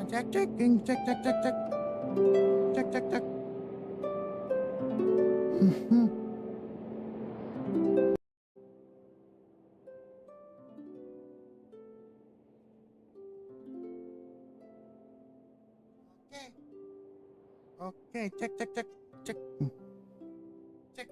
Cek ceking, cek cek cek cek, cek cek cek. Oke, cek cek cek cek cek.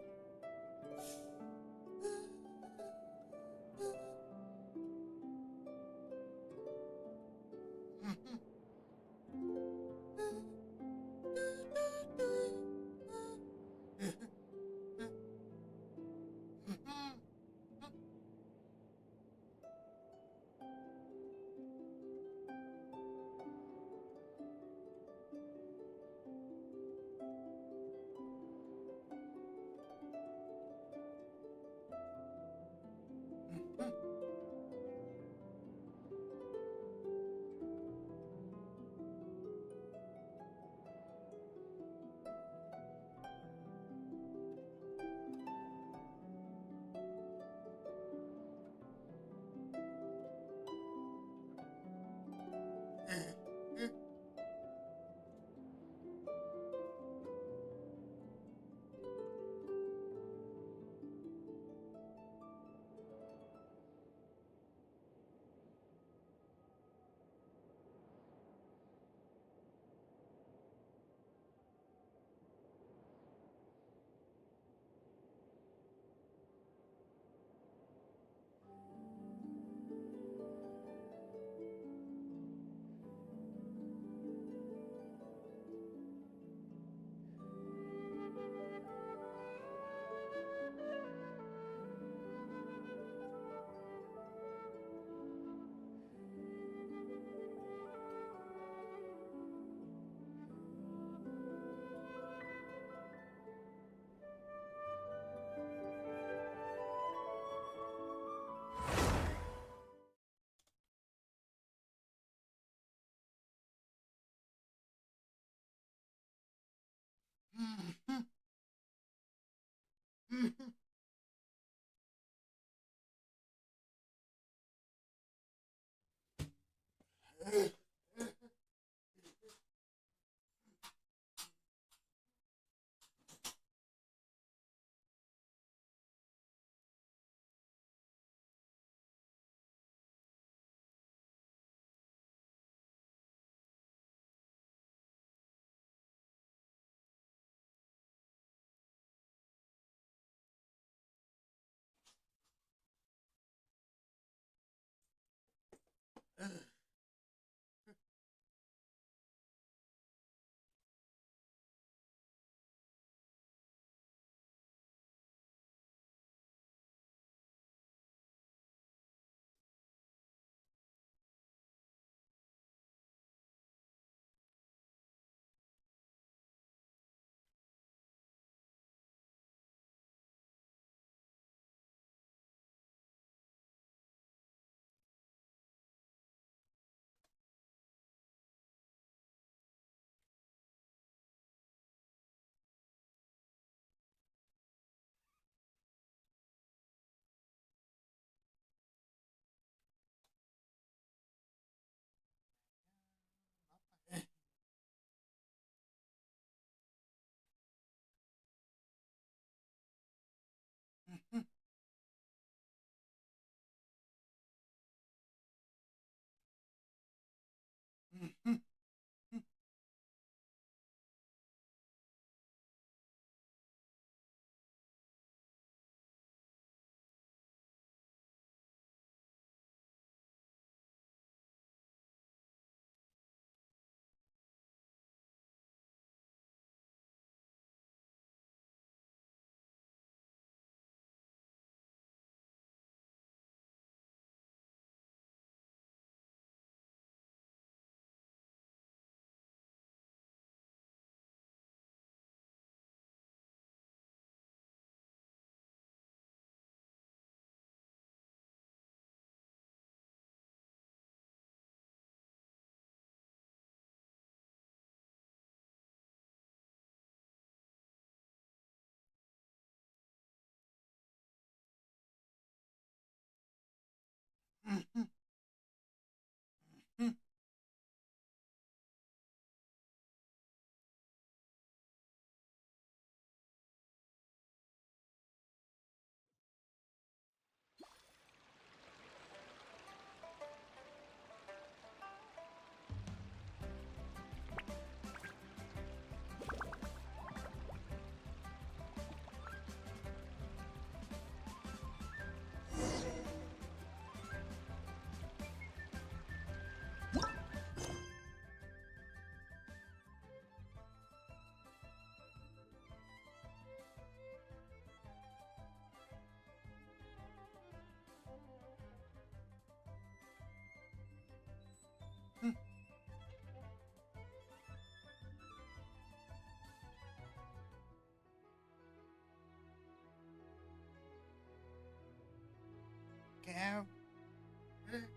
have.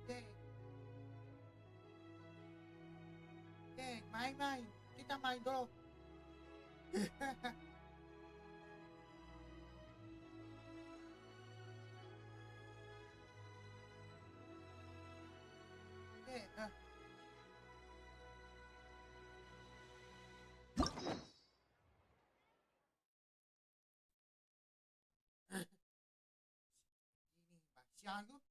Dek, dek, main-main. Kita main dulu. Dek, ini Mbak Xianyun.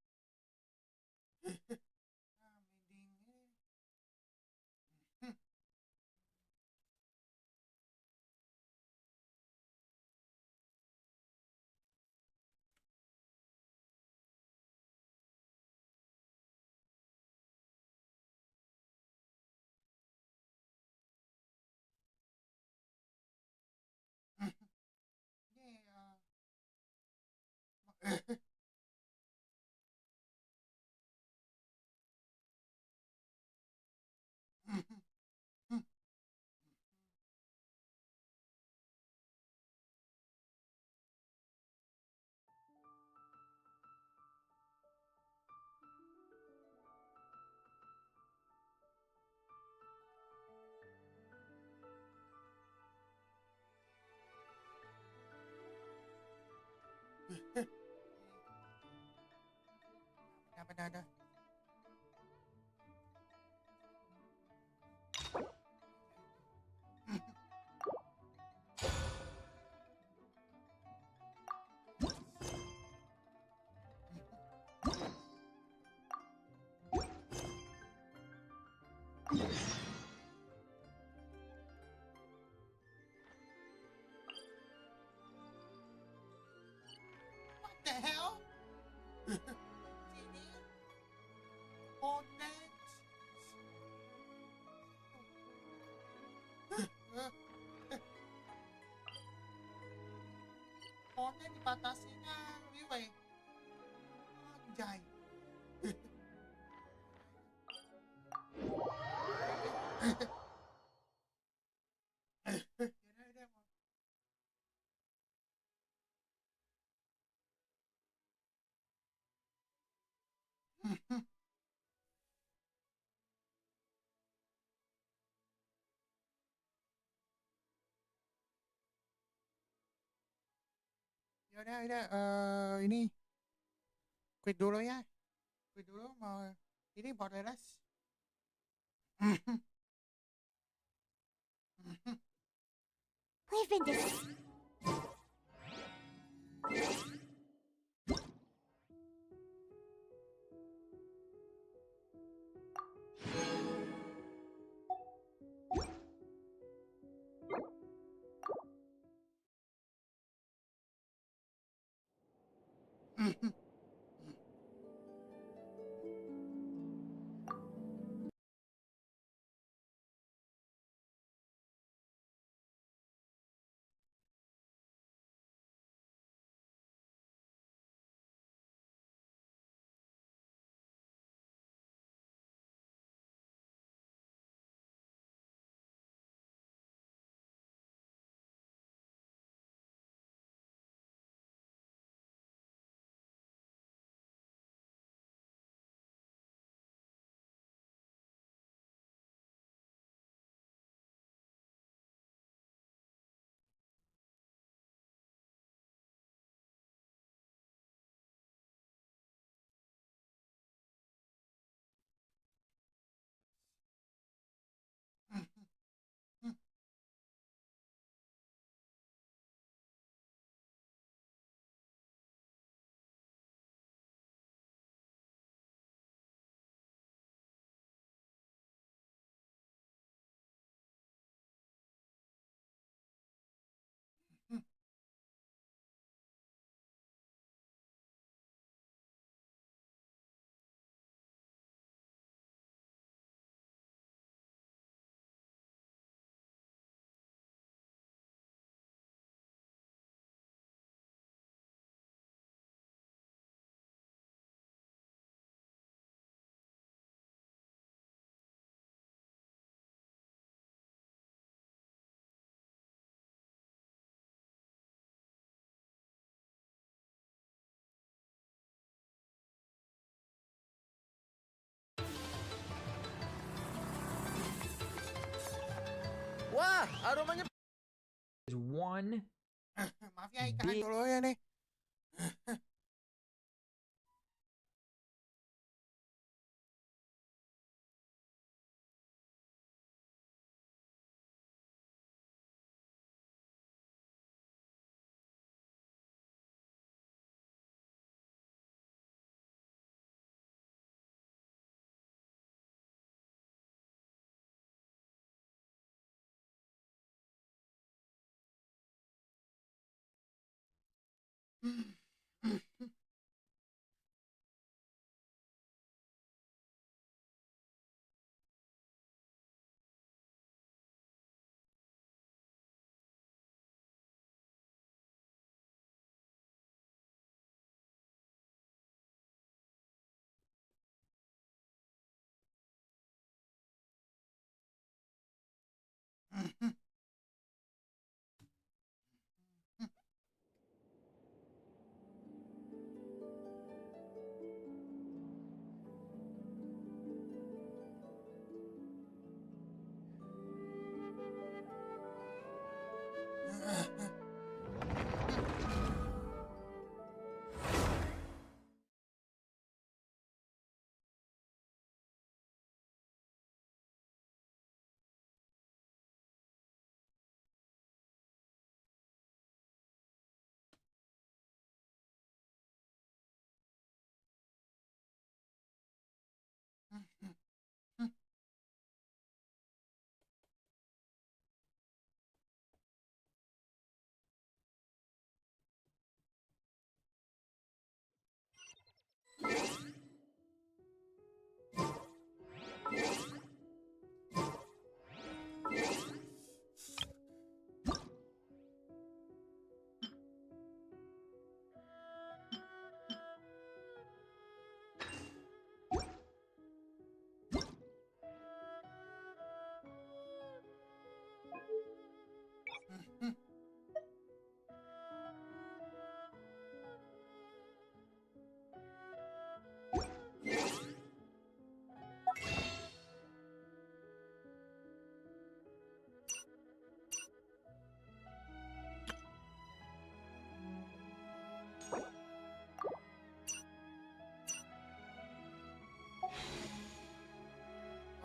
Mending ada. What the hell? Sini. Oh, next. Phone-nya dibatasinya anyway. Anjay. Udah, ini quit dulu ya. Quit dulu mau ini borderless. We've been dis- Aromanya is one. Maaf ya, ikan dulu ya nih.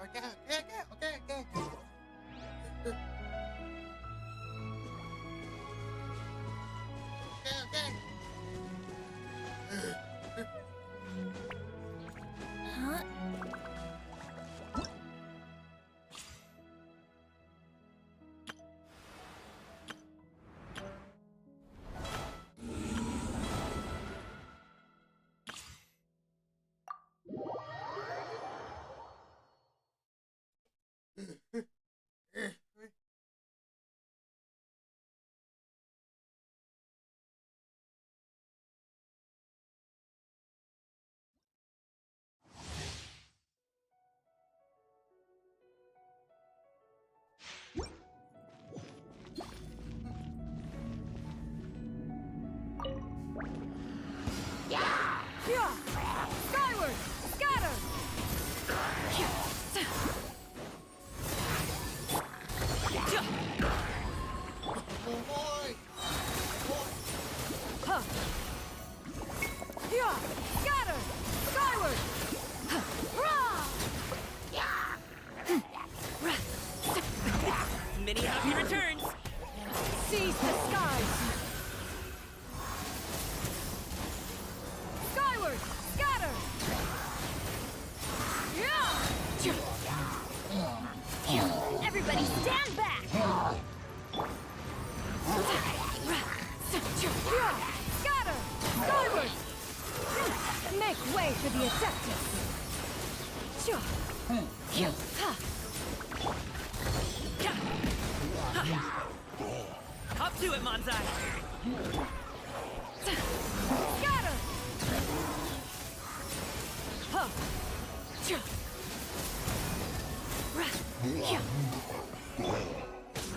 Oke, oke. Oke. Huh? Skyward! Scatter! Boy. Scatter! Skyward! Many happy returns! Seize the skies! Skyward! Scatter! Everybody stand back! Scatter! Skyward! Make way for the Adeptus! Hop to it, Manzai! Scatter!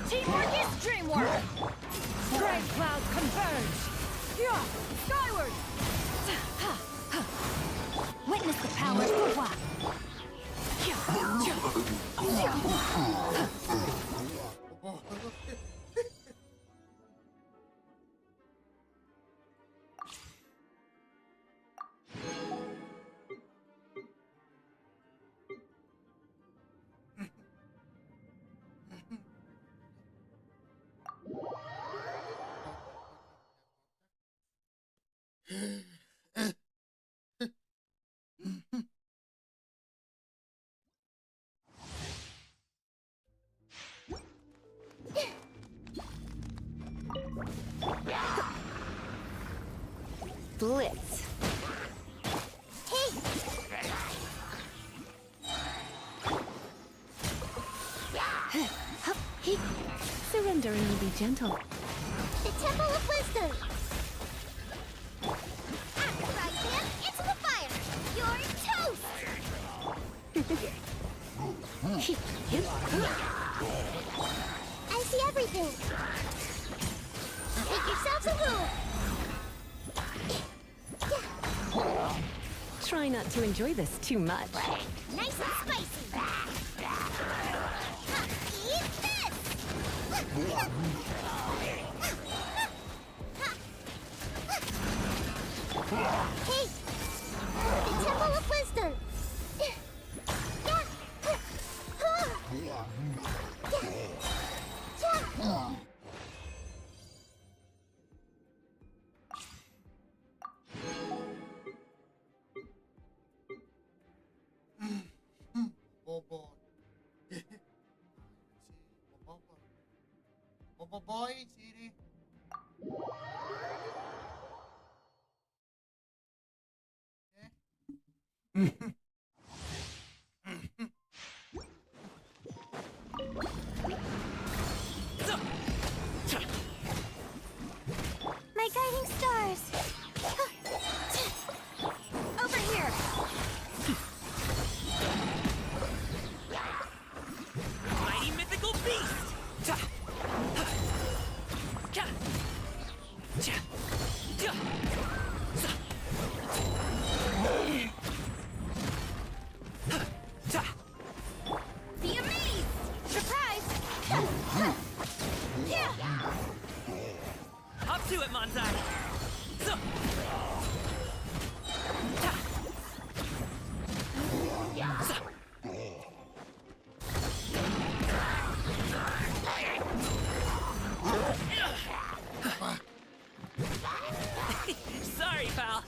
Teamwork is dreamwork! Strength clouds converge! Skyward! Witness the power of what? Oh. Blitz. Hey! Surrender and be gentle. The Temple of Wisdom! After Rite into the fire! You're toast! I see everything! Make yourselves a move! Try not to enjoy this too much. Nice and spicy! Eat this! Hey! The Temple of Wisdom! Bobo. Bobo boy, sini. My guiding stars! Over here! Mighty mythical beast! Be amazed! Surprise! Up to it, Manzai! Sorry, pal.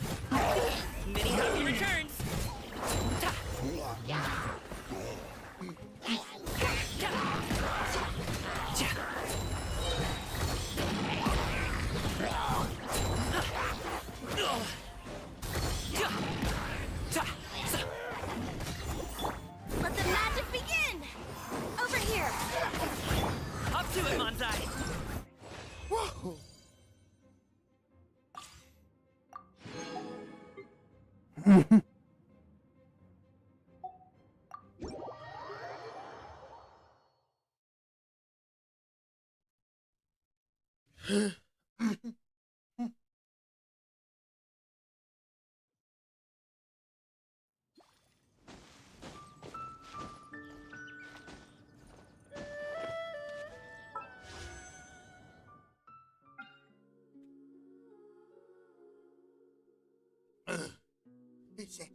Many happy returns. Let the magic begin! Over here! Up to it, Manzai! Whoa. It's it.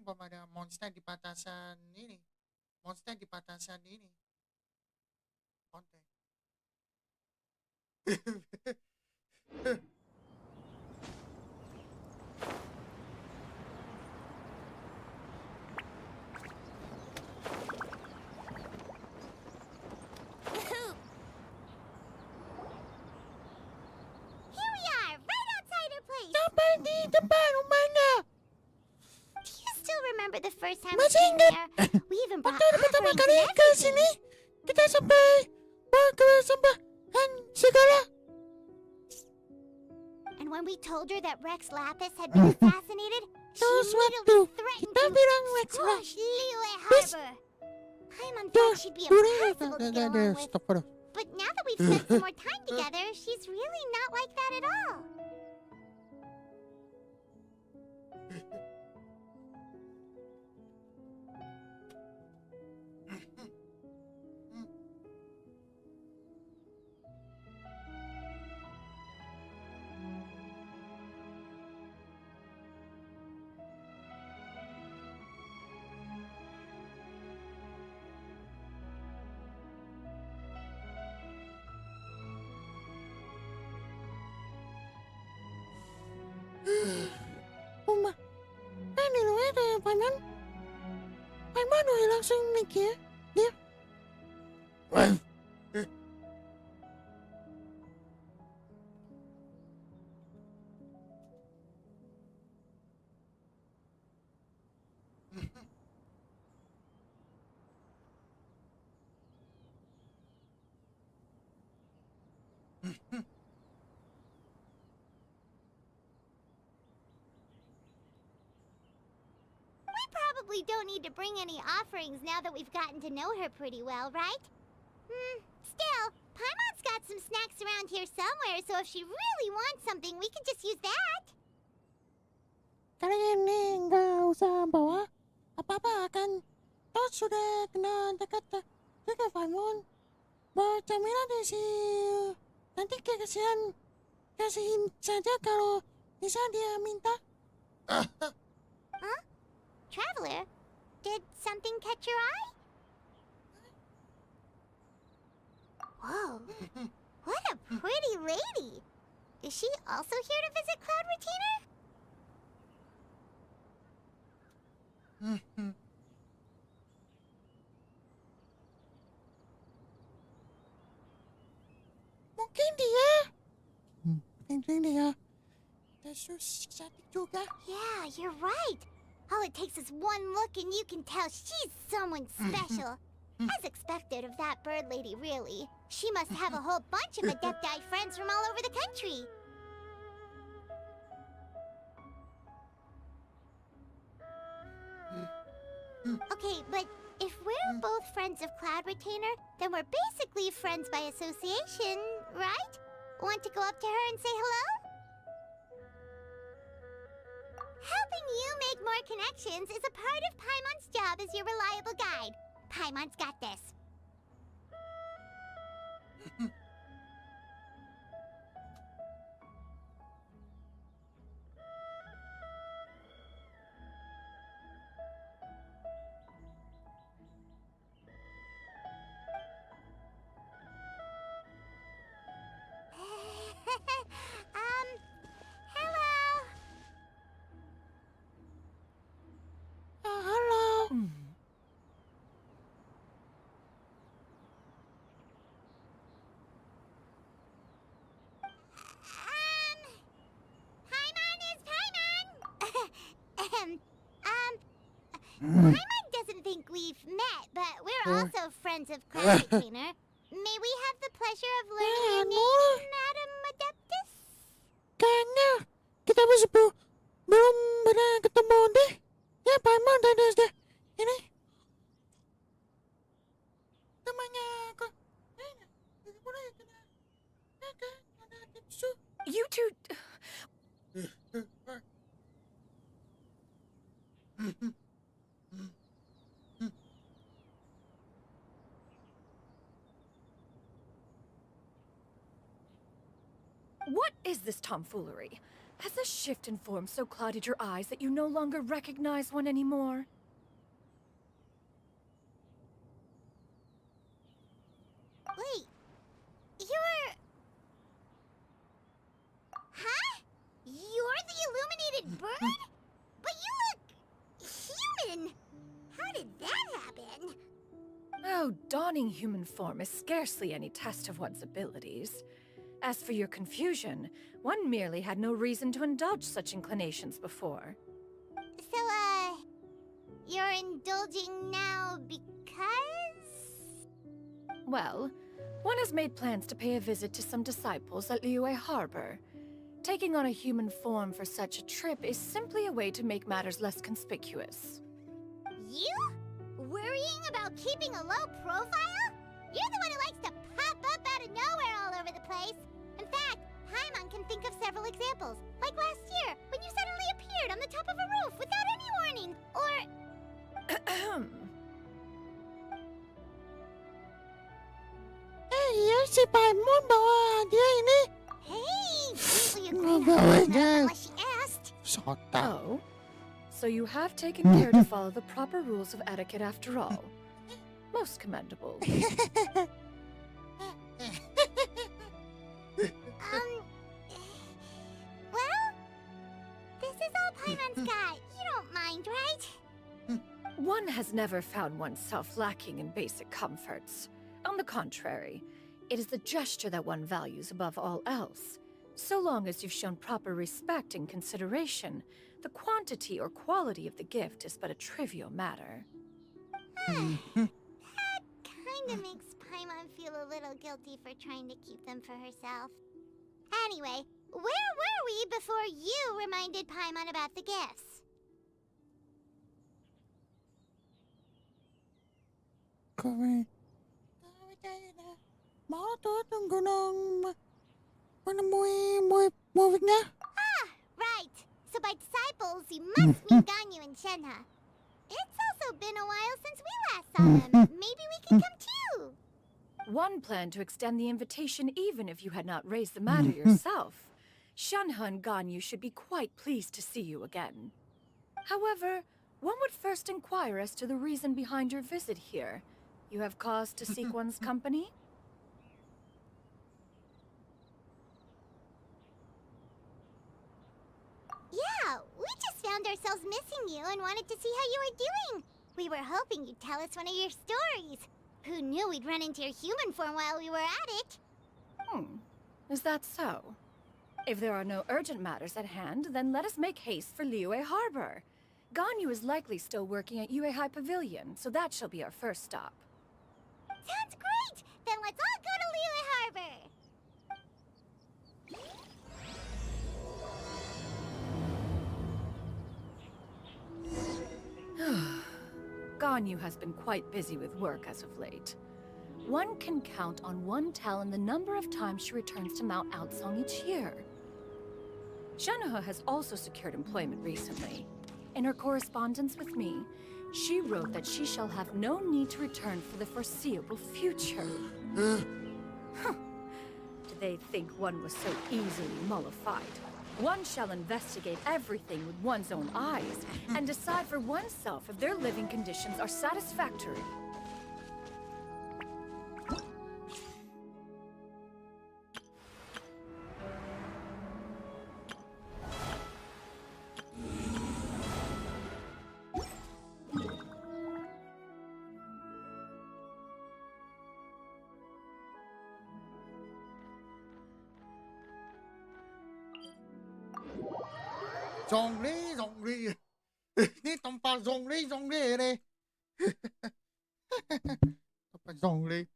belum ada monster di batasan ini. Monster di batasan ini. Konten. Here we are, right outside our place. Sampai di depan rumahnya. Do you still remember the first time we Masih came ingat? here? We even brought Waktu pertama offerings kali and ke everything. sini, kita sampai bawa ke sembahan segala. And when we told her that Rex Lapis had been assassinated, she Terus immediately waktu threatened kita to bilang Rex squash Liyue Lapis, Harbor. Paimon Dah, thought she'd be impossible to get along with. Astagfirullah. But now that we've spent some more time together, she's really not like that at all. Uma, ini loh ada Paimon. Paimon udah langsung mikir dia. We probably don't need to bring any offerings now that we've gotten to know her pretty well, right? Still, Paimon's got some snacks around here somewhere, so if she really wants something, we can just use that. Kali ini nggak usah bawa apa-apa kan. Toh sudah kenal dekat dengan Paimon. Bawa camilan di si nanti kasihin saja kalau bisa dia minta. Huh? Traveler, did something catch your eye? Whoa, what a pretty lady. Is she also here to visit Cloud Retainer? Mungkin dia. Mungkin dia. Yesus cantik juga. Yeah, you're right. All it takes is one look and you can tell she's someone special. As expected of that bird lady, really. She must have a whole bunch of Adepti friends from all over the country. Okay, but if we're both friends of Cloud Retainer, then we're basically friends by association, right? Want to go up to her and say hello? Helping you make more connections is a part of Paimon's job as your reliable guide. Paimon's got this. Hello. Halo. Paimon is Paimon. Paimon doesn't think we've met, but we're also friends of Cloud Retainer. May we have the pleasure of learning your name, Madam Adeptus? Kayaknya kita belum pernah ketemu deh. Ya Paimon dan deh. Ini temannya aku. You two. What is this tomfoolery? Has a shift in form so clouded your eyes that you no longer recognize one anymore? Wait, you're... Huh? You're the illuminated bird? But you look... human! How did that happen? Oh, donning human form is scarcely any test of one's abilities. As for your confusion, one merely had no reason to indulge such inclinations before. So, you're indulging now because... Well, one has made plans to pay a visit to some disciples at Liyue Harbor. Taking on a human form for such a trip is simply a way to make matters less conspicuous. You? Worrying about keeping a low profile? You're the one who likes to pop up out of nowhere all over the place. In fact, Paimon can think of several examples. Like last year, when you suddenly appeared on the top of a roof without any warning. Or... Eh, si Paimon bawa dia ini. Hey! Usually Oh, agree my not God. unless she asked. Sota. Oh? So you have taken care to follow the proper rules of etiquette after all. Most commendable. Well, this is all Paimon's got. You don't mind, right? One has never found oneself lacking in basic comforts. On the contrary, it is the gesture that one values above all else. So long as you've shown proper respect and consideration, the quantity or quality of the gift is but a trivial matter. That kinda makes Paimon feel a little guilty for trying to keep them for herself. Anyway, where were we before you reminded Paimon about the gifts? Kami tayo na makatutunggo ng menemui muridnya. Ah, right. So by disciples, you must mean Ganyu and Shenhe. It's also been a while since we last saw them. Maybe we can come too. One planned to extend the invitation even if you had not raised the matter yourself. Shenhe and Ganyu should be quite pleased to see you again. However, one would first inquire as to the reason behind your visit here. You have cause to seek one's company? Yeah, we just found ourselves missing you and wanted to see how you were doing. We were hoping you'd tell us one of your stories. Who knew we'd run into your human form while we were at it? Is that so? If there are no urgent matters at hand, then let us make haste for Liyue Harbor. Ganyu is likely still working at Yuehai Pavilion, so that shall be our first stop. Sounds great! Then let's all go to Liyue Harbor! Ganyu has been quite busy with work as of late. One can count on one talon the number of times she returns to Mount Outsong each year. Shenhe has also secured employment recently. In her correspondence with me, she wrote that she shall have no need to return for the foreseeable future. Do they think one was so easily mollified? One shall investigate everything with one's own eyes and decide for oneself if their living conditions are satisfactory. Zongli. Ni tempat zongli ni. Tempat zongli.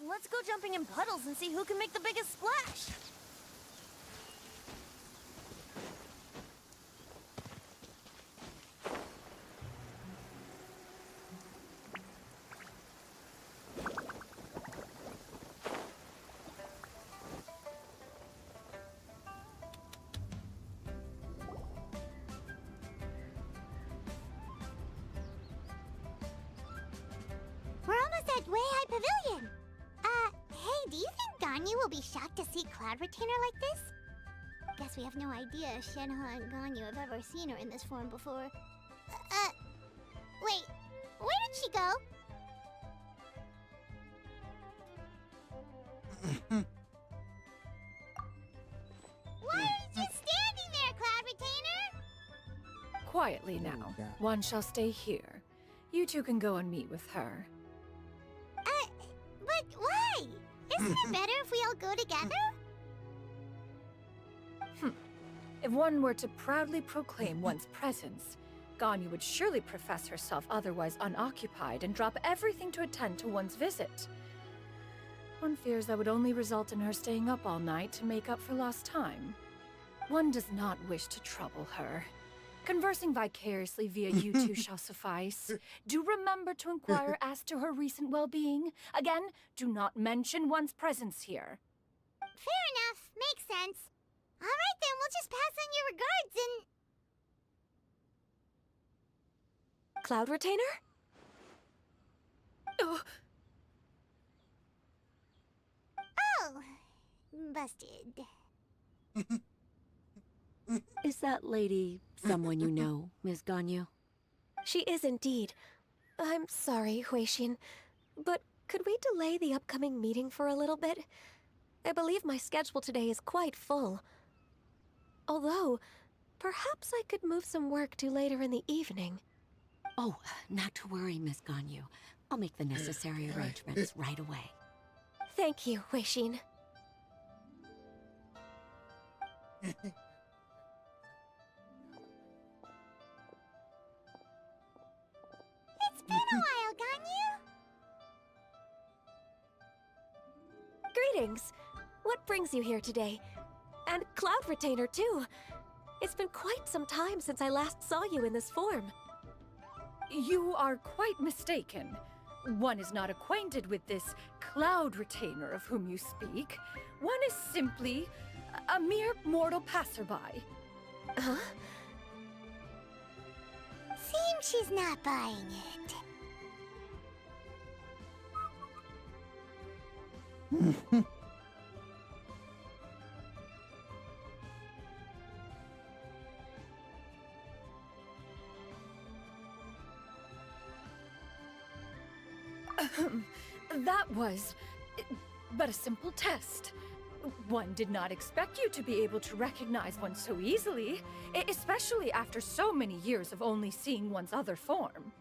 Let's go jumping in puddles and see who can make the biggest splash. pavilion. Hey, do you think Ganyu will be shocked to see Cloud Retainer like this? Guess we have no idea if Shenhe and Ganyu have ever seen her in this form before. Wait, where did she go? Why are you just standing there, Cloud Retainer? Quietly now. God. One shall stay here. You two can go and meet with her. But why? Isn't it better if we all go together? If one were to proudly proclaim one's presence, Ganyu would surely profess herself otherwise unoccupied and drop everything to attend to one's visit. One fears that would only result in her staying up all night to make up for lost time. One does not wish to trouble her. Conversing vicariously via you two shall suffice. Do remember to inquire as to her recent well-being. Again, do not mention one's presence here. Fair enough. Makes sense. Alright then, we'll just pass on your regards and... Cloud Retainer? Oh, Oh, busted. Is that lady someone you know, Ms. Ganyu? She is indeed. I'm sorry, Huixin, but could we delay the upcoming meeting for a little bit? I believe my schedule today is quite full. Although, perhaps I could move some work to later in the evening. Oh, not to worry, Miss Ganyu. I'll make the necessary arrangements right away. Thank you, Huixin. It's been a while, Ganyu. Greetings. What brings you here today? And Cloud Retainer, too. It's been quite some time since I last saw you in this form. you are quite mistaken. One is not acquainted with this Cloud Retainer of whom you speak. One is simply a mere mortal passerby. Huh? Seems she's not buying it. That was but a simple test. One did not expect you to be able to recognize one so easily, especially after so many years of only seeing one's other form.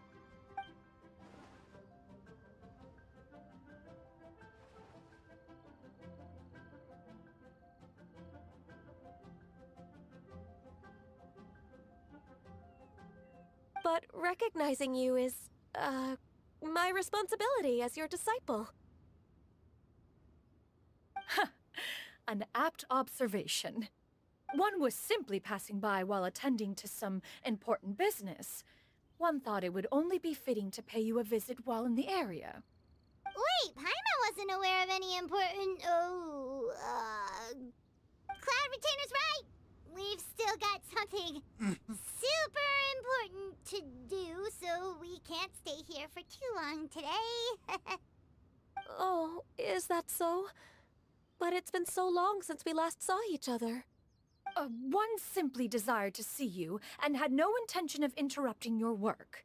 But recognizing you is, my responsibility as your disciple. An apt observation. One was simply passing by while attending to some important business. One thought it would only be fitting to pay you a visit while in the area. Wait, Paimon wasn't aware of any important... Cloud Retainer's right! We've still got something super important to do, so we can't stay here for too long today. Oh, is that so? But it's been so long since we last saw each other. One simply desired to see you and had no intention of interrupting your work.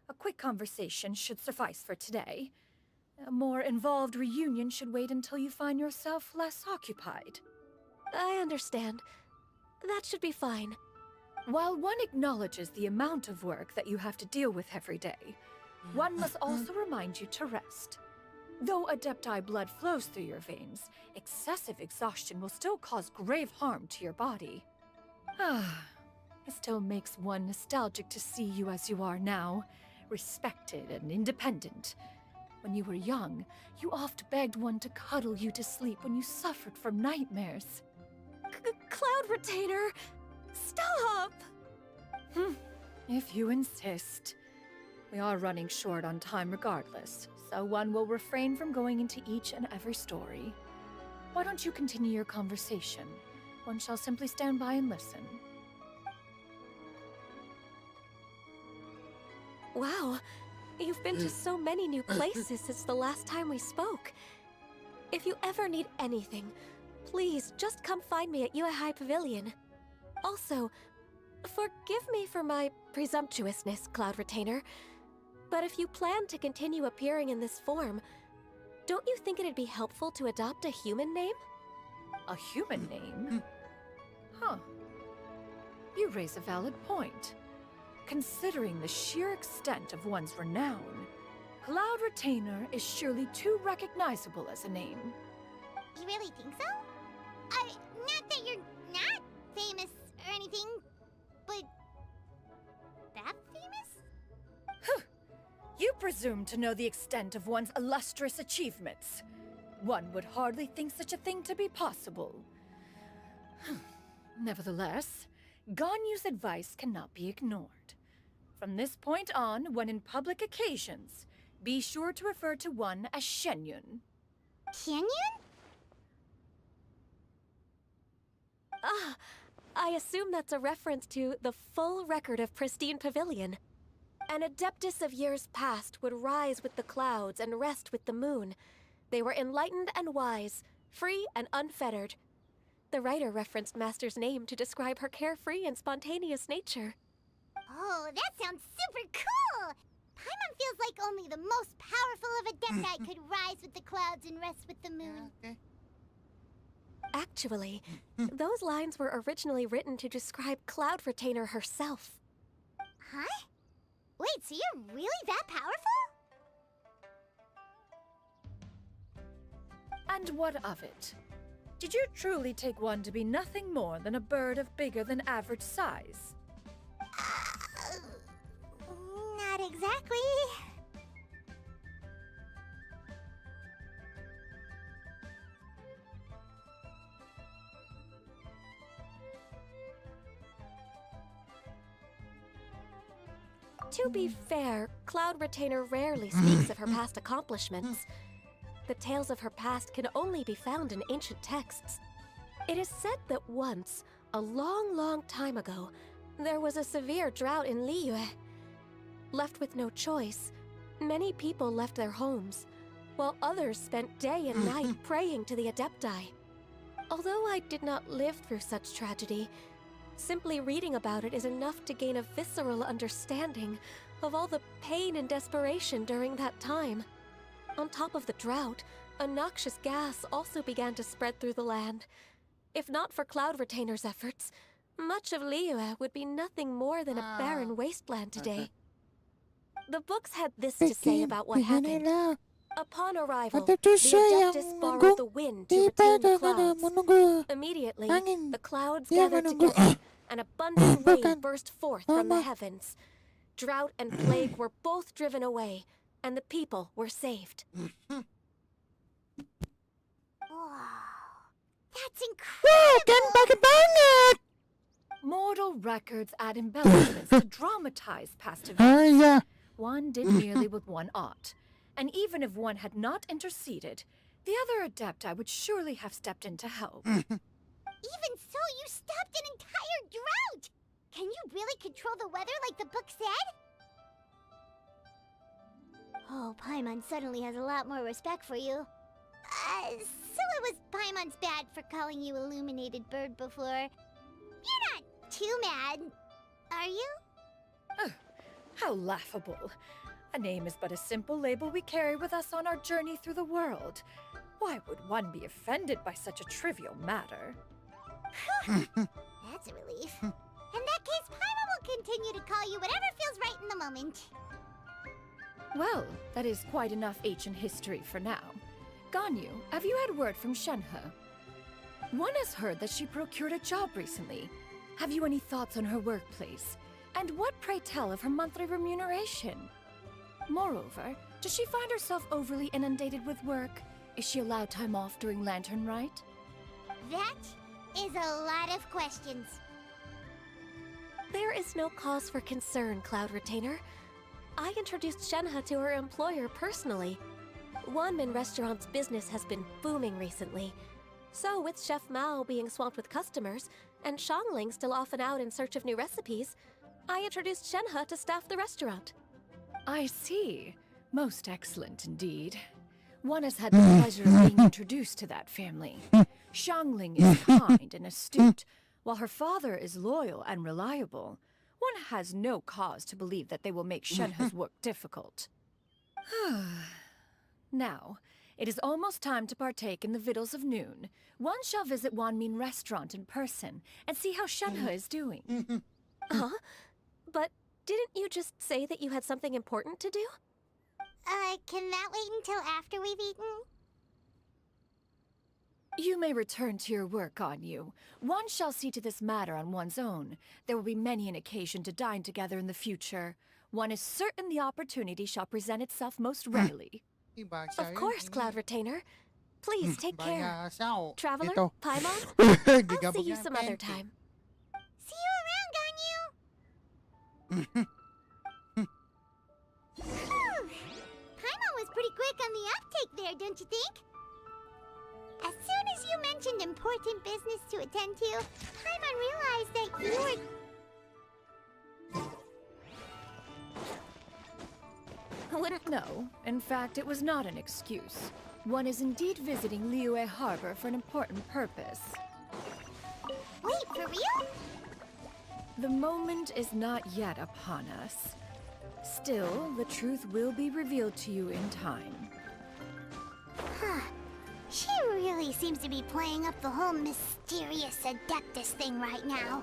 A quick conversation should suffice for today. A more involved reunion should wait until you find yourself less occupied. I understand. That should be fine. While one acknowledges the amount of work that you have to deal with every day, one must also remind you to rest. Though Adepti blood flows through your veins, excessive exhaustion will still cause grave harm to your body. It still makes one nostalgic to see you as you are now, respected and independent. When you were young, you oft begged one to cuddle you to sleep when you suffered from nightmares. Cloud Retainer! Stop! If you insist. We are running short on time regardless, so one will refrain from going into each and every story. Why don't you continue your conversation? One shall simply stand by and listen. Wow, You've been to so many new places since the last time we spoke. If you ever need anything, please just come find me at High Pavilion. Also, forgive me for my presumptuousness, Cloud Retainer, but if you plan to continue appearing in this form, don't you think it'd be helpful to adopt a human name? A human name? Huh. You raise a valid point. Considering the sheer extent of one's renown, Cloud Retainer is surely too recognizable as a name. You really think so? Not that you're not famous or anything, but that famous? You presume to know the extent of one's illustrious achievements. One would hardly think such a thing to be possible. Nevertheless, Ganyu's advice cannot be ignored. From this point on, when in public occasions, be sure to refer to one as Xianyun. Xianyun? Ah, I assume that's a reference to the full record of Pristine Pavilion. An adeptus of years past would rise with the clouds and rest with the moon. They were enlightened and wise, free and unfettered. The writer referenced Master's name to describe her carefree and spontaneous nature. Oh, that sounds super cool! Paimon feels like only the most powerful of Adepti could rise with the clouds and rest with the moon. Okay. Actually, those lines were originally written to describe Cloud Retainer herself. Huh? Wait, so you're really that powerful? And what of it? Did you truly take one to be nothing more than a bird of bigger than average size? Not exactly. To be fair, Cloud Retainer rarely speaks of her past accomplishments. The tales of her past can only be found in ancient texts. It is said that once, a long, long time ago, there was a severe drought in Liyue. Left with no choice, many people left their homes, while others spent day and night praying to the Adepti. Although I did not live through such tragedy, simply reading about it is enough to gain a visceral understanding of all the pain and desperation during that time. On top of the drought, a noxious gas also began to spread through the land. If not for Cloud Retainer's efforts, much of Liyue would be nothing more than a barren wasteland today. The books had this to say about what happened. Upon arrival, the Adeptus borrowed the wind to return the clouds. Immediately, the clouds gathered together, and abundant rain burst forth from the heavens. Drought and plague were both driven away, and the people were saved. Wow. That's incredible! Mortal records add embellishments to dramatize past events. Yeah. One did merely what one ought. And even if one had not interceded, the other Adepti would surely have stepped in to help. Even so, you stopped an entire drought! Can you really control the weather like the book said? Oh, Paimon suddenly has a lot more respect for you. So it was Paimon's bad for calling you Illuminated Bird before. You're not too mad, are you? How laughable. A name is but a simple label we carry with us on our journey through the world. Why would one be offended by such a trivial matter? That's a relief. In that case, Paimon will continue to call you whatever feels right in the moment. Well, that is quite enough ancient history for now. Ganyu, have you had word from Shenhe? One has heard that she procured a job recently. Have you any thoughts on her workplace? And what, pray tell, of her monthly remuneration? Moreover, does she find herself overly inundated with work? Is she allowed time off during Lantern Rite? That is a lot of questions. There is no cause for concern, Cloud Retainer. I introduced Shenhe to her employer personally. Wanmin Restaurant's business has been booming recently. So with Chef Mao being swamped with customers, and Shangling still off and out in search of new recipes, I introduced Shenhe to staff the restaurant. I see. Most excellent indeed. One has had the pleasure of being introduced to that family. Xiangling is kind and astute, while her father is loyal and reliable. One has no cause to believe that they will make Shenhe's work difficult. Now, it is almost time to partake in the victuals of noon. One shall visit Wanmin Restaurant in person and see how Shenhe is doing. Huh? But didn't you just say that you had something important to do? Can that wait until after we've eaten? You may return to your work, Anyu. One shall see to this matter on one's own. There will be many an occasion to dine together in the future. One is certain the opportunity shall present itself most readily. Of course, Cloud Retainer. Please take care. Traveler, Ito. Paimon, I'll see Gigabog you yan, some other Penti. time. See you around, Ganyu! Paimon was pretty quick on the uptake there, don't you think? As soon as you mentioned important business to attend to, Paimon realized that you were... No, in fact, it was not an excuse. One is indeed visiting Liyue Harbor for an important purpose. Wait, for real? The moment is not yet upon us. Still, the truth will be revealed to you in time. Huh. She really seems to be playing up the whole mysterious Adeptus thing right now.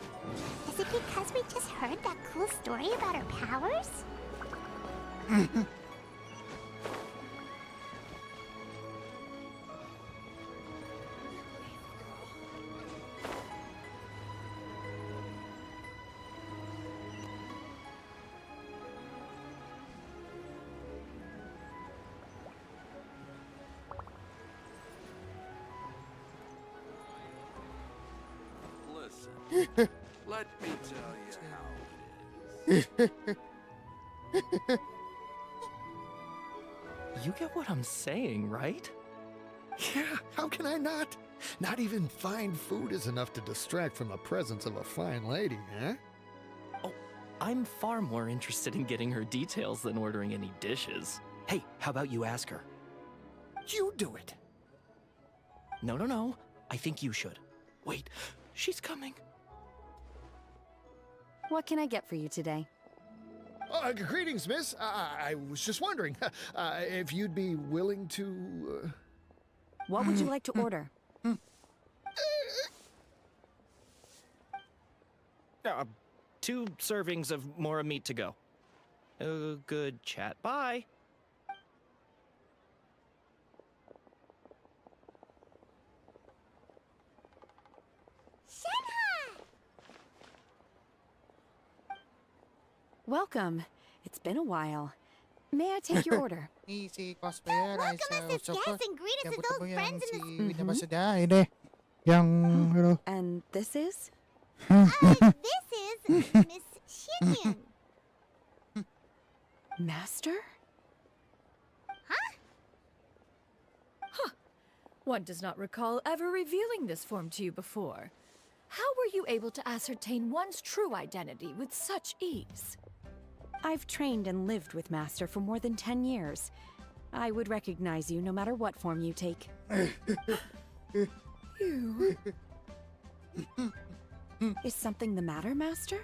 Is it because we just heard that cool story about her powers? Listen, let me tell you how it is. You get what I'm saying, right? Yeah, how can I not? Not even fine food is enough to distract from the presence of a fine lady, huh? Oh, I'm far more interested in getting her details than ordering any dishes. Hey, how about you ask her? You do it. No. I think you should. Wait, she's coming. What can I get for you today? Greetings, miss. I was just wondering if you'd be willing to... What would you like to order? 2 servings of more meat to go. Good chat. Bye. Welcome. It's been a while. May I take your order? Easy cosplayer. Welcome us as guests and greet us as Gabut old mo friends yang in si the... Nabasada. Ini. Yang, ano. And this is? This is Miss Xianyun. Master? One does not recall ever revealing this form to you before. How were you able to ascertain one's true identity with such ease? I've trained and lived with Master for more than 10 years. I would recognize you no matter what form you take. You... Is something the matter, Master?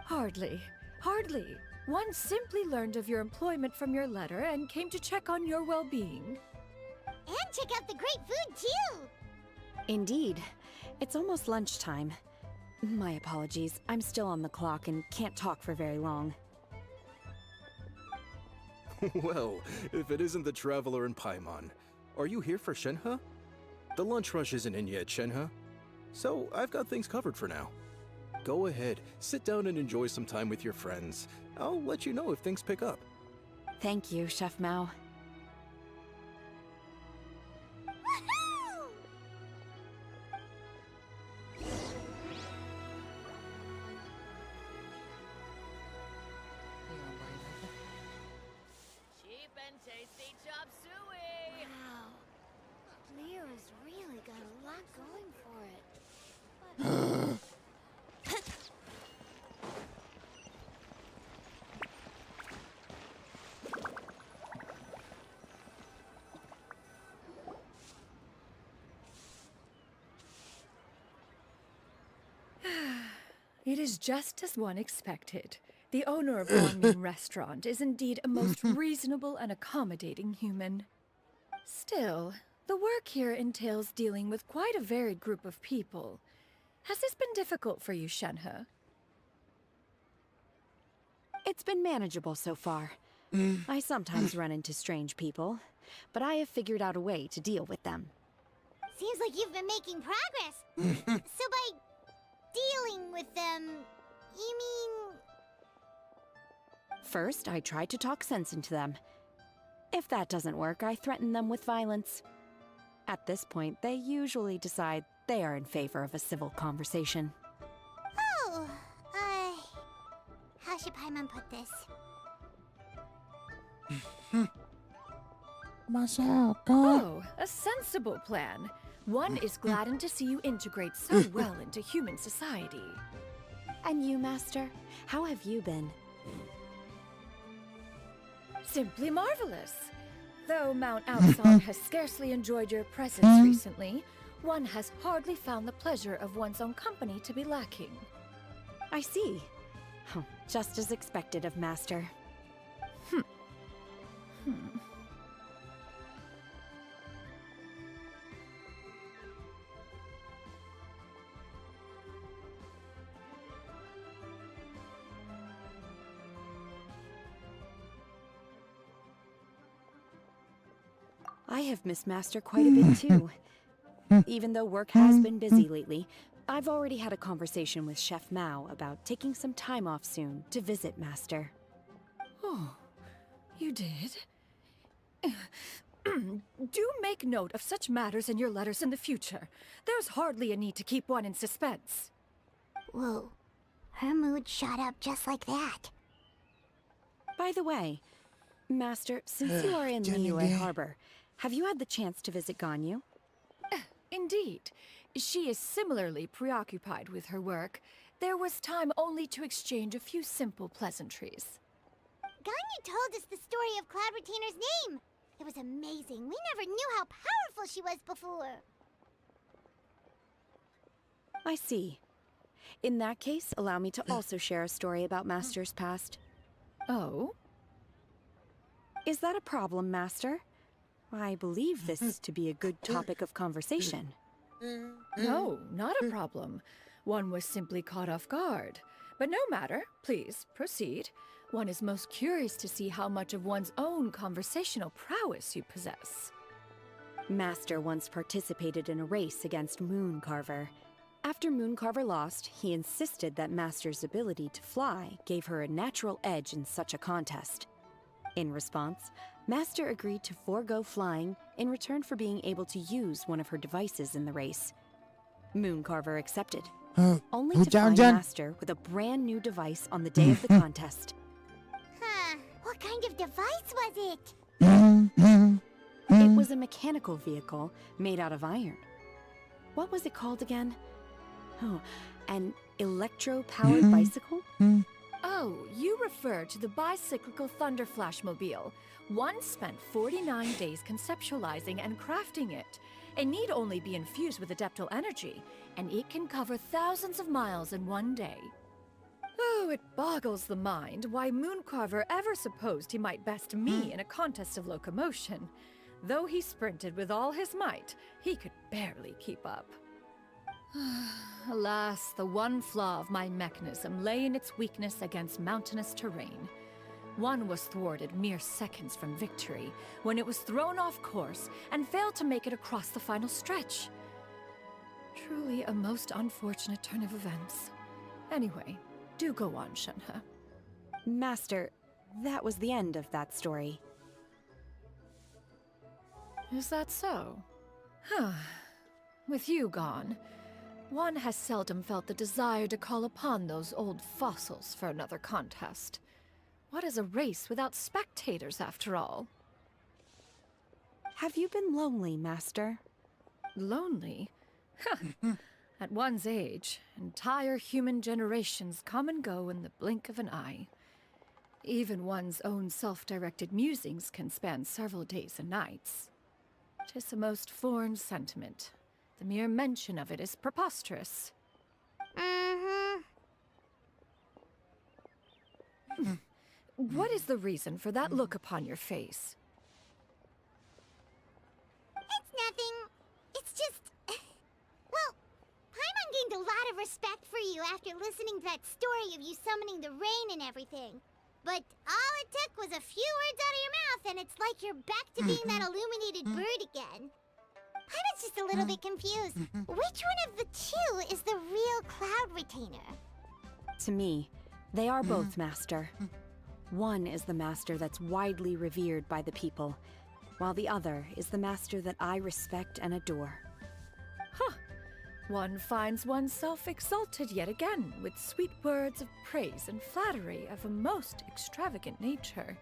Hardly. One simply learned of your employment from your letter and came to check on your well-being. And check out the great food, too! Indeed. It's almost lunchtime. My apologies. I'm still on the clock and can't talk for very long. Well, if it isn't the Traveler and Paimon, are you here for Shenhe? The lunch rush isn't in yet, Shenhe. So I've got things covered for now. Go ahead, sit down and enjoy some time with your friends. I'll let you know if things pick up. Thank you, Chef Mao. Woohoo! Cheap and tasty chop suey! Wow. Leo's really got a lot going for it. It is just as one expected. The owner of Wanmin Restaurant is indeed a most reasonable and accommodating human. Still, the work here entails dealing with quite a varied group of people. Has this been difficult for you, Shenhe? It's been manageable so far. I sometimes run into strange people, but I have figured out a way to deal with them. Seems like you've been making progress. So by dealing with them, you mean... First, I try to talk sense into them. If that doesn't work, I threaten them with violence. At this point, they usually decide they are in favor of a civil conversation. Oh, how should Paimon put this? Marcel, go. Oh, a sensible plan. One is gladdened to see you integrate so well into human society. And you, Master? How have you been? Simply marvelous. Though Mount Outsong has scarcely enjoyed your presence recently, one has hardly found the pleasure of one's own company to be lacking. I see. Oh, just as expected of Master. I have missed Master quite a bit too. Even though work has been busy lately, I've already had a conversation with Chef Mao about taking some time off soon to visit Master. Oh, you did? Do make note of such matters in your letters in the future. There's hardly a need to keep one in suspense. Whoa, her mood shot up just like that. By the way, Master, since you are in Liyue Harbor, have you had the chance to visit Ganyu? Indeed. She is similarly preoccupied with her work. There was time only to exchange a few simple pleasantries. Ganyu told us the story of Cloud Retainer's name. It was amazing. We never knew how powerful she was before. I see. In that case, allow me to also share a story about Master's past. Oh? Is that a problem, Master? I believe this to be a good topic of conversation. No, not a problem. One was simply caught off guard. But no matter, please, proceed. One is most curious to see how much of one's own conversational prowess you possess. Master once participated in a race against Mooncarver. After Mooncarver lost, he insisted that Master's ability to fly gave her a natural edge in such a contest. In response, Master agreed to forego flying in return for being able to use one of her devices in the race. Mooncarver accepted, only to find Master with a brand new device on the day of the contest. Huh, what kind of device was it? It was a mechanical vehicle made out of iron. What was it called again? Oh, an electro-powered bicycle? Oh, you refer to the bicyclical Thunder Flashmobile. One spent 49 days conceptualizing and crafting it. It need only be infused with adeptal energy, and it can cover thousands of miles in one day. Oh, it boggles the mind why Mooncarver ever supposed he might best me in a contest of locomotion. Though he sprinted with all his might, he could barely keep up. Alas, the one flaw of my mechanism lay in its weakness against mountainous terrain. One was thwarted mere seconds from victory, when it was thrown off course and failed to make it across the final stretch. Truly a most unfortunate turn of events. Anyway, do go on, Shenhe. Master, that was the end of that story. Is that so? Huh. With you gone, one has seldom felt the desire to call upon those old fossils for another contest. What is a race without spectators, after all? Have you been lonely, Master? Lonely? At one's age, entire human generations come and go in the blink of an eye. Even one's own self-directed musings can span several days and nights. 'Tis a most foreign sentiment. The mere mention of it is preposterous. What is the reason for that look upon your face? It's nothing. It's just... Well, Paimon gained a lot of respect for you after listening to that story of you summoning the rain and everything. But all it took was a few words out of your mouth and it's like you're back to being that illuminated bird again. Paimon's just a little bit confused. Which one of the two is the real cloud retainer? To me, they are both master. One is the master that's widely revered by the people, while the other is the master that I respect and adore. Huh. One finds oneself exalted yet again with sweet words of praise and flattery of a most extravagant nature.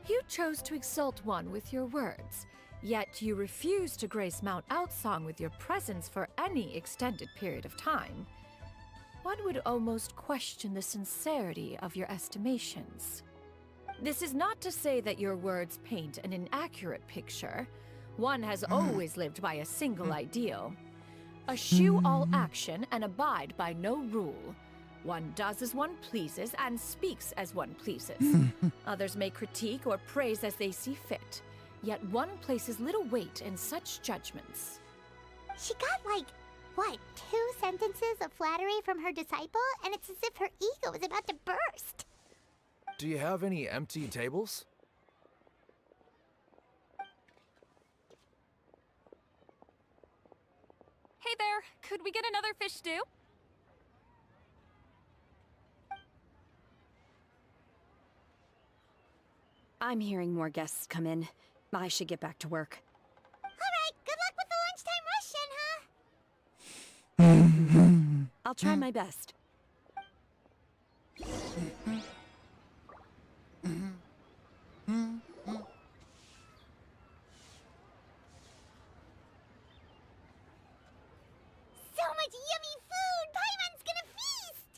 You chose to exalt one with your words, yet you refuse to grace Mount Outsong with your presence for any extended period of time. One would almost question the sincerity of your estimations. This is not to say that your words paint an inaccurate picture. One has always lived by a single ideal. Eschew all action and abide by no rule. One does as one pleases and speaks as one pleases. Others may critique or praise as they see fit, yet one places little weight in such judgments. She got like, what, 2 sentences of flattery from her disciple? And it's as if her ego is about to burst. Do you have any empty tables? Hey there, could we get another fish stew? I'm hearing more guests come in. I should get back to work. Alright, good luck with the lunchtime rush, Shenhe. I'll try my best. So much yummy food! Paimon's gonna feast!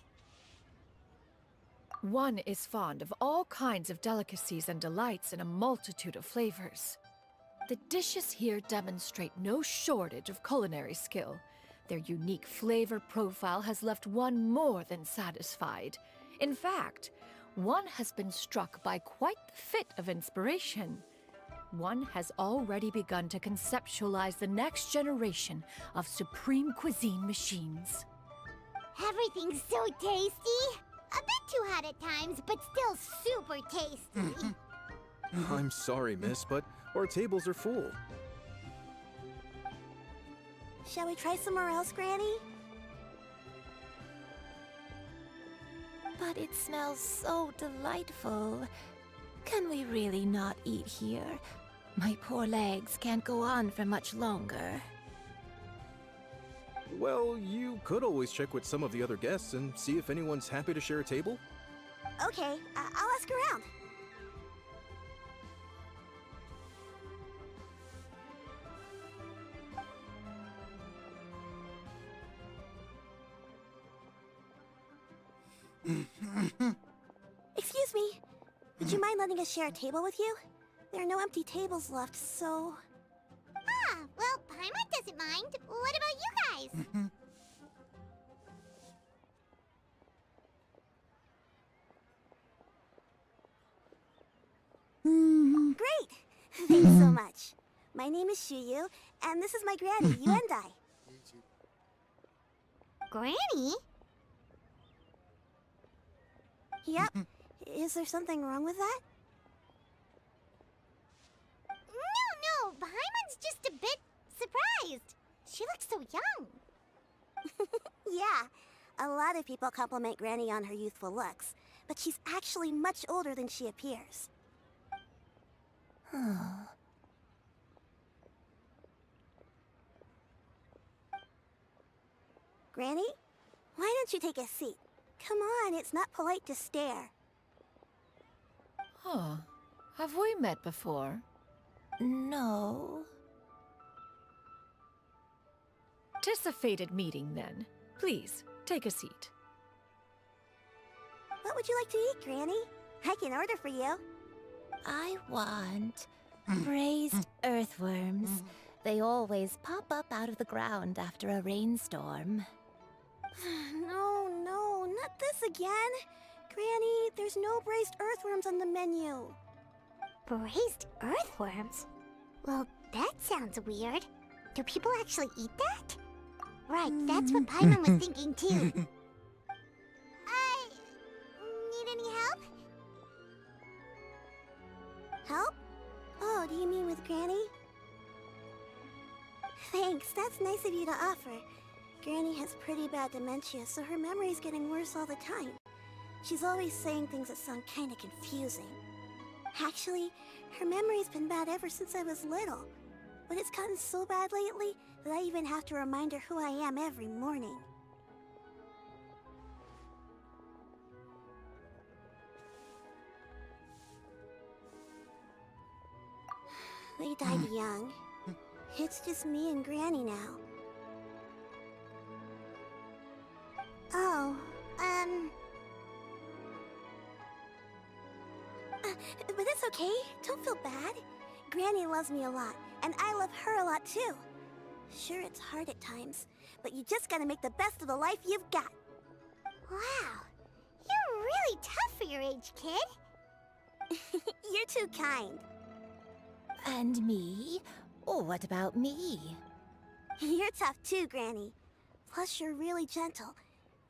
One is fond of all kinds of delicacies and delights in a multitude of flavors. The dishes here demonstrate no shortage of culinary skill. Their unique flavor profile has left one more than satisfied. In fact, one has been struck by quite the fit of inspiration. One has already begun to conceptualize the next generation of supreme cuisine machines. Everything's so tasty! A bit too hot at times, but still super tasty. I'm sorry, miss, but our tables are full. Shall we try somewhere else, Granny? But it smells so delightful. Can we really not eat here? My poor legs can't go on for much longer. Well, you could always check with some of the other guests and see if anyone's happy to share a table. Okay, I'll ask around. Excuse me. Would you mind letting us share a table with you? There are no empty tables left, so... Ah, well, Paimon doesn't mind. What about you guys? Great! Thanks so much. My name is Xianyun, and this is my granny, Yuendai. Granny? Yep. Is there something wrong with that? No, Paimon's just a bit surprised. She looks so young. Yeah, a lot of people compliment Granny on her youthful looks, but she's actually much older than she appears. Granny, why don't you take a seat? Come on, it's not polite to stare. Huh. Have we met before? No. 'Tis a fated meeting, then. Please, take a seat. What would you like to eat, Granny? I can order for you. I want braised earthworms. They always pop up out of the ground after a rainstorm. No, not this again. Granny, there's no braised earthworms on the menu. Braised earthworms? Well, that sounds weird. Do people actually eat that? Right, that's what Paimon was thinking too. Need any help? Help? Oh, do you mean with Granny? Thanks, that's nice of you to offer. Granny has pretty bad dementia, so her memory's getting worse all the time. She's always saying things that sound kinda confusing. Actually, her memory's been bad ever since I was little. But it's gotten so bad lately that I even have to remind her who I am every morning. They died young. It's just me and Granny now. Oh, but it's okay. Don't feel bad. Granny loves me a lot, and I love her a lot too. Sure, it's hard at times, but you just gotta make the best of the life you've got. Wow, you're really tough for your age, kid. You're too kind. And me? Oh, what about me? You're tough too, Granny. Plus, you're really gentle,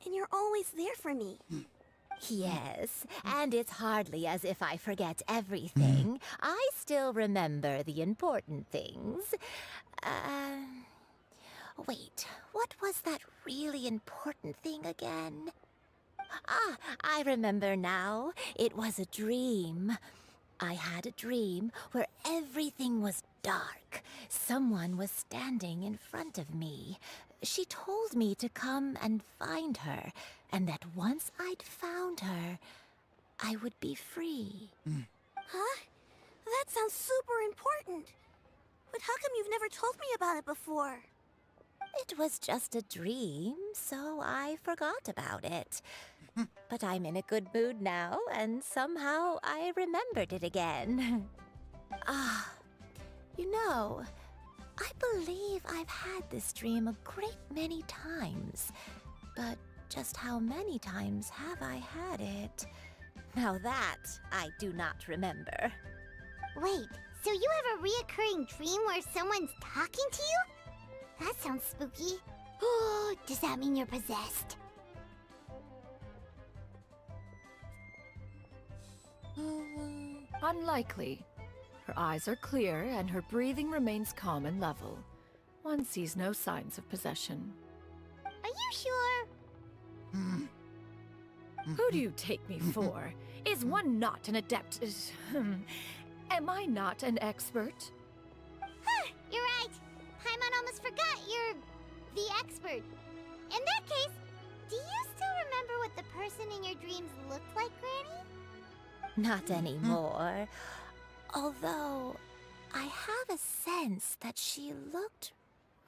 and you're always there for me. Yes, and it's hardly as if I forget everything. I still remember the important things. Wait, what was that really important thing again? Ah, I remember now. It was a dream. I had a dream where everything was dark. Someone was standing in front of me. She told me to come and find her, and that once I'd found her, I would be free. Huh? That sounds super important. But how come you've never told me about it before? It was just a dream, so I forgot about it. But I'm in a good mood now, and somehow I remembered it again. Ah, you know, I believe I've had this dream a great many times. But just how many times have I had it? Now that I do not remember. Wait, so you have a reoccurring dream where someone's talking to you? That sounds spooky. Oh, does that mean you're possessed? Unlikely. Her eyes are clear and her breathing remains calm and level. One sees no signs of possession. Are you sure? Who do you take me for? Is one not an adept? Am I not an expert? Huh, you're right. Paimon almost forgot you're the expert. In that case, do you still remember what the person in your dreams looked like, Granny? Not anymore. Although, I have a sense that she looked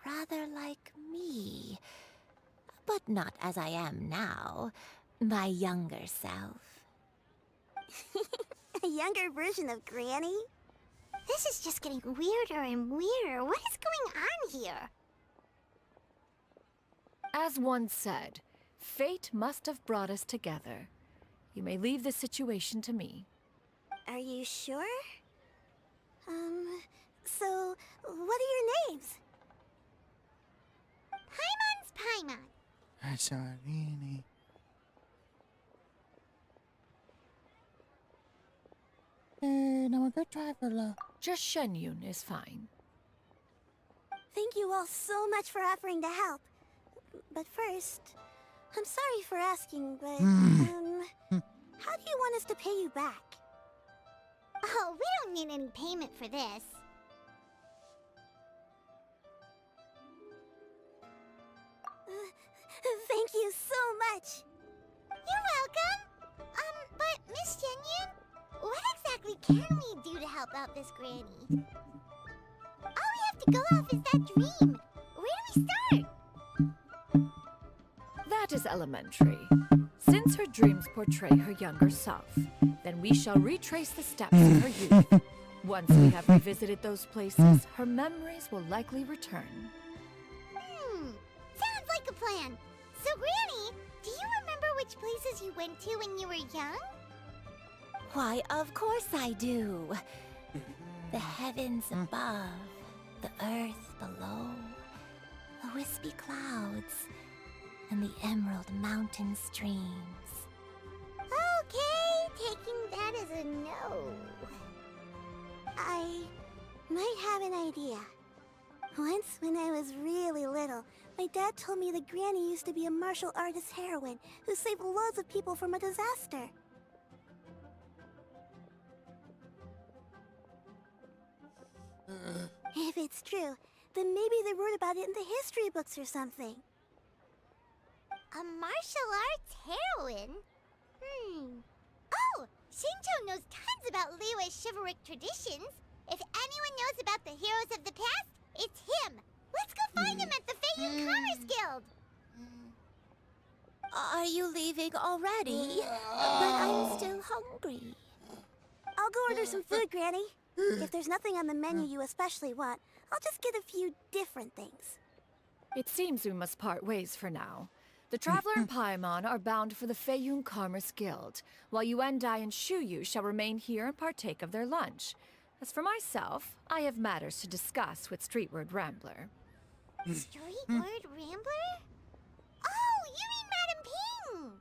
rather like me. But not as I am now. My younger self. A younger version of Granny? This is just getting weirder and weirder. What is going on here? As one said, fate must have brought us together. You may leave the situation to me. Are you sure? So, what are your names? Paimon's Paimon. Sorry. Now a good traveler. Just Xianyun is fine. Thank you all so much for offering to help. But first, I'm sorry for asking, but, how do you want us to pay you back? Oh, we don't need any payment for this. Thank you so much. You're welcome. But Miss Xianyun, what exactly can we do to help out this granny? All we have to go off is that dream. Where do we start? That is elementary. Since her dreams portray her younger self, then we shall retrace the steps of her youth. Once we have revisited those places, her memories will likely return. Sounds like a plan. So, Granny, do you remember which places you went to when you were young? Why, of course I do. The heavens above, the earth below, the wispy clouds, and the emerald mountain streams. Okay, taking that as a no. I might have an idea. Once, when I was really little, my dad told me that Granny used to be a martial artist heroine who saved loads of people from a disaster. If it's true, then maybe they wrote about it in the history books or something. A martial arts heroine? Oh, Shincho knows tons about Liyue's chivalric traditions. If anyone knows about the heroes of the past, it's him. Let's go find him at the Feiyun Commerce Guild. Are you leaving already? But I'm still hungry. I'll go order some food, Granny. If there's nothing on the menu you especially want, I'll just get a few different things. It seems we must part ways for now. The Traveler and Paimon are bound for the Feiyun Commerce Guild, while Yuendai and Shuyu shall remain here and partake of their lunch. As for myself, I have matters to discuss with Streetward Rambler. Streetward Rambler? Oh, you mean Madam Ping!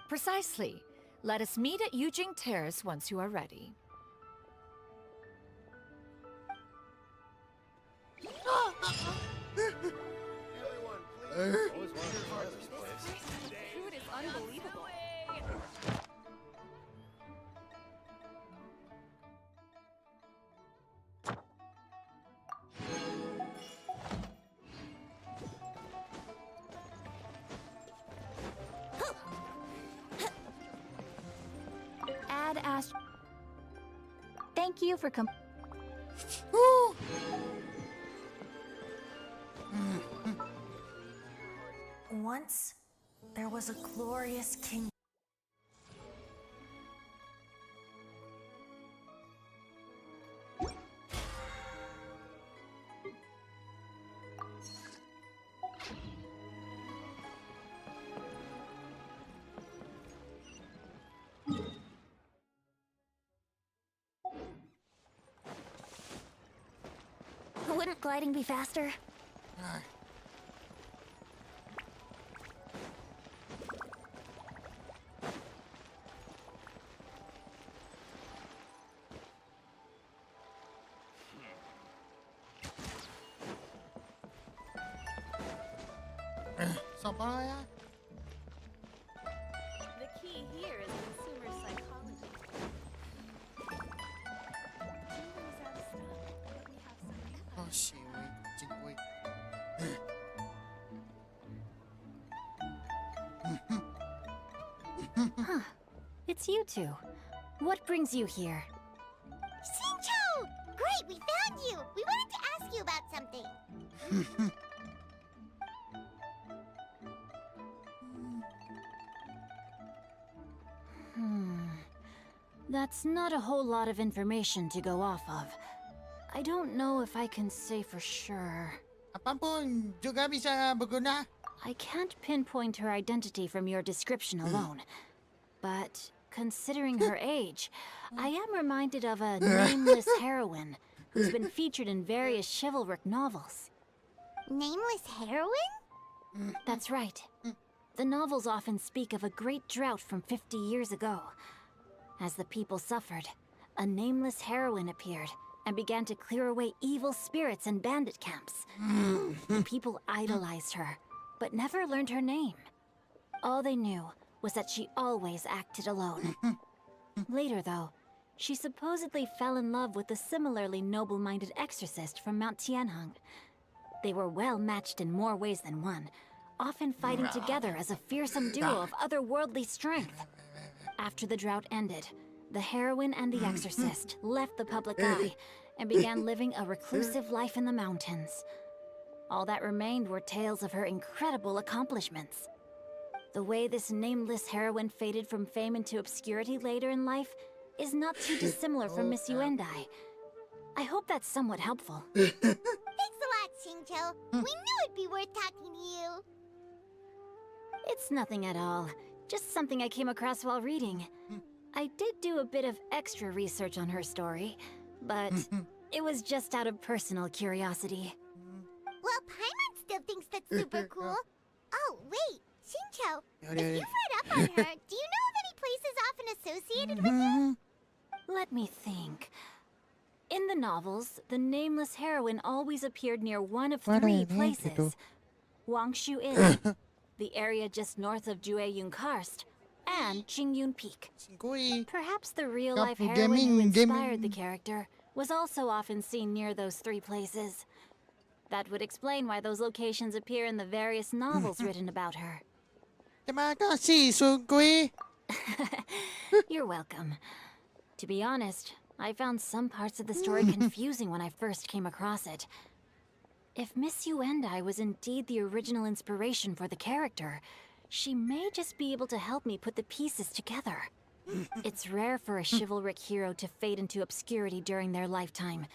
Precisely. Let us meet at Yujing Terrace once you are ready. Food is unbelievable. Ad Ast. Thank you for Once, there was a glorious king. Wouldn't gliding be faster? The key here is consumer psychology. Jingle's out of stock, but we have some. Oh shit, wait. Huh. It's you two. What brings you here? Shincho! Great, we found you! We wanted to ask you about something. That's not a whole lot of information to go off of. I don't know if I can say for sure. Apapun juga bisa berguna. I can't pinpoint her identity from your description alone. But considering her age, I am reminded of a nameless heroine who's been featured in various chivalric novels. Nameless heroine? That's right. The novels often speak of a great drought from 50 years ago. As the people suffered, a nameless heroine appeared and began to clear away evil spirits and bandit camps. The people idolized her, but never learned her name. All they knew was that she always acted alone. Later, though, she supposedly fell in love with a similarly noble-minded exorcist from Mount Tianheng. They were well matched in more ways than one, often fighting together as a fearsome duo of otherworldly strength. After the drought ended, the heroine and the exorcist left the public eye and began living a reclusive life in the mountains. All that remained were tales of her incredible accomplishments. The way this nameless heroine faded from fame into obscurity later in life is not too dissimilar from Miss Yuendai. I hope that's somewhat helpful. Thanks a lot, Shincho. We knew it'd be worth talking to you. It's nothing at all. Just something I came across while reading. I did do a bit of extra research on her story, but it was just out of personal curiosity. Well, Paimon still thinks that's super cool. Oh, wait, Shincho, if you've read up on her, do you know of any places often associated with her? Let me think. In the novels, the nameless heroine always appeared near one of three places. Wangshu Inn, the area just north of Jueyun Karst, and Qingyun Peak. Perhaps the real-life Kapu heroine who gaming, inspired the character was also often seen near those three places. That would explain why those locations appear in the various novels written about her. Terima kasih, Sugui. You're welcome. To be honest, I found some parts of the story confusing when I first came across it. If Miss Yuendai was indeed the original inspiration for the character, she may just be able to help me put the pieces together. It's rare for a chivalric hero to fade into obscurity during their lifetime,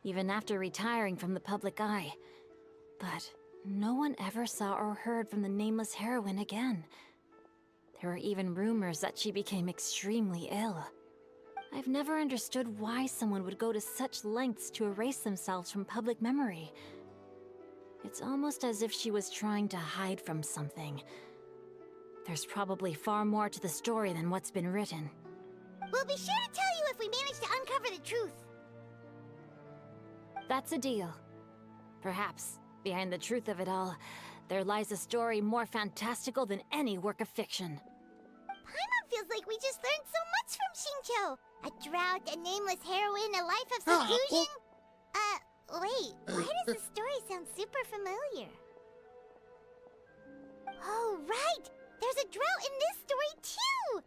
even after retiring from the public eye. But no one ever saw or heard from the nameless heroine again. There were even rumors that she became extremely ill. I've never understood why someone would go to such lengths to erase themselves from public memory. It's almost as if she was trying to hide from something. There's probably far more to the story than what's been written. We'll be sure to tell you if we manage to uncover the truth. That's a deal. Perhaps, behind the truth of it all, there lies a story more fantastical than any work of fiction. Paimon feels like we just learned so much from Shincho. A drought, a nameless heroine, a life of seclusion. Wait, why does this story sound super familiar? Oh, right! There's a drought in this story, too!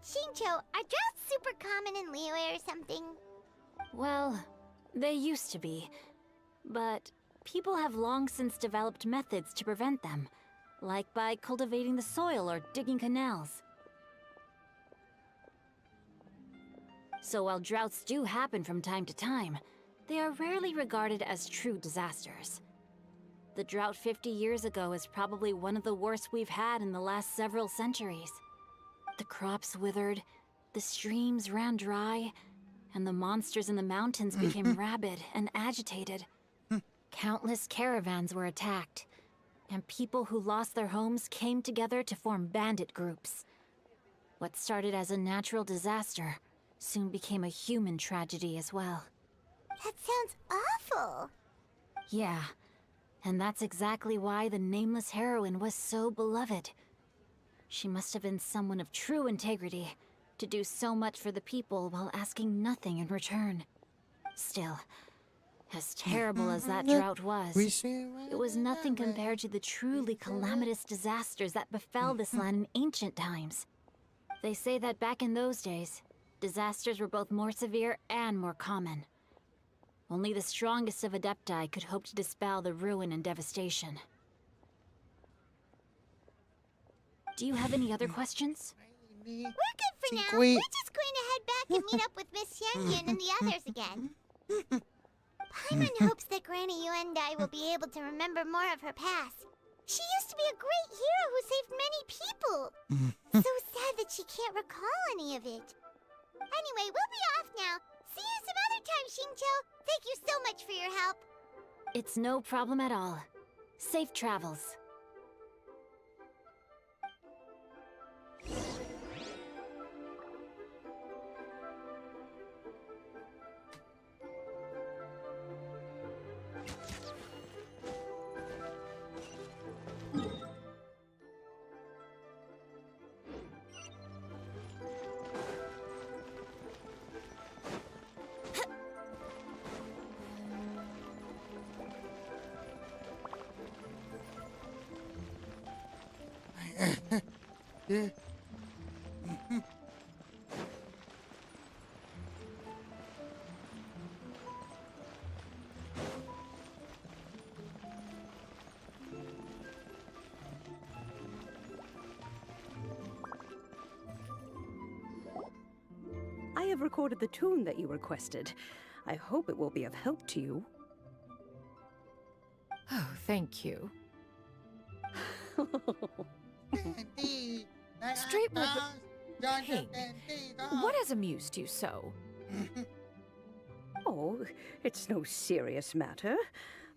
Shincho, are droughts super common in Liyue or something? Well, they used to be. But people have long since developed methods to prevent them, like by cultivating the soil or digging canals. So while droughts do happen from time to time, they are rarely regarded as true disasters. The drought 50 years ago is probably one of the worst we've had in the last several centuries. The crops withered, the streams ran dry, and the monsters in the mountains became rabid and agitated. Countless caravans were attacked, and people who lost their homes came together to form bandit groups. What started as a natural disaster soon became a human tragedy as well. That sounds awful. Yeah, and that's exactly why the nameless heroine was so beloved. She must have been someone of true integrity, to do so much for the people while asking nothing in return. Still, as terrible as that drought was, it was nothing compared to the truly calamitous disasters that befell this land in ancient times. They say that back in those days, disasters were both more severe and more common. Only the strongest of Adepti could hope to dispel the ruin and devastation. Do you have any other questions? We're good for now. We're just going to head back and meet up with Miss Xianyun and the others again. Paimon hopes that Granny Yuendai will be able to remember more of her past. She used to be a great hero who saved many people. So sad that she can't recall any of it. Anyway, we'll be off now. See you some other time, Shincho. Thank you so much for your help. It's no problem at all. Safe travels. I have recorded the tune that you requested. I hope it will be of help to you. Oh, thank you. Straight with Ping, what has amused you so? Oh, it's no serious matter.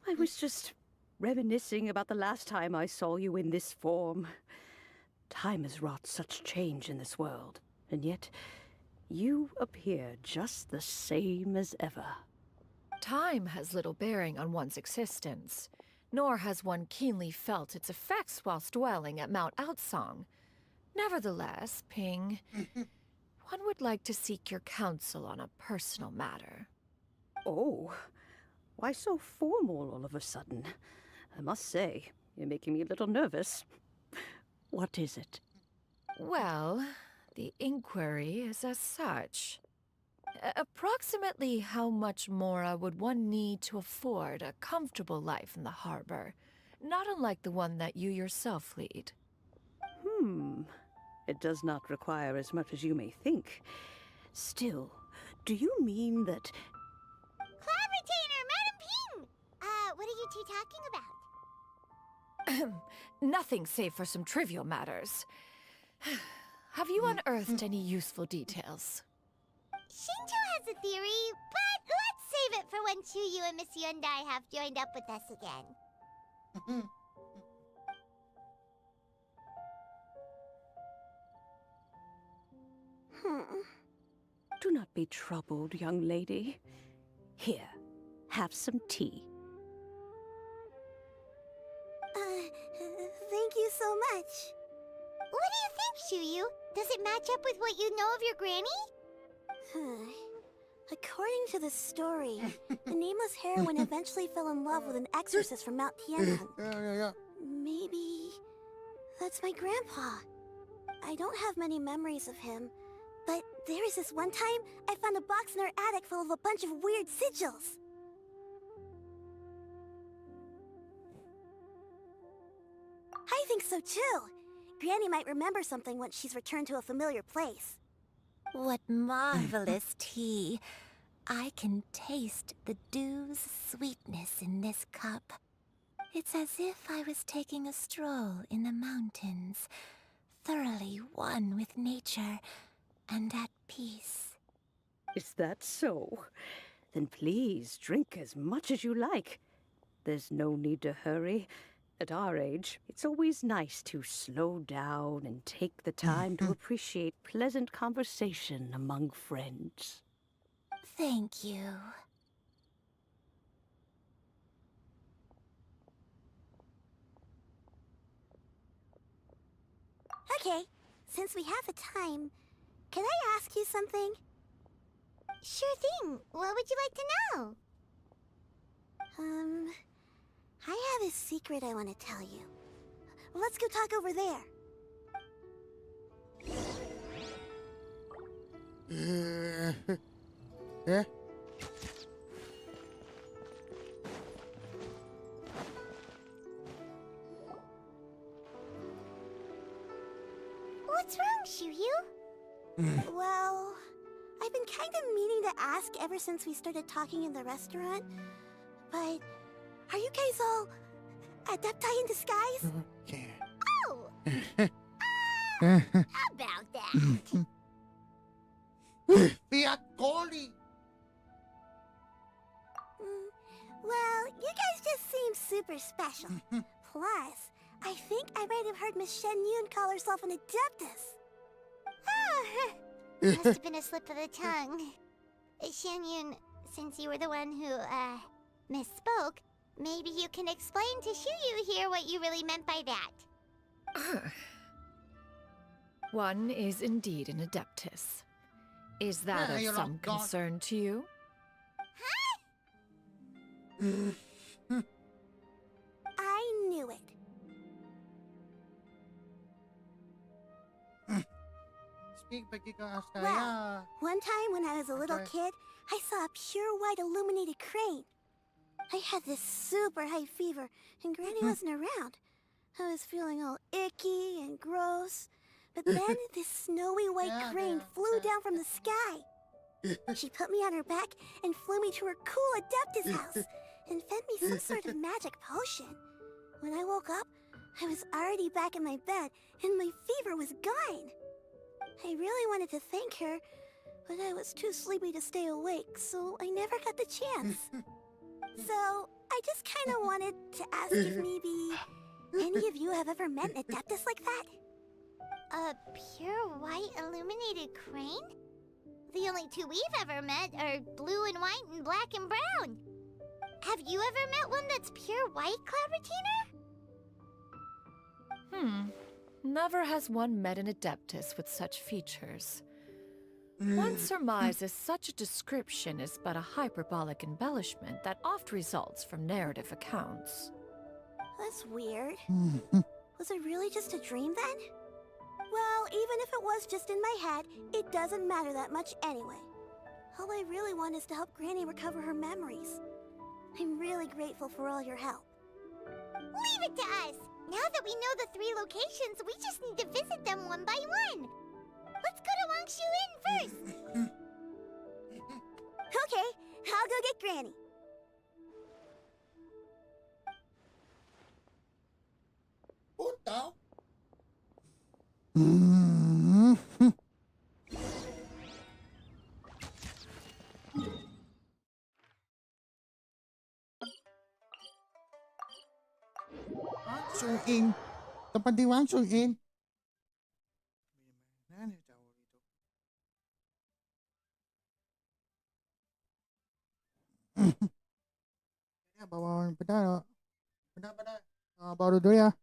I was just reminiscing about the last time I saw you in this form. Time has wrought such change in this world, and yet you appear just the same as ever. Time has little bearing on one's existence, nor has one keenly felt its effects whilst dwelling at Mount Outsong. Nevertheless, Ping, one would like to seek your counsel on a personal matter. Oh, why so formal all of a sudden? I must say, you're making me a little nervous. What is it? Well, the inquiry is as such. Approximately how much more would one need to afford a comfortable life in the harbor, not unlike the one that you yourself lead? It does not require as much as you may think. Still, do you mean that... Cloud Retainer, Madam Ping! What are you two talking about? Nothing save for some trivial matters. Have you unearthed any useful details? Shinto has a theory, but let's save it for when Chuyu and Miss Hyundai have joined up with us again. Do not be troubled, young lady. Here, have some tea. Thank you so much. What do you think, Chuyu? Does it match up with what you know of your granny? According to the story, the nameless heroine eventually fell in love with an exorcist from Mount Tianhan. Maybe that's my grandpa. I don't have many memories of him, but there was this one time I found a box in our attic full of a bunch of weird sigils. I think so too. Granny might remember something once she's returned to a familiar place. What marvelous tea. I can taste the dew's sweetness in this cup. It's as if I was taking a stroll in the mountains, thoroughly one with nature and at peace. Is that so? Then please drink as much as you like. There's no need to hurry. At our age, it's always nice to slow down and take the time to appreciate pleasant conversation among friends. Thank you. Okay, since we have the time, can I ask you something? Sure thing. What would you like to know? I have a secret I want to tell you. Let's go talk over there. What's wrong, Chuyu? Well, I've been kind of meaning to ask ever since we started talking in the restaurant, but are you guys all adepti in disguise? Oh! About that. Well, you guys just seem super special. Plus, I think I might have heard Miss Xianyun call herself an adeptus. Must have been a slip of the tongue. Xianyun, since you were the one who, misspoke, maybe you can explain to Chuyu here what you really meant by that. One is indeed an adeptus. Is that of some concern to you? I knew it. Well, one time when I was a little kid, I saw a pure white illuminated crane. I had this super high fever, and Granny wasn't around. I was feeling all icky and gross. But then this snowy white crane flew down from the sky. She put me on her back and flew me to her cool adeptus house and fed me some sort of magic potion. When I woke up, I was already back in my bed, and my fever was gone. I really wanted to thank her, but I was too sleepy to stay awake, so I never got the chance. So, I just kind of wanted to ask if maybe any of you have ever met an Adeptus like that? A pure white illuminated crane? The only two we've ever met are blue and white and black and brown. Have you ever met one that's pure white, Cloud Retainer? Never has one met an Adeptus with such features. One surmises such a description is but a hyperbolic embellishment that oft results from narrative accounts. That's weird. Was it really just a dream then? Well, even if it was just in my head, it doesn't matter that much anyway. All I really want is to help Granny recover her memories. I'm really grateful for all your help. Leave it to us! Now that we know the 3 locations, we just need to visit them one by one. Let's go to Wangshu Inn first! Okay, I'll go get Granny. Puto. Wangshu Inn. Tempat di Wangshu Inn. Mana jauh itu? Ya, bawa pedal. Pedal. Bawa dulu ya.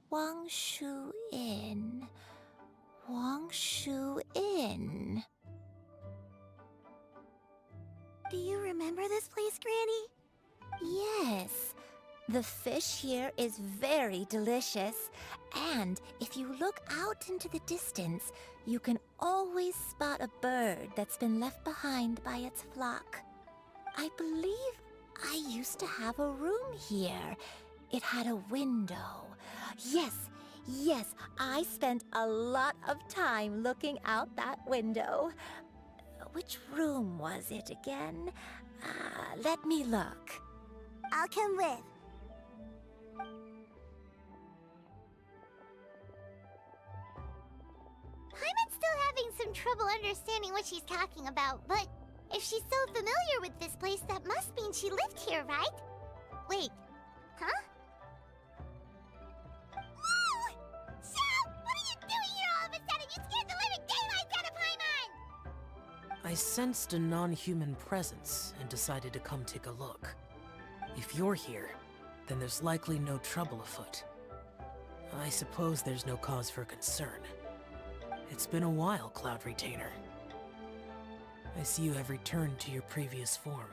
Wangshu Inn. Wangshu Inn. Do you remember this place, Granny? Yes. The fish here is very delicious. And if you look out into the distance, you can always spot a bird that's been left behind by its flock. I believe I used to have a room here. It had a window. Yes, I spent a lot of time looking out that window. Which room was it again? Let me look. I'll come with. Paimon's still having some trouble understanding what she's talking about, but if she's so familiar with this place, that must mean she lived here, right? Wait, huh? Whoa! Shell! What are you doing here all of a sudden? You scared the living daylights out of Paimon! I sensed a non-human presence and decided to come take a look. If you're here, then there's likely no trouble afoot. I suppose there's no cause for concern. It's been a while, Cloud Retainer. I see you have returned to your previous form.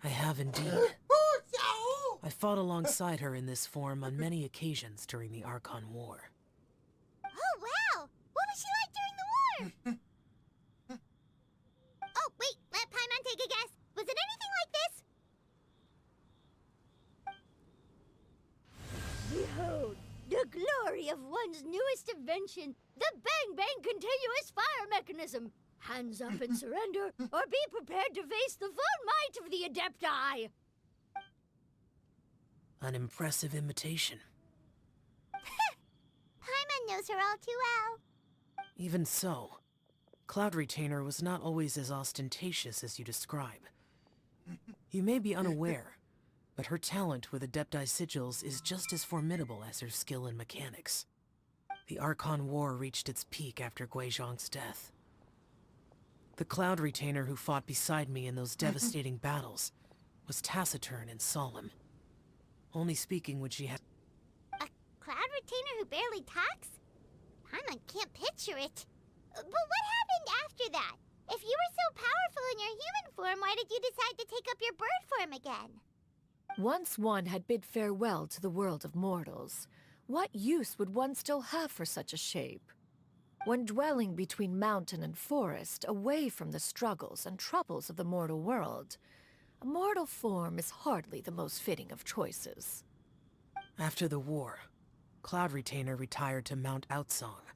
I have indeed. I fought alongside her in this form on many occasions during the Archon War. Oh, wow! What was she like during the war? Oh, wait, let Paimon take a guess. Was it anything like this? Behold, the glory of one's newest invention, the Bang Bang Continuous Fire Mechanism. Hands up and surrender, or be prepared to face the full might of the Adepti. An impressive imitation. Paimon knows her all too well. Even so, Cloud Retainer was not always as ostentatious as you describe. You may be unaware, but her talent with Adepti sigils is just as formidable as her skill in mechanics. The Archon War reached its peak after Guizhong's death. The Cloud Retainer who fought beside me in those devastating battles was taciturn and solemn, only speaking when she had... A Cloud Retainer who barely talks? Paimon can't picture it. But what happened after that? If you were so powerful in your human form, why did you decide to take up your bird form again? Once one had bid farewell to the world of mortals, what use would one still have for such a shape? When dwelling between mountain and forest, away from the struggles and troubles of the mortal world, a mortal form is hardly the most fitting of choices. After the war, Cloud Retainer retired to Mount Outsong,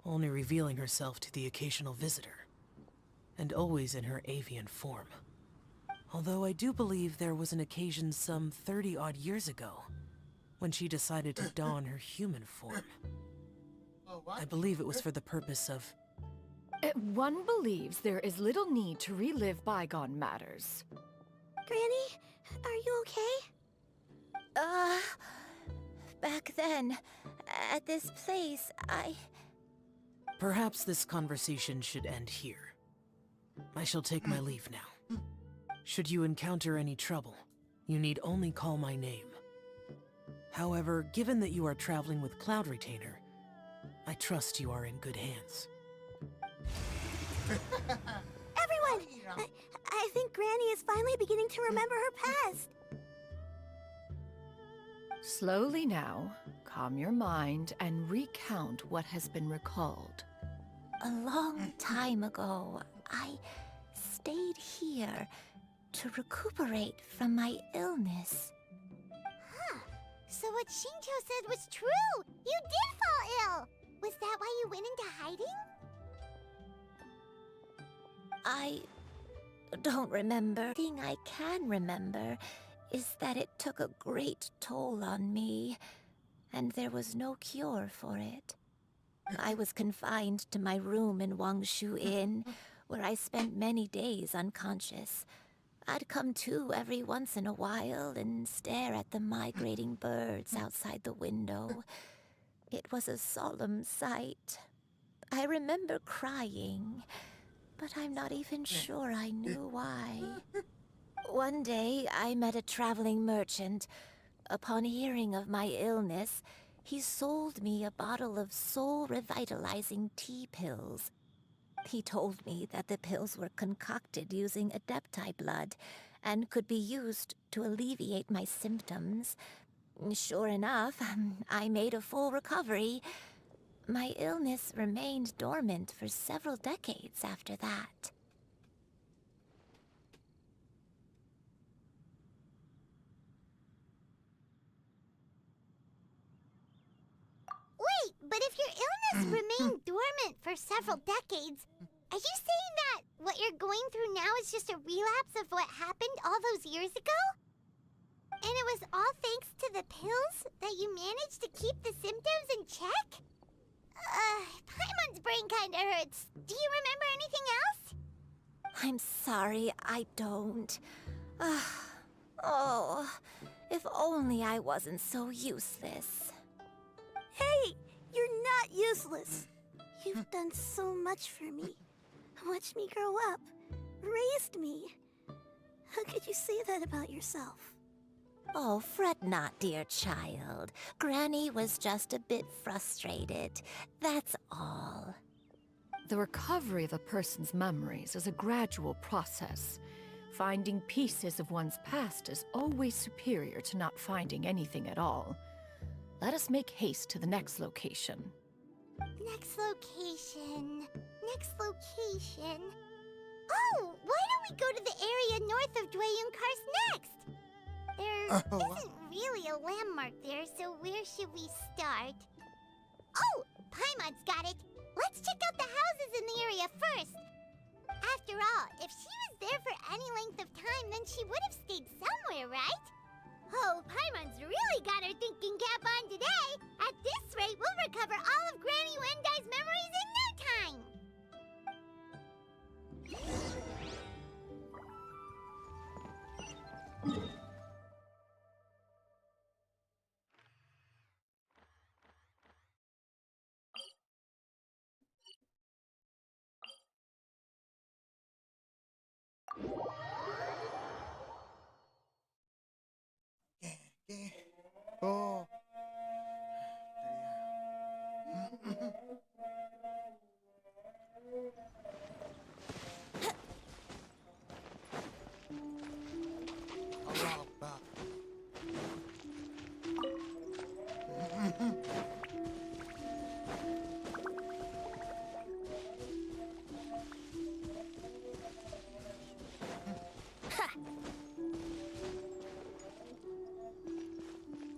only revealing herself to the occasional visitor, and always in her avian form. Although I do believe there was an occasion some 30-odd years ago, when she decided to don her human form. I believe it was for the purpose of... One believes there is little need to relive bygone matters. Granny, are you okay? Back then, at this place, Perhaps this conversation should end here. I shall take my leave now. Should you encounter any trouble, you need only call my name. However, given that you are traveling with Cloud Retainer, I trust you are in good hands. Everyone! I think Granny is finally beginning to remember her past. Slowly now, calm your mind and recount what has been recalled. a long time ago, I stayed here to recuperate from my illness. Huh. So what Shinjo said was true! You did fall ill! Was that why you went into hiding? I don't remember. The thing I can remember is that it took a great toll on me, and there was no cure for it. I was confined to my room in Wangshu Inn, where I spent many days unconscious. I'd come to every once in a while and stare at the migrating birds outside the window. It was a solemn sight. I remember crying, but I'm not even sure I knew why. One day, I met a traveling merchant. Upon hearing of my illness, he sold me a bottle of soul-revitalizing tea pills. He told me that the pills were concocted using Adepti blood and could be used to alleviate my symptoms. Sure enough, I made a full recovery. My illness remained dormant for several decades after that. Wait, but if your illness remained dormant for several decades, are you saying that what you're going through now is just a relapse of what happened all those years ago? And it was all thanks to the pills that you managed to keep the symptoms in check? Paimon's brain kinda hurts. Do you remember anything else? I'm sorry, I don't. Oh, if only I wasn't so useless. Hey, you're not useless. You've done so much for me. Watched me grow up. Raised me. How could you say that about yourself? Oh, fret not, dear child. Granny was just a bit frustrated. That's all. The recovery of a person's memories is a gradual process. Finding pieces of one's past is always superior to not finding anything at all. Let us make haste to the next location. Next location. Next location. Oh, why don't we go to the area north of Dwayunkar's next? There isn't really a landmark there, so where should we start? Oh, Paimon's got it. Let's check out the houses in the area first. After all, if she was there for any length of time, then she would have stayed somewhere, right? Oh, Paimon's really got her thinking cap on today. At this rate, we'll recover all of Granny Wendai's memories in no time. Oh.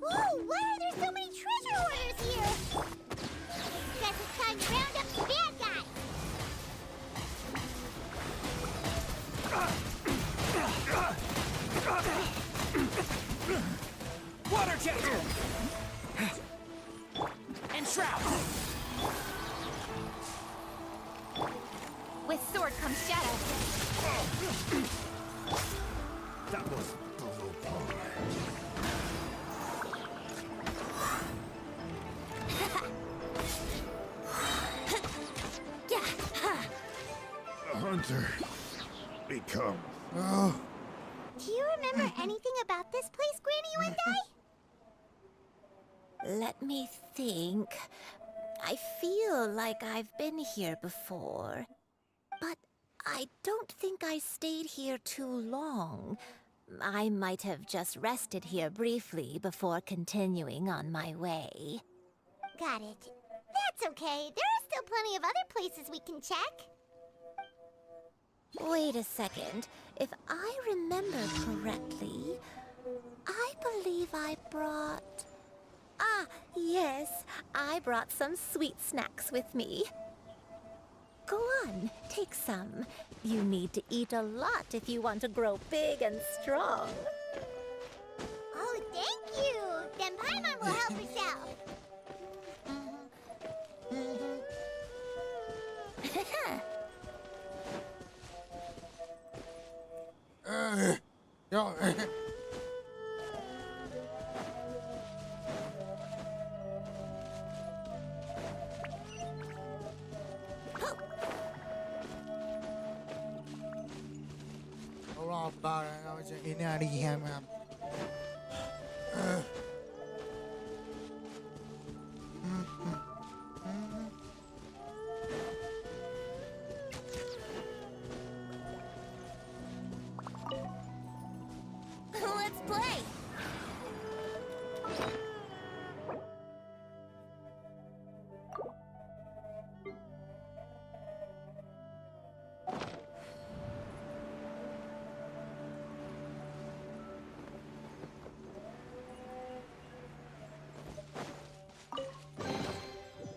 Whoa, why are there so many treasure hoarders here? Guess it's time to round up the bad guys. Water jet! And shroud! With sword comes shadow. That was brutal. A hunter become. Oh. Do you remember anything about this place, Granny Wendai? Let me think. I feel like I've been here before. But I don't think I stayed here too long. I might have just rested here briefly before continuing on my way. Got it. That's okay. There are still plenty of other places we can check. Wait a second. If I remember correctly, I believe I brought... Ah, yes. I brought some sweet snacks with me. Go on, take some. You need to eat a lot if you want to grow big and strong. Oh, thank you. Then Paimon will help herself. Yo. Allah Akbar, ini hari kiamat. Let's play.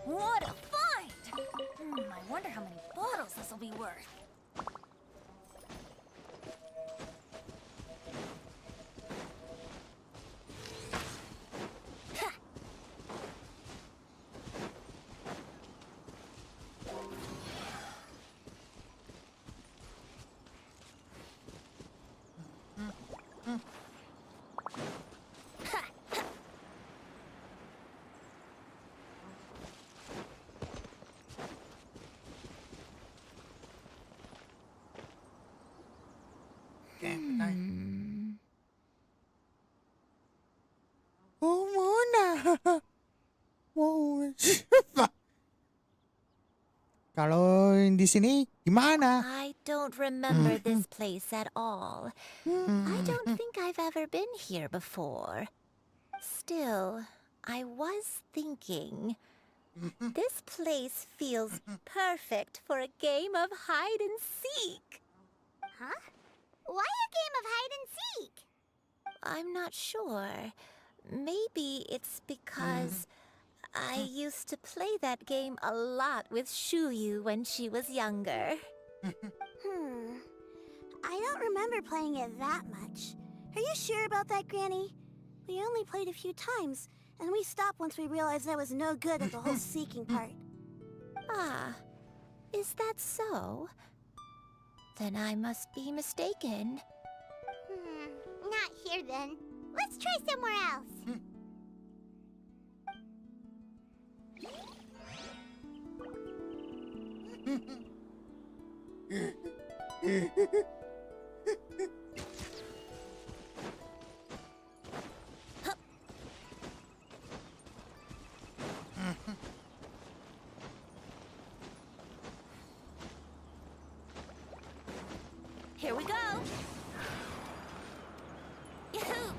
What a find! I wonder how many bottles this will be worth. Oh, Mona. Wow. Kalau di sini gimana? I don't remember this place at all. I don't think I've ever been here before. Still, I was thinking, this place feels perfect for a game of hide and seek. Huh? Why a game of hide and seek? I'm not sure. Maybe it's because I used to play that game a lot with Shuyu when she was younger. I don't remember playing it that much. Are you sure about that, Granny? We only played a few times, and we stopped once we realized I was no good at the whole seeking part. Ah, is that so? Then I must be mistaken. Not here then. Let's try somewhere else. Here we go. Yahoo!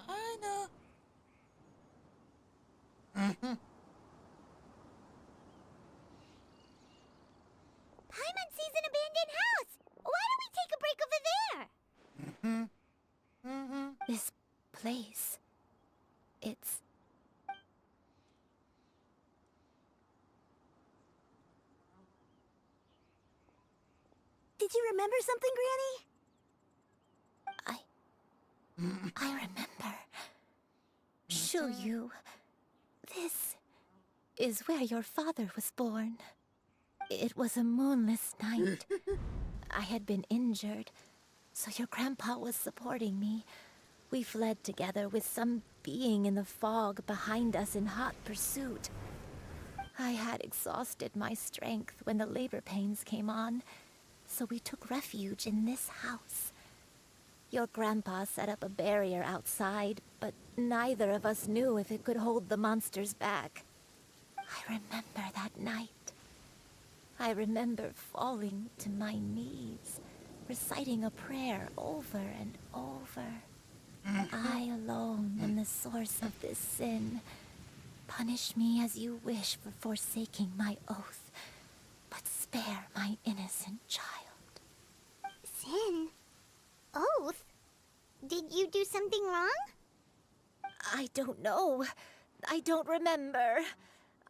I know. Paimon sees an abandoned house. Why don't we take a break over there? This place. It's... Did you remember something, Granny? I remember. Shuyu. This is where your father was born. It was a moonless night. I had been injured, so your grandpa was supporting me. We fled together with some being in the fog behind us in hot pursuit. I had exhausted my strength when the labor pains came on, so we took refuge in this house. Your grandpa set up a barrier outside, but neither of us knew if it could hold the monsters back. I remember that night. I remember falling to my knees, reciting a prayer over and over. I alone am the source of this sin. Punish me as you wish for forsaking my oath, but spare my innocent child. Sin? Oath? Did you do something wrong? I don't know. I don't remember.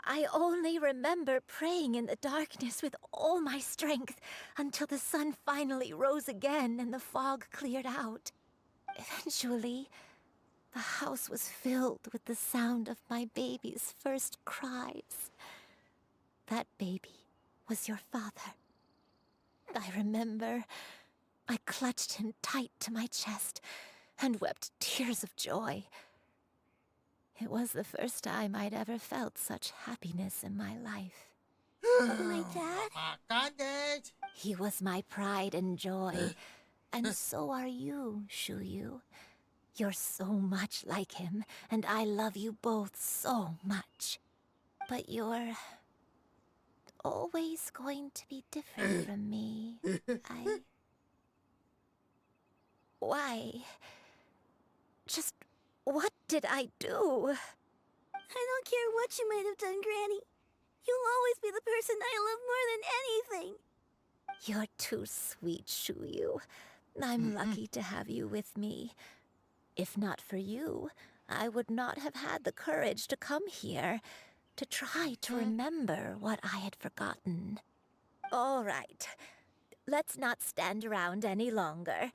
I only remember praying in the darkness with all my strength until the sun finally rose again and the fog cleared out. Eventually, the house was filled with the sound of my baby's first cries. That baby was your father. I remember I clutched him tight to my chest and wept tears of joy. It was the first time I'd ever felt such happiness in my life. My dad? He was my pride and joy, and so are you, Shuyu. You're so much like him, and I love you both so much. But you're always going to be different from me. Why? Just what did I do? I don't care what you might have done, Granny. You'll always be the person I love more than anything. You're too sweet, Shuyu. I'm lucky to have you with me. If not for you, I would not have had the courage to come here, to try to remember what I had forgotten. All right. Let's not stand around any longer.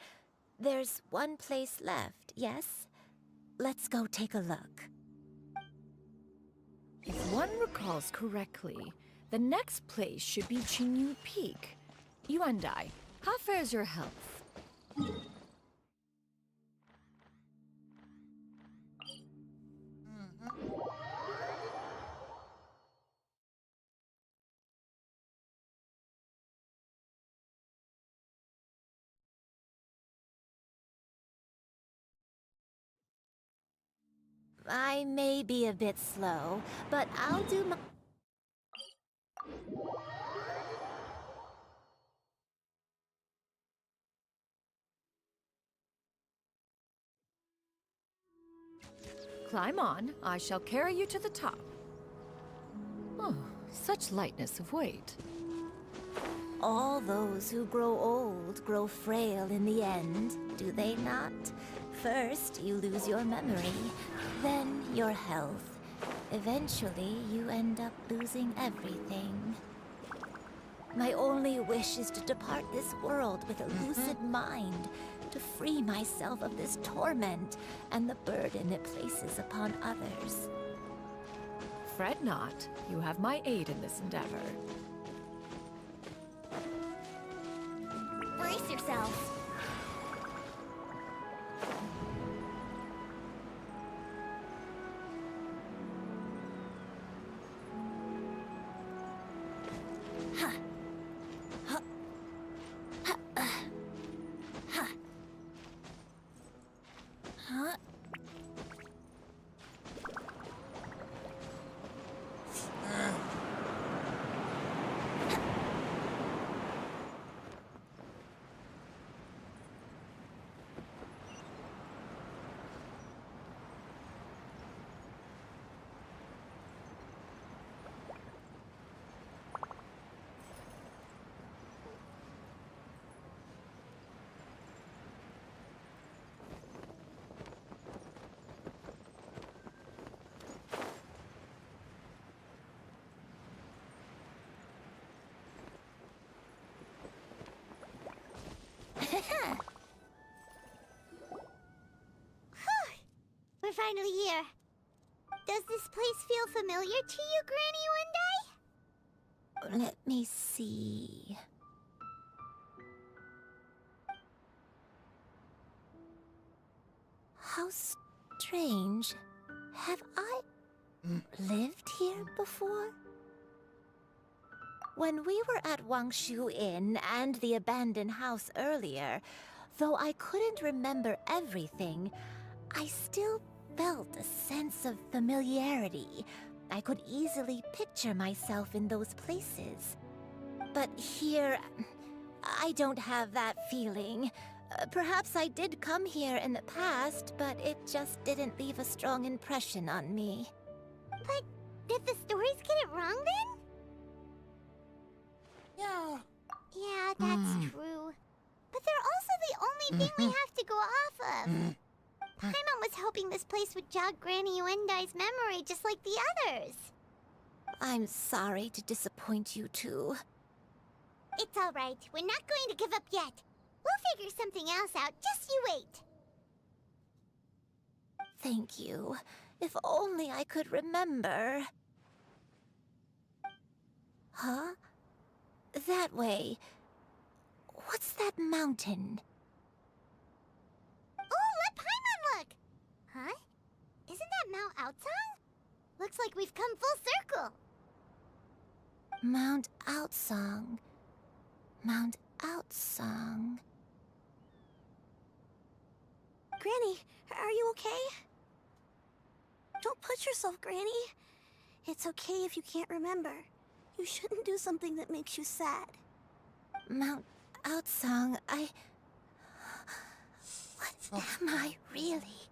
There's one place left, yes? Let's go take a look. If one recalls correctly, the next place should be Xianyun Peak. You and I, how fares your health? I may be a bit slow, but I'll do my... Climb on, I shall carry you to the top. Oh, such lightness of weight. All those who grow old grow frail in the end, do they not? First, you lose your memory, then your health. Eventually, you end up losing everything. My only wish is to depart this world with a lucid mind, to free myself of this torment and the burden it places upon others. Fret not, you have my aid in this endeavor. Brace yourselves. We're finally here. Does this place feel familiar to you, Granny One Day? Let me see... How strange. Have I lived here before? When we were at Wangshu Inn and the abandoned house earlier, though I couldn't remember everything, I still felt a sense of familiarity. I could easily picture myself in those places. But here, I don't have that feeling. Perhaps I did come here in the past, but it just didn't leave a strong impression on me. But did the stories get it wrong then? Yeah. Yeah, that's true. But they're also the only thing we have to go off of. Paimon was hoping this place would jog Granny Uendai's memory just like the others. I'm sorry to disappoint you too. It's all right. We're not going to give up yet. We'll figure something else out. Just you wait. Thank you. If only I could remember. Huh? That way. What's that mountain? Oh, let Paimon look! Huh? Isn't that Mount Outsong? Looks like we've come full circle. Mount Outsong. Mount Outsong. Granny, are you okay? Don't push yourself, Granny. It's okay if you can't remember. You shouldn't do something that makes you sad. Mount Outsong, What am I really?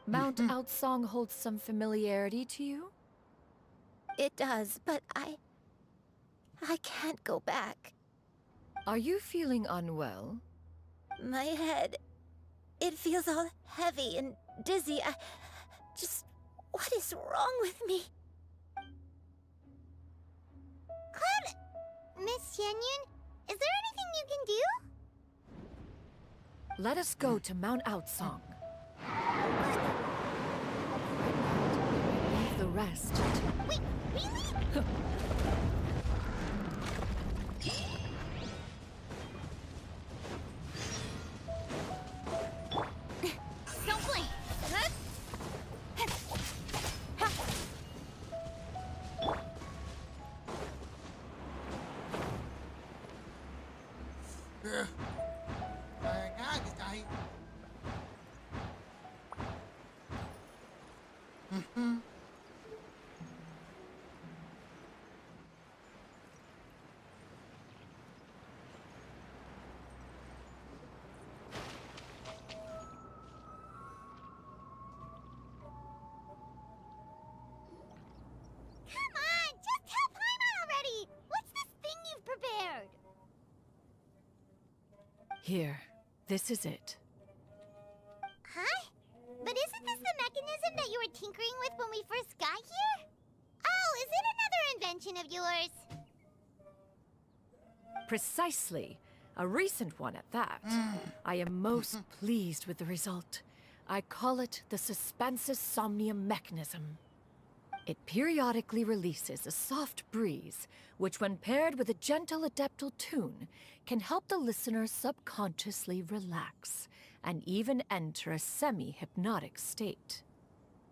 Mount Outsong holds some familiarity to you? It does, but I can't go back. Are you feeling unwell? My head, it feels all heavy and dizzy. What is wrong with me? Cloud... Miss Xianyun, is there anything you can do? Let us go to Mount Outsong. Leave the rest. Wait, really? Don't blink. Come on, just tell Paimon already! What's this thing you've prepared? Here, this is it. Huh? But isn't this the mechanism that you were tinkering with when we first got here? Oh, is it another invention of yours? Precisely. A recent one at that. I am most pleased with the result. I call it the Suspensus Somnium mechanism. It periodically releases a soft breeze, which when paired with a gentle adeptal tune, can help the listener subconsciously relax and even enter a semi-hypnotic state.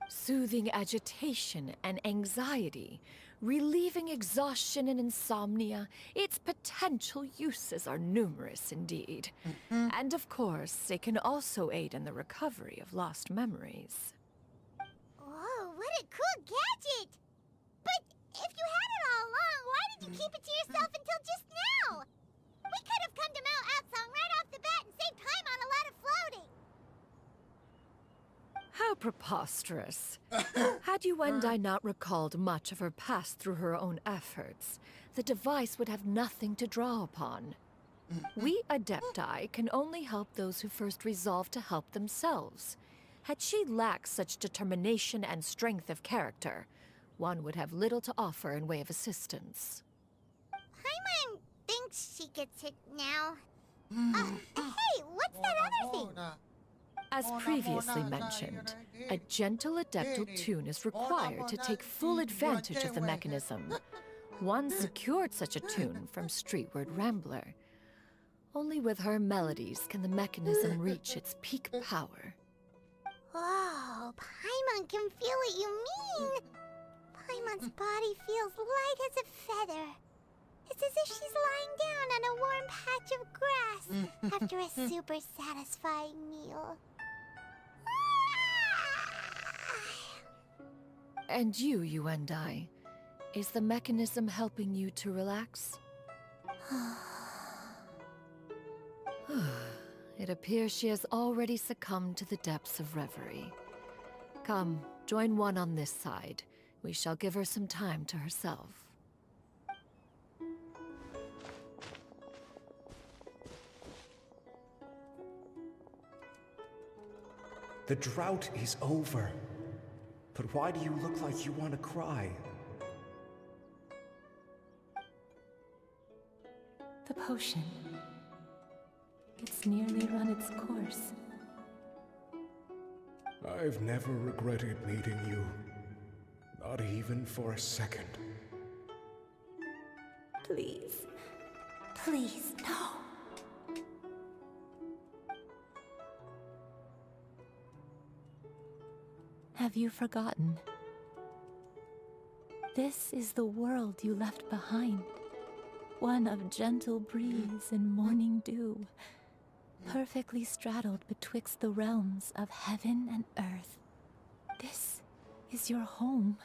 Soothing agitation and anxiety, relieving exhaustion and insomnia, its potential uses are numerous indeed. And of course, it can also aid in the recovery of lost memories. Whoa, what a cool gadget! But if you had it all along, why did you keep it to yourself until just now? We could have come to Mount Outsong right off the bat and saved Paimon a lot of floating. How preposterous. Had Yuendai not recalled much of her past through her own efforts, the device would have nothing to draw upon. We Adepti can only help those who first resolve to help themselves. Had she lacked such determination and strength of character, one would have little to offer in way of assistance. Paimon thinks she gets it now. Hey, what's that other thing? As previously mentioned, a gentle adeptal tune is required to take full advantage of the mechanism. One secured such a tune from Streetward Rambler. Only with her melodies can the mechanism reach its peak power. Whoa, Paimon can feel what you mean. Paimon's body feels light as a feather. It's as if she's lying down on a warm patch of grass after a super satisfying meal. And you, Yuendai, is the mechanism helping you to relax? It appears she has already succumbed to the depths of reverie. Come, join one on this side. We shall give her some time to herself. The drought is over. But why do you look like you want to cry? The potion. It's nearly run its course. I've never regretted meeting you. Not even for a second. Please. Please, no. Have you forgotten? This is the world you left behind. One of gentle breeze and morning dew, perfectly straddled betwixt the realms of heaven and earth. This is your home.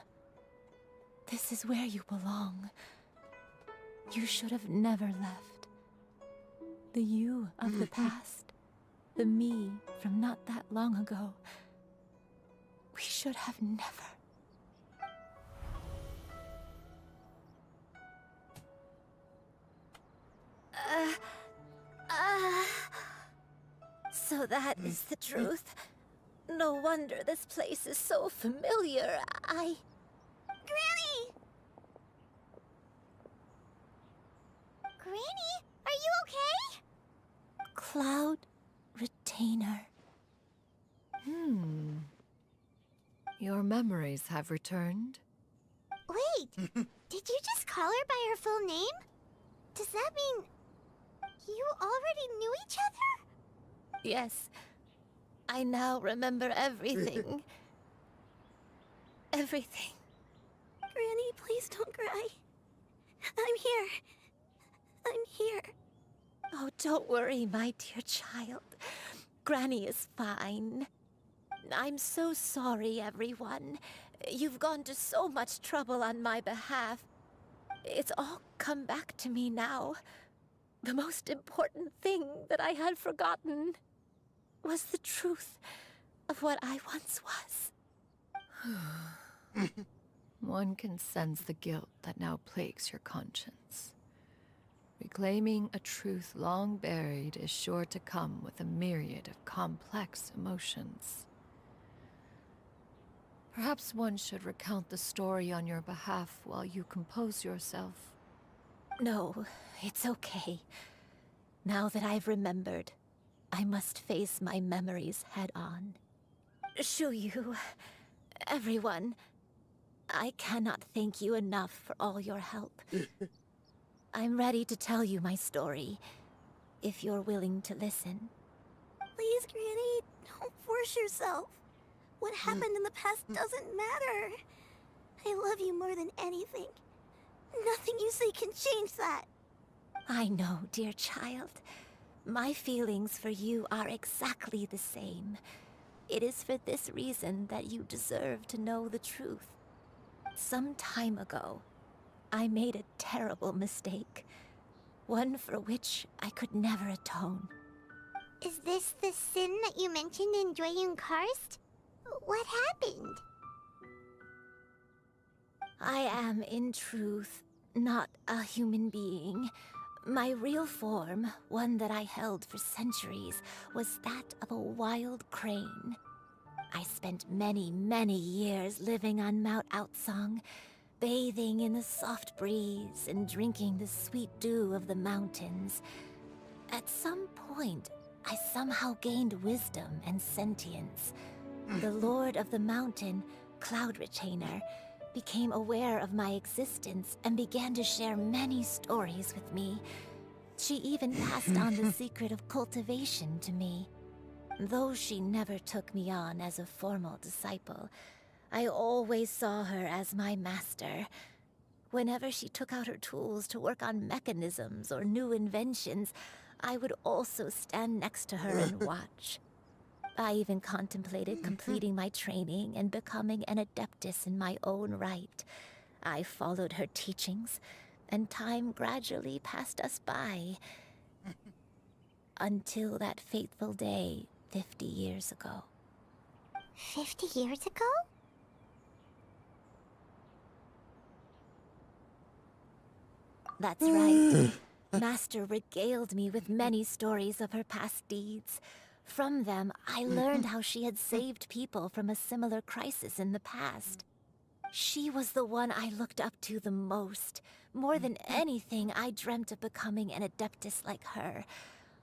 This is where you belong. You should have never left. The you of the past, the me from not that long ago, we should have never. So that is the truth. No wonder this place is so familiar. Granny! Granny? memories have returned. Wait, did you just call her by her full name? Does that mean you already knew each other? Yes. I now remember everything. Everything. Granny, please don't cry. I'm here. I'm here. Oh, don't worry, my dear child. Granny is fine. I'm so sorry, everyone. You've gone to so much trouble on my behalf. It's all come back to me now. The most important thing that I had forgotten was the truth of what I once was. One can sense the guilt that now plagues your conscience. Reclaiming a truth long buried is sure to come with a myriad of complex emotions. Perhaps one should recount the story on your behalf while you compose yourself. No, it's okay. Now that I've remembered, I must face my memories head on. Shuyu, everyone, I cannot thank you enough for all your help. I'm ready to tell you my story, if you're willing to listen. Please, Granny, don't force yourself. What happened in the past doesn't matter. I love you more than anything. Nothing you say can change that. I know, dear child. My feelings for you are exactly the same. It is for this reason that you deserve to know the truth. Some time ago, I made a terrible mistake. One for which I could never atone. Is this the sin that you mentioned in Nyobain Karst? What happened? I am, in truth, not a human being. My real form, one that I held for centuries, was that of a wild crane. I spent many, many years living on Mount Outsong, bathing in the soft breeze and drinking the sweet dew of the mountains. At some point, I somehow gained wisdom and sentience. The Lord of the Mountain, Cloud Retainer, became aware of my existence and began to share many stories with me. She even passed on the secret of cultivation to me. Though she never took me on as a formal disciple, I always saw her as my master. Whenever she took out her tools to work on mechanisms or new inventions, I would also stand next to her and watch. I even contemplated completing my training and becoming an adeptus in my own right. I followed her teachings, and time gradually passed us by. Until that fateful day 50 years ago. 50 years ago? That's right. Master regaled me with many stories of her past deeds. From them, I learned how she had saved people from a similar crisis in the past. She was the one I looked up to the most. More than anything, I dreamt of becoming an adeptus like her.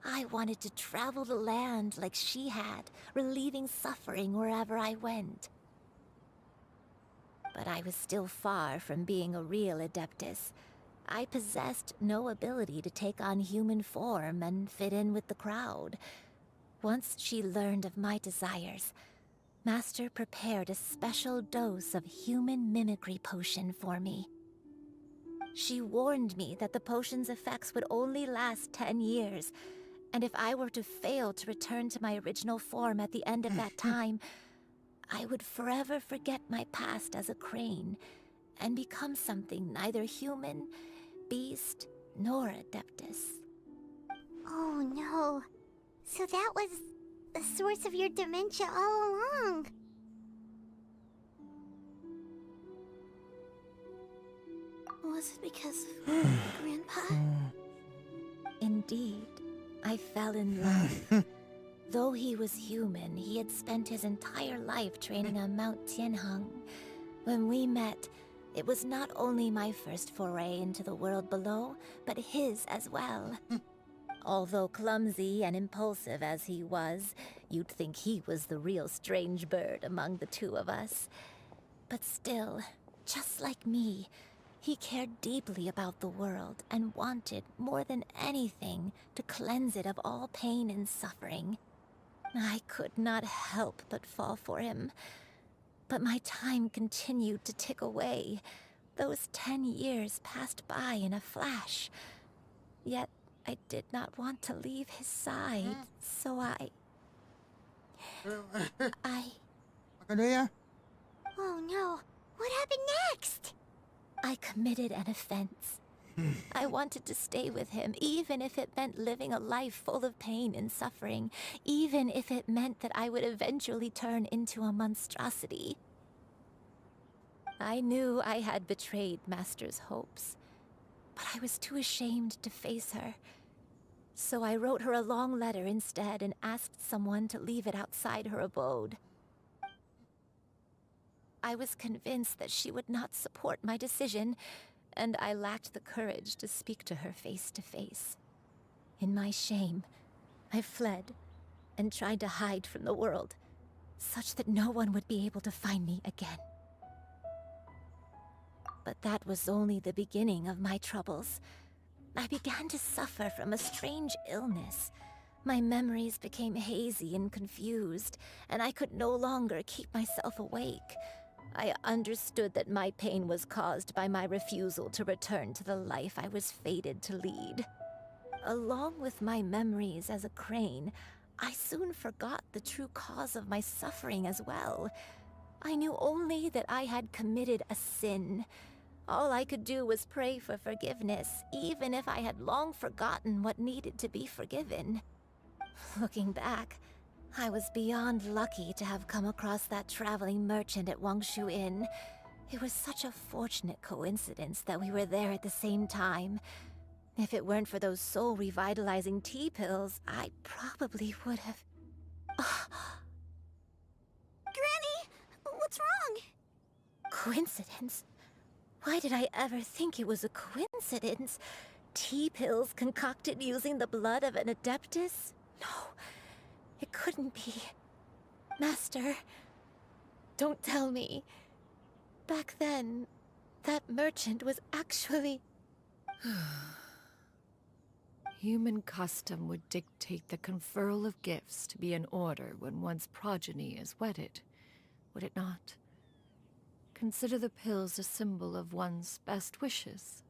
I wanted to travel the land like she had, relieving suffering wherever I went. But I was still far from being a real adeptus. I possessed no ability to take on human form and fit in with the crowd. Once she learned of my desires, Master prepared a special dose of human mimicry potion for me. She warned me that the potion's effects would only last 10 years, and if I were to fail to return to my original form at the end of that time, I would forever forget my past as a crane and become something neither human, beast, nor adeptus. Oh no. So that was the source of your dementia all along. Was it because of Grandpa? Indeed, I fell in love. Though he was human, he had spent his entire life training on Mount Tianheng. When we met, it was not only my first foray into the world below, but his as well. Although clumsy and impulsive as he was, you'd think he was the real strange bird among the two of us. But still, just like me, he cared deeply about the world and wanted, more than anything, to cleanse it of all pain and suffering. I could not help but fall for him. But my time continued to tick away. Those 10 years passed by in a flash. Yet I did not want to leave his side, so I... Oh no, what happened next? I committed an offense. I wanted to stay with him, even if it meant living a life full of pain and suffering, even if it meant that I would eventually turn into a monstrosity. I knew I had betrayed Master's hopes, but I was too ashamed to face her. So I wrote her a long letter instead and asked someone to leave it outside her abode. I was convinced that she would not support my decision, and I lacked the courage to speak to her face to face. In my shame, I fled and tried to hide from the world, such that no one would be able to find me again. But that was only the beginning of my troubles. I began to suffer from a strange illness. My memories became hazy and confused, and I could no longer keep myself awake. I understood that my pain was caused by my refusal to return to the life I was fated to lead. Along with my memories as a crane, I soon forgot the true cause of my suffering as well. I knew only that I had committed a sin. All I could do was pray for forgiveness, even if I had long forgotten what needed to be forgiven. Looking back, I was beyond lucky to have come across that traveling merchant at Wangshu Inn. It was such a fortunate coincidence that we were there at the same time. If it weren't for those soul-revitalizing tea pills, I probably would have... Granny, what's wrong? Coincidence? Why did I ever think it was a coincidence? Tea pills concocted using the blood of an adeptus? No, it couldn't be. Master, don't tell me. Back then, that merchant was actually... Human custom would dictate the conferral of gifts to be in order when one's progeny is wedded, would it not? Consider the pills a symbol of one's best wishes.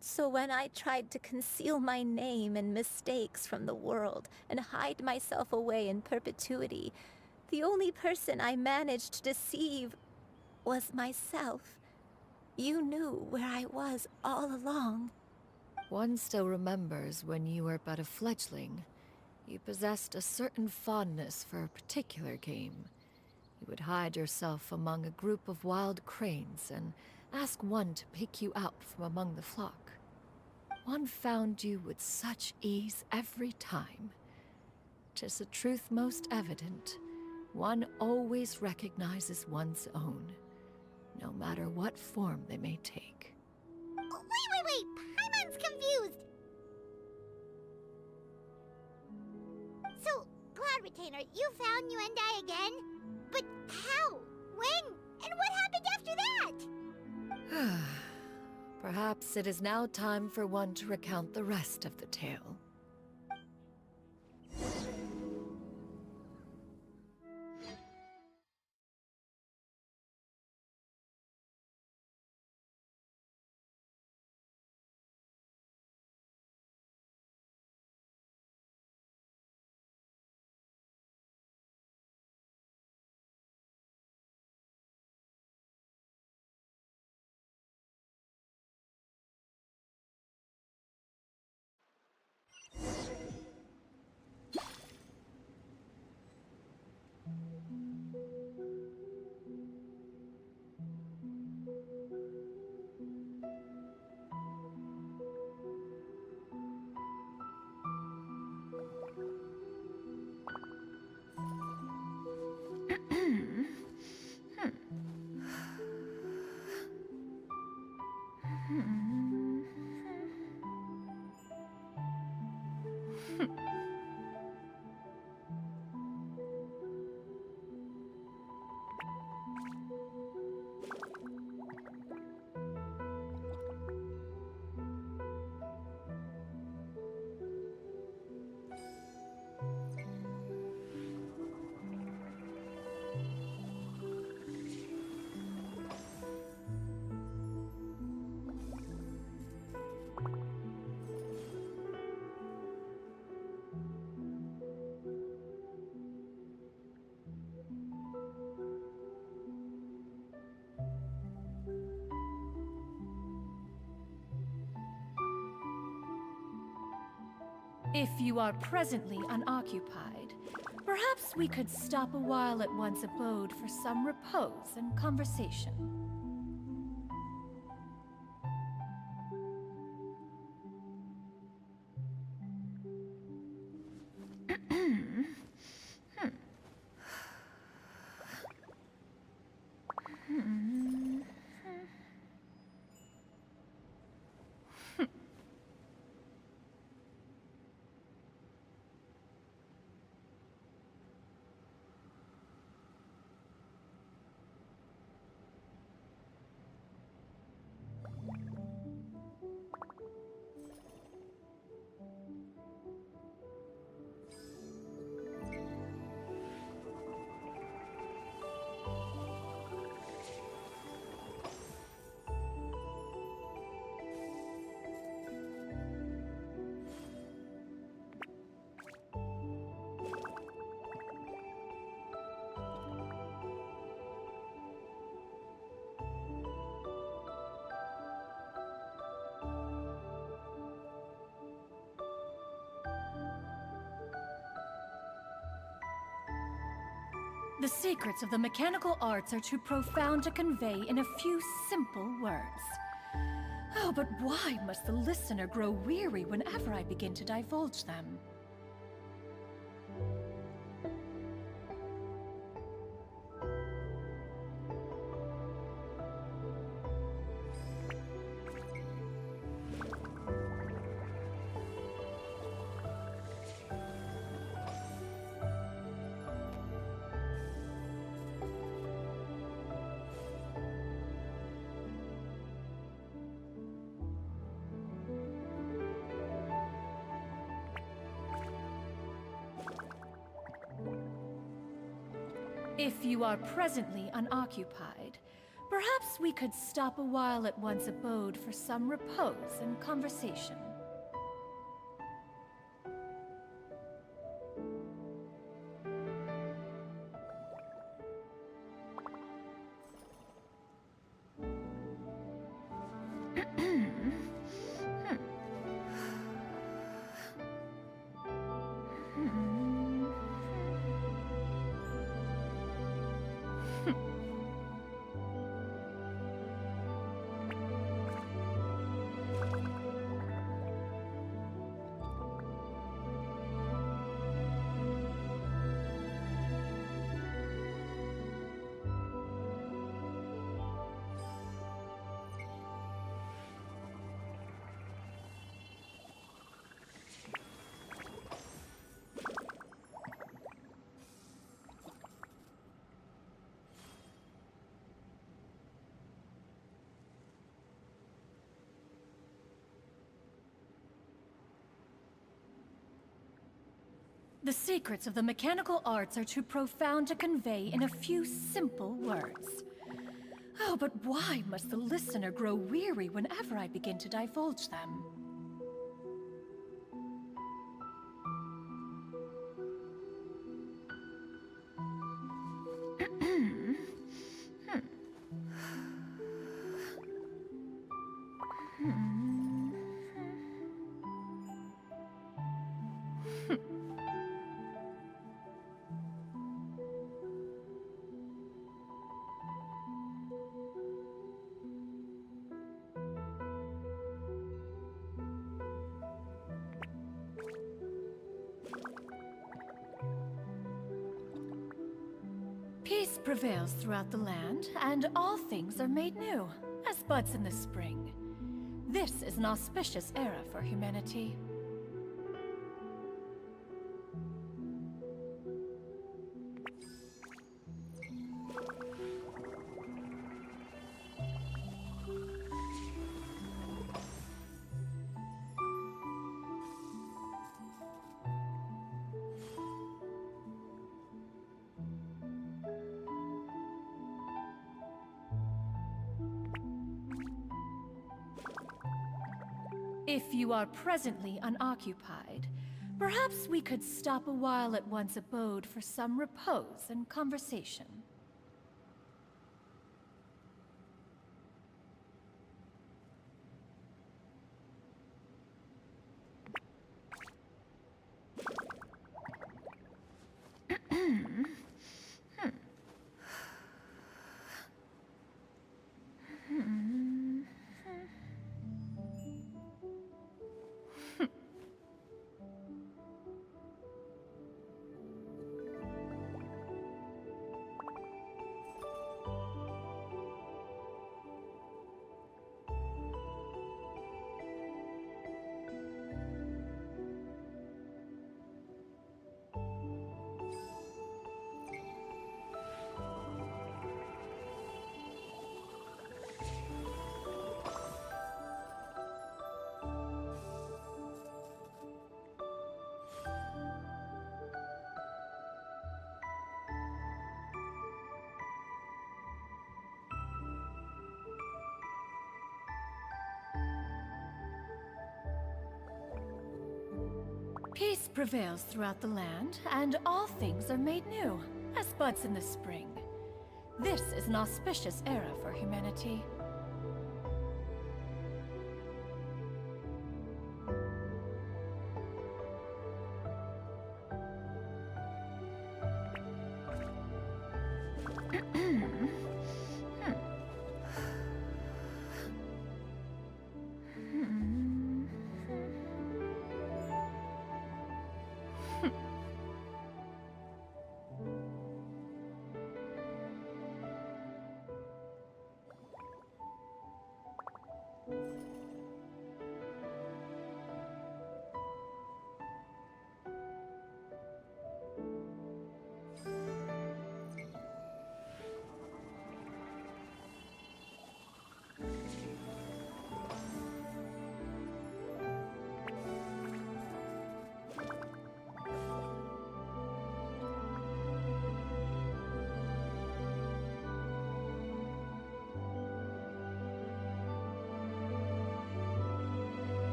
So when I tried to conceal my name and mistakes from the world and hide myself away in perpetuity, the only person I managed to deceive was myself. You knew where I was all along. One still remembers when you were but a fledgling. You possessed a certain fondness for a particular game. You would hide yourself among a group of wild cranes and ask one to pick you out from among the flock. One found you with such ease every time. 'Tis a truth most evident. One always recognizes one's own, no matter what form they may take. Wait! Paimon's confused! So, Cloud Retainer, you found Yuendai again? But how? When? And what happened after that? Perhaps it is now time for one to recount the rest of the tale. If you are presently unoccupied, perhaps we could stop a while at one's abode for some repose and conversation. The secrets of the mechanical arts are too profound to convey in a few simple words. Oh, but why must the listener grow weary whenever I begin to divulge them? If you are presently unoccupied, perhaps we could stop a while at one's abode for some repose and conversation. The secrets of the mechanical arts are too profound to convey in a few simple words. Oh, but why must the listener grow weary whenever I begin to divulge them? Peace prevails throughout the land, and all things are made new, as buds in the spring. This is an auspicious era for humanity. If you are presently unoccupied, perhaps we could stop a while at one's abode for some repose and conversation. Peace prevails throughout the land, and all things are made new, as buds in the spring. This is an auspicious era for humanity.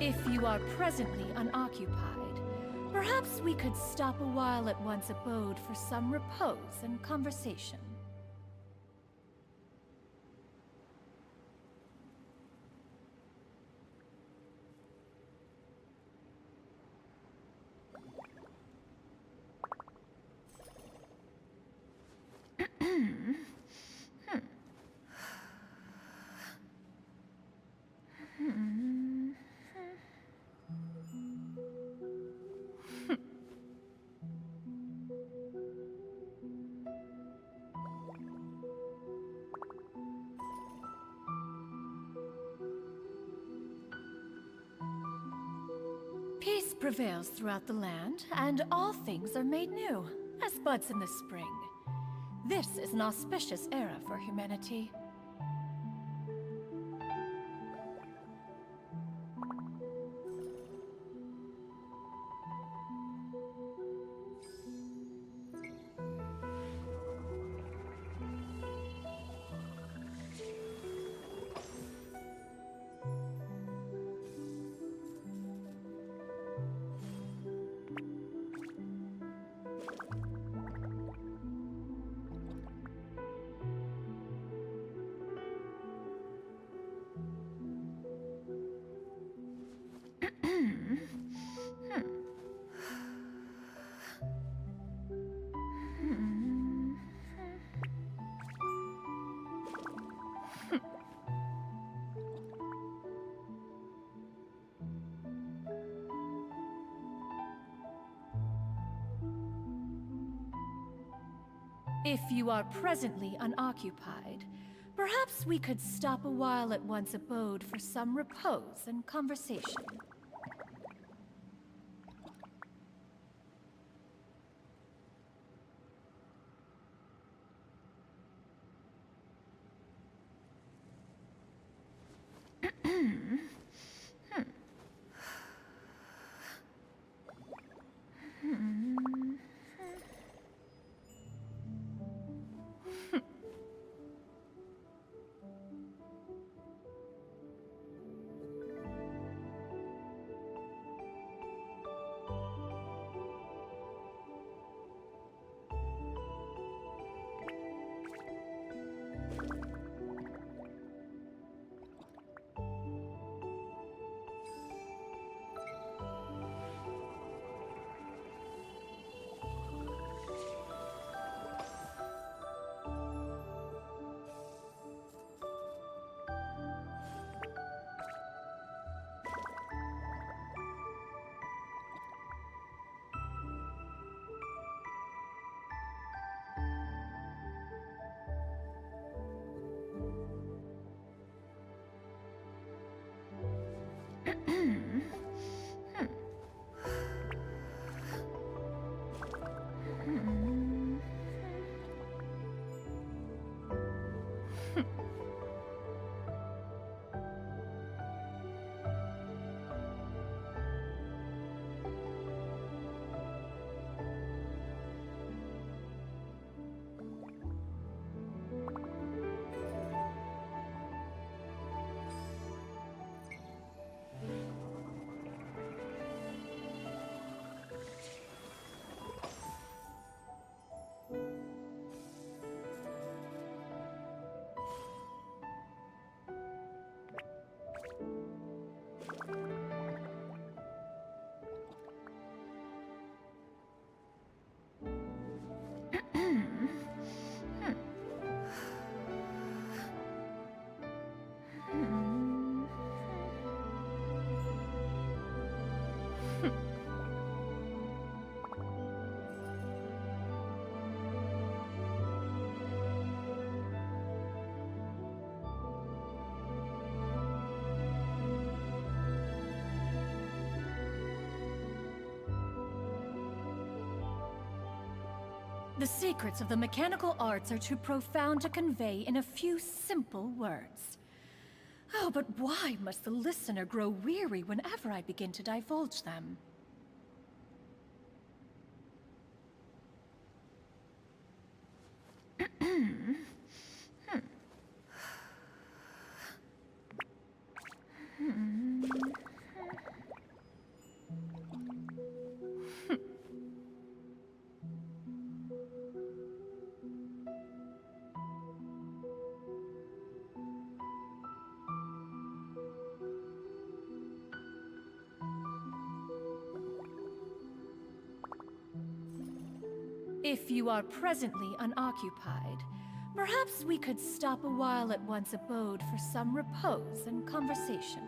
If you are presently unoccupied, perhaps we could stop a while at one's abode for some repose and conversation. Peace prevails throughout the land, and all things are made new, as buds in the spring. This is an auspicious era for humanity. If you are presently unoccupied, perhaps we could stop a while at one's abode for some repose and conversation. The secrets of the mechanical arts are too profound to convey in a few simple words. Oh, but why must the listener grow weary whenever I begin to divulge them? If you are presently unoccupied, perhaps we could stop a while at one's abode for some repose and conversation.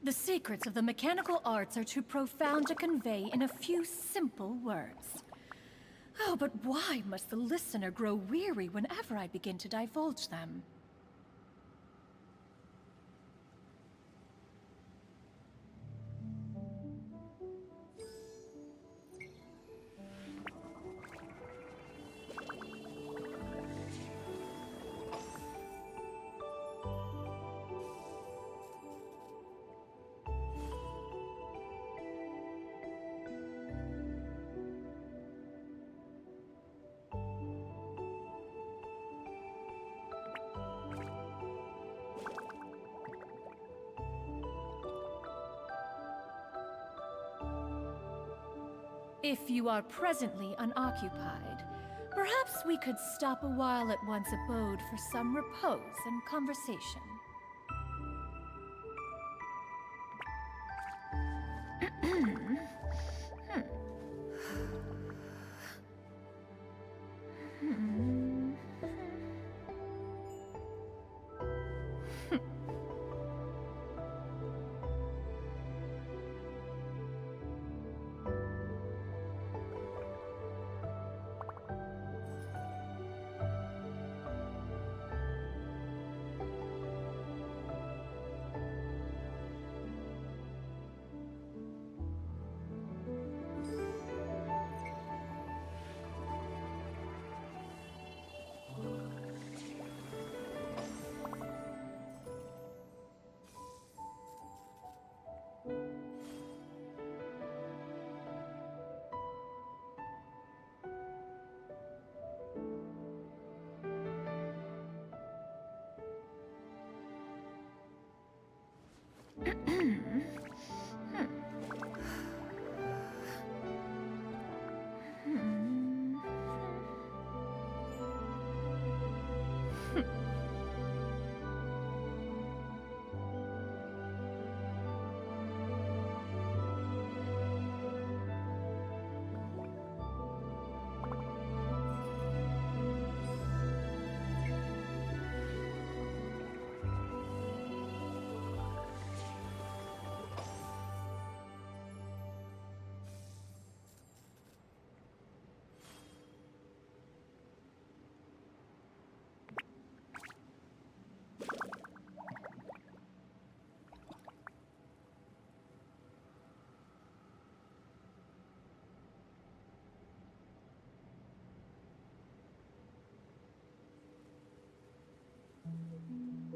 The secrets of the mechanical arts are too profound to convey in a few simple words. Oh, but why must the listener grow weary whenever I begin to divulge them? If you are presently unoccupied, perhaps we could stop a while at one's abode for some repose and conversation.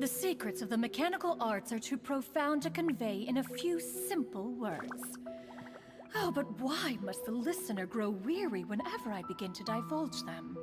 The secrets of the mechanical arts are too profound to convey in a few simple words. Oh, but why must the listener grow weary whenever I begin to divulge them?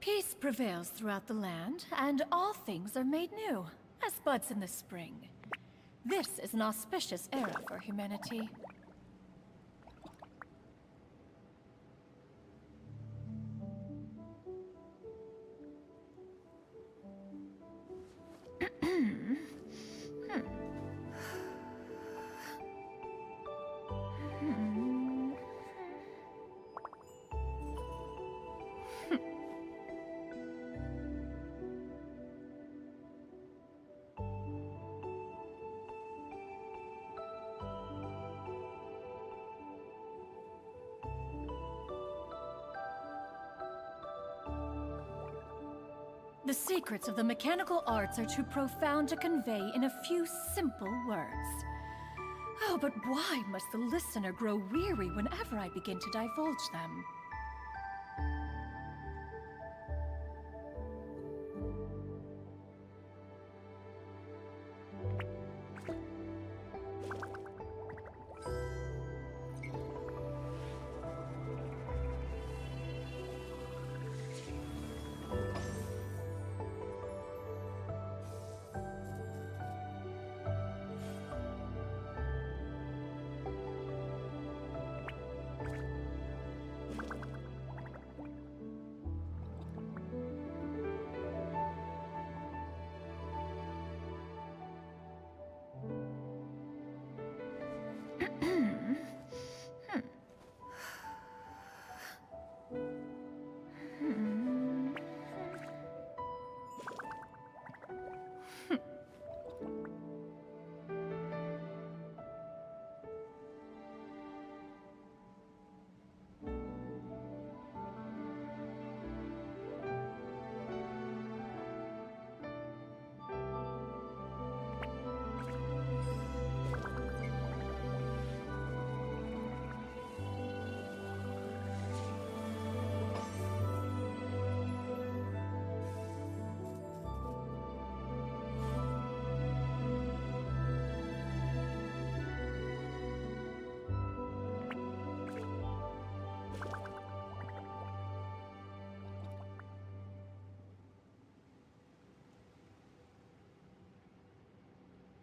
Peace prevails throughout the land, and all things are made new, as buds in the spring. This is an auspicious era for humanity. The secrets of the mechanical arts are too profound to convey in a few simple words. Oh, but why must the listener grow weary whenever I begin to divulge them?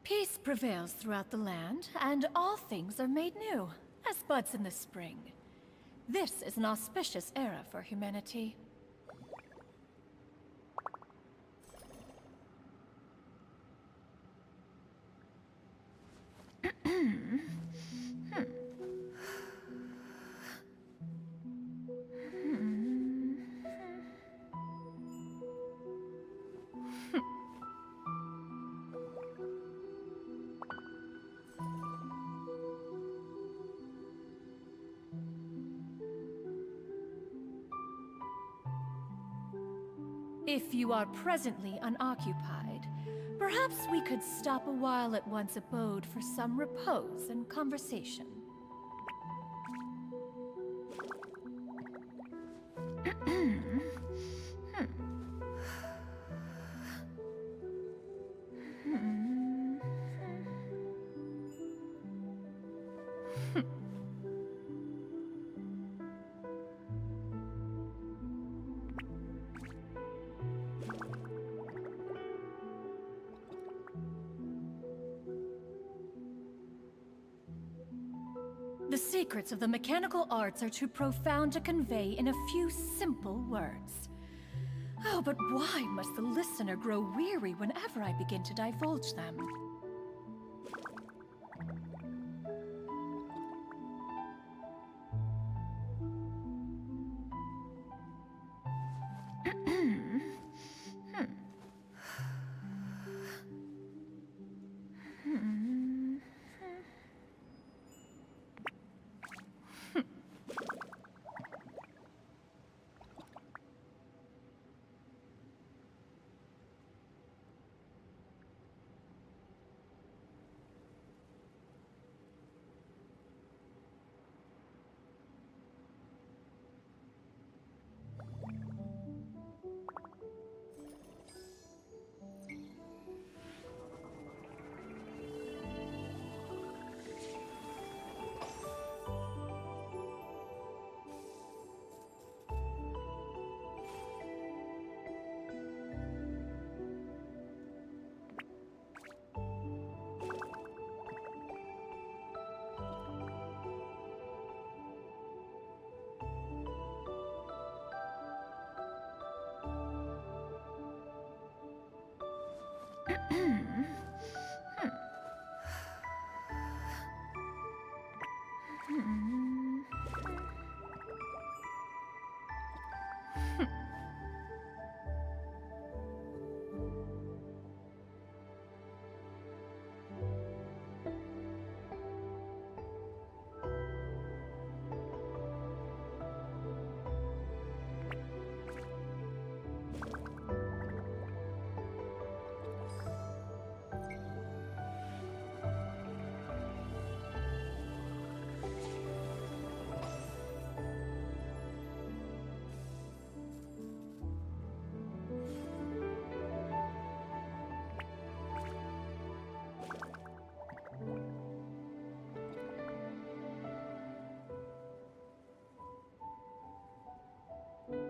Peace prevails throughout the land, and all things are made new, as buds in the spring. This is an auspicious era for humanity. If you are presently unoccupied, Perhaps we could stop a while at one's abode for some repose and conversation. The secrets of the mechanical arts are too profound to convey in a few simple words. Oh, but why must the listener grow weary whenever I begin to divulge them?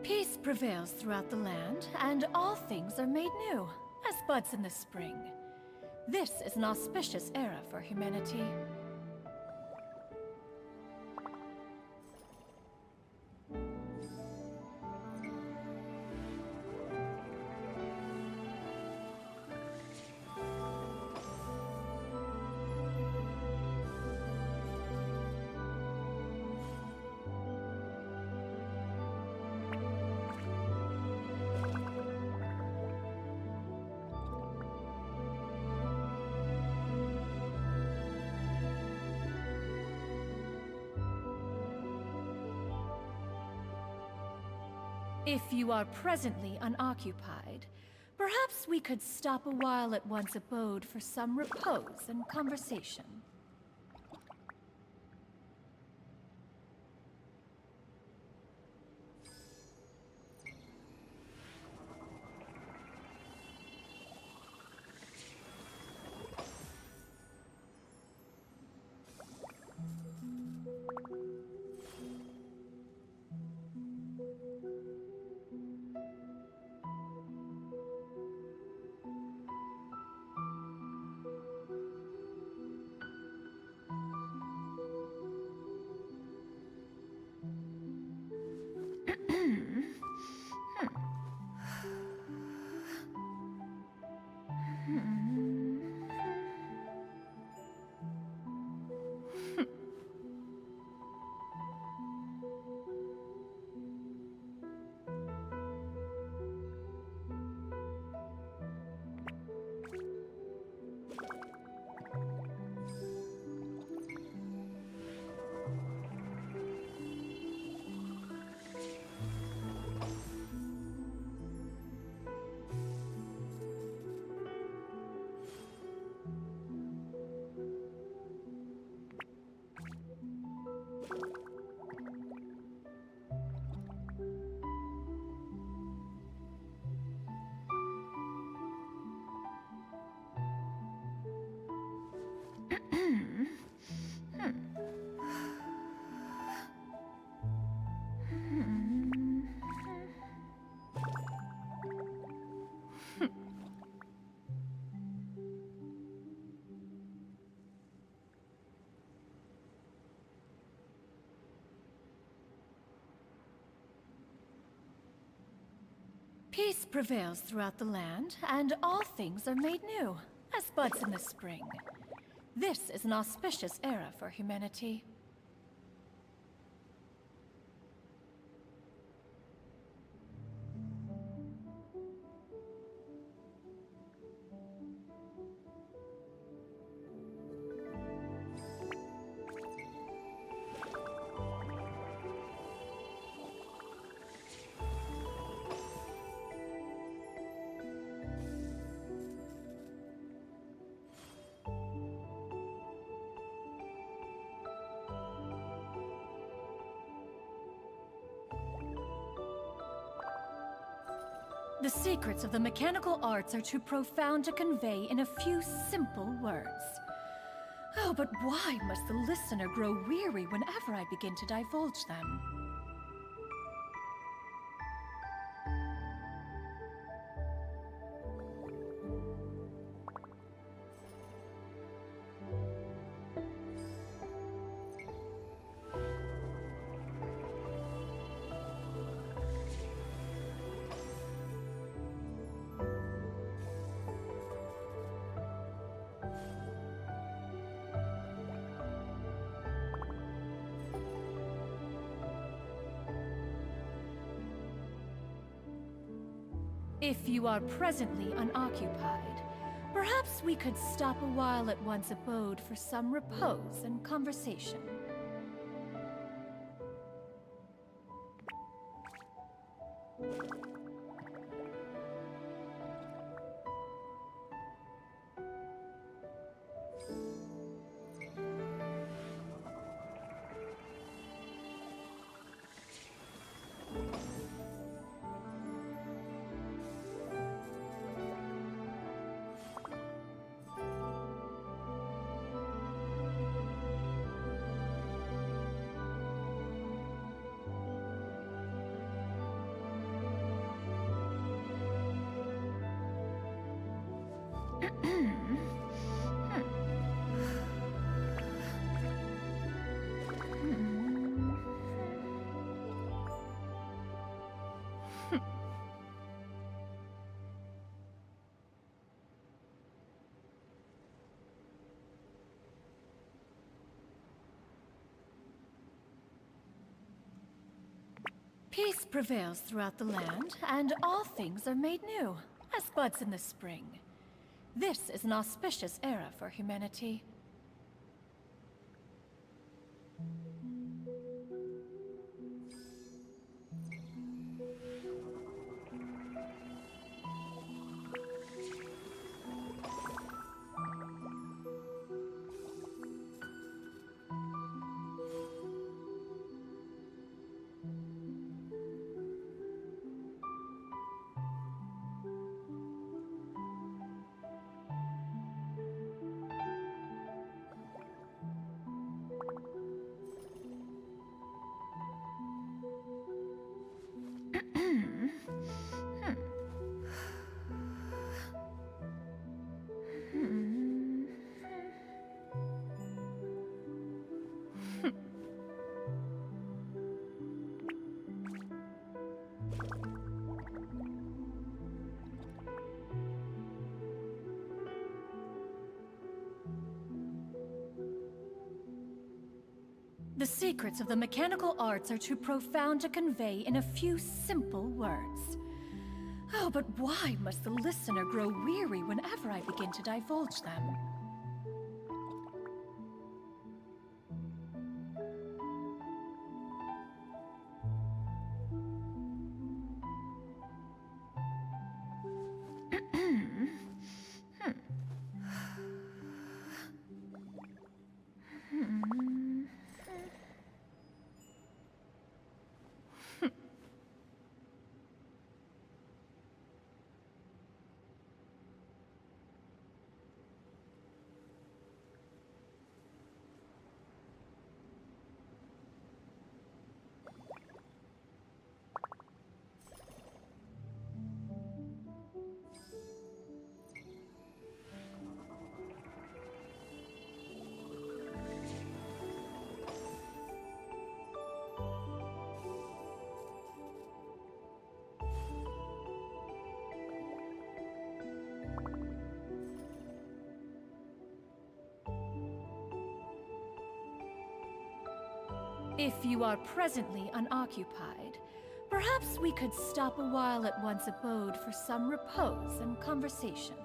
Peace prevails throughout the land, and all things are made new, as buds in the spring. This is an auspicious era for humanity. If you are presently unoccupied, perhaps we could stop a while at one's abode for some repose and conversation. Peace prevails throughout the land, and all things are made new, as buds in the spring. This is an auspicious era for humanity. The secrets of the mechanical arts are too profound to convey in a few simple words. Oh, but why must the listener grow weary whenever I begin to divulge them? If you are presently unoccupied, perhaps we could stop a while at one's abode for some repose and conversation. Peace prevails throughout the land, and all things are made new, as buds in the spring. This is an auspicious era for humanity. The secrets of the mechanical arts are too profound to convey in a few simple words. Oh, but why must the listener grow weary whenever I begin to divulge them? If you are presently unoccupied, perhaps we could stop a while at one's abode for some repose and conversation.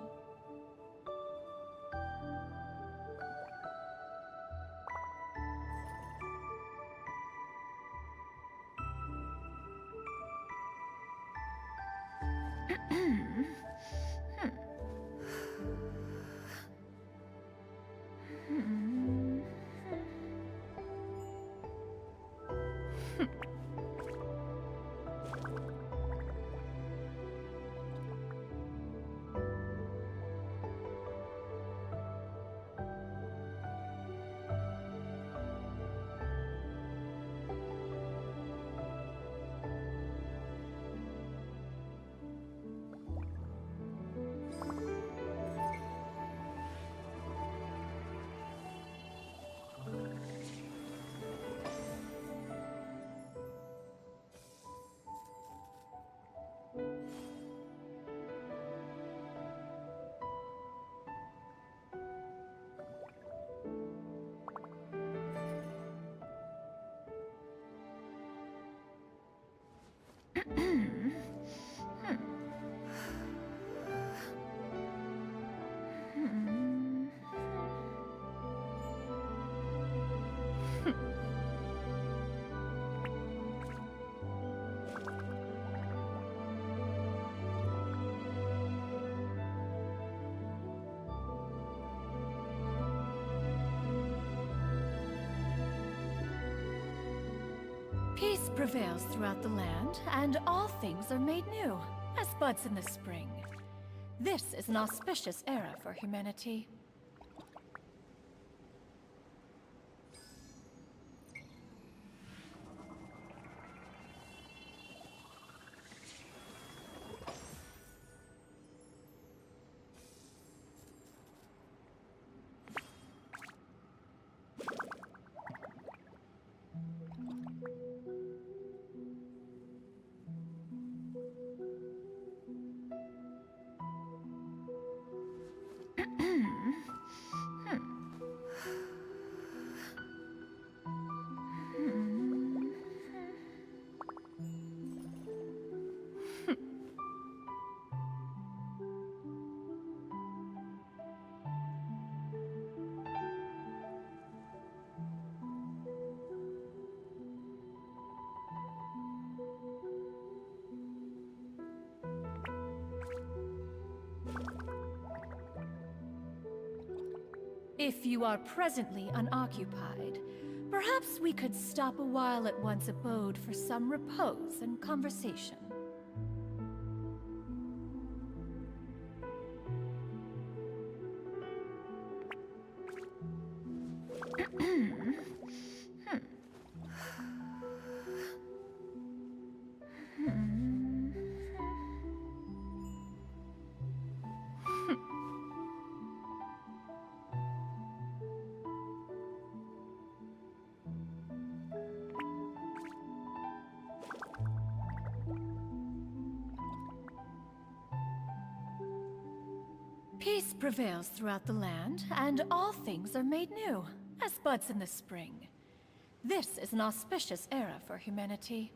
Peace prevails throughout the land, and all things are made new, as buds in the spring. This is an auspicious era for humanity. If you are presently unoccupied, perhaps we could stop a while at one's abode for some repose and conversation. Peace prevails throughout the land, and all things are made new, as buds in the spring. This is an auspicious era for humanity.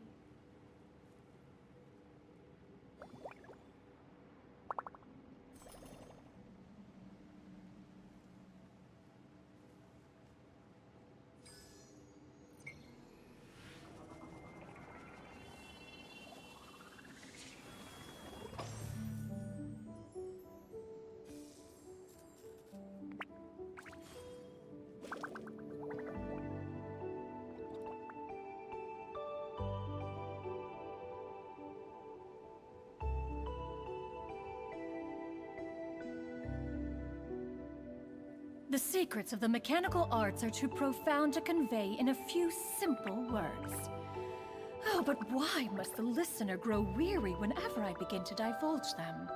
The secrets of the mechanical arts are too profound to convey in a few simple words. Oh, but why must the listener grow weary whenever I begin to divulge them?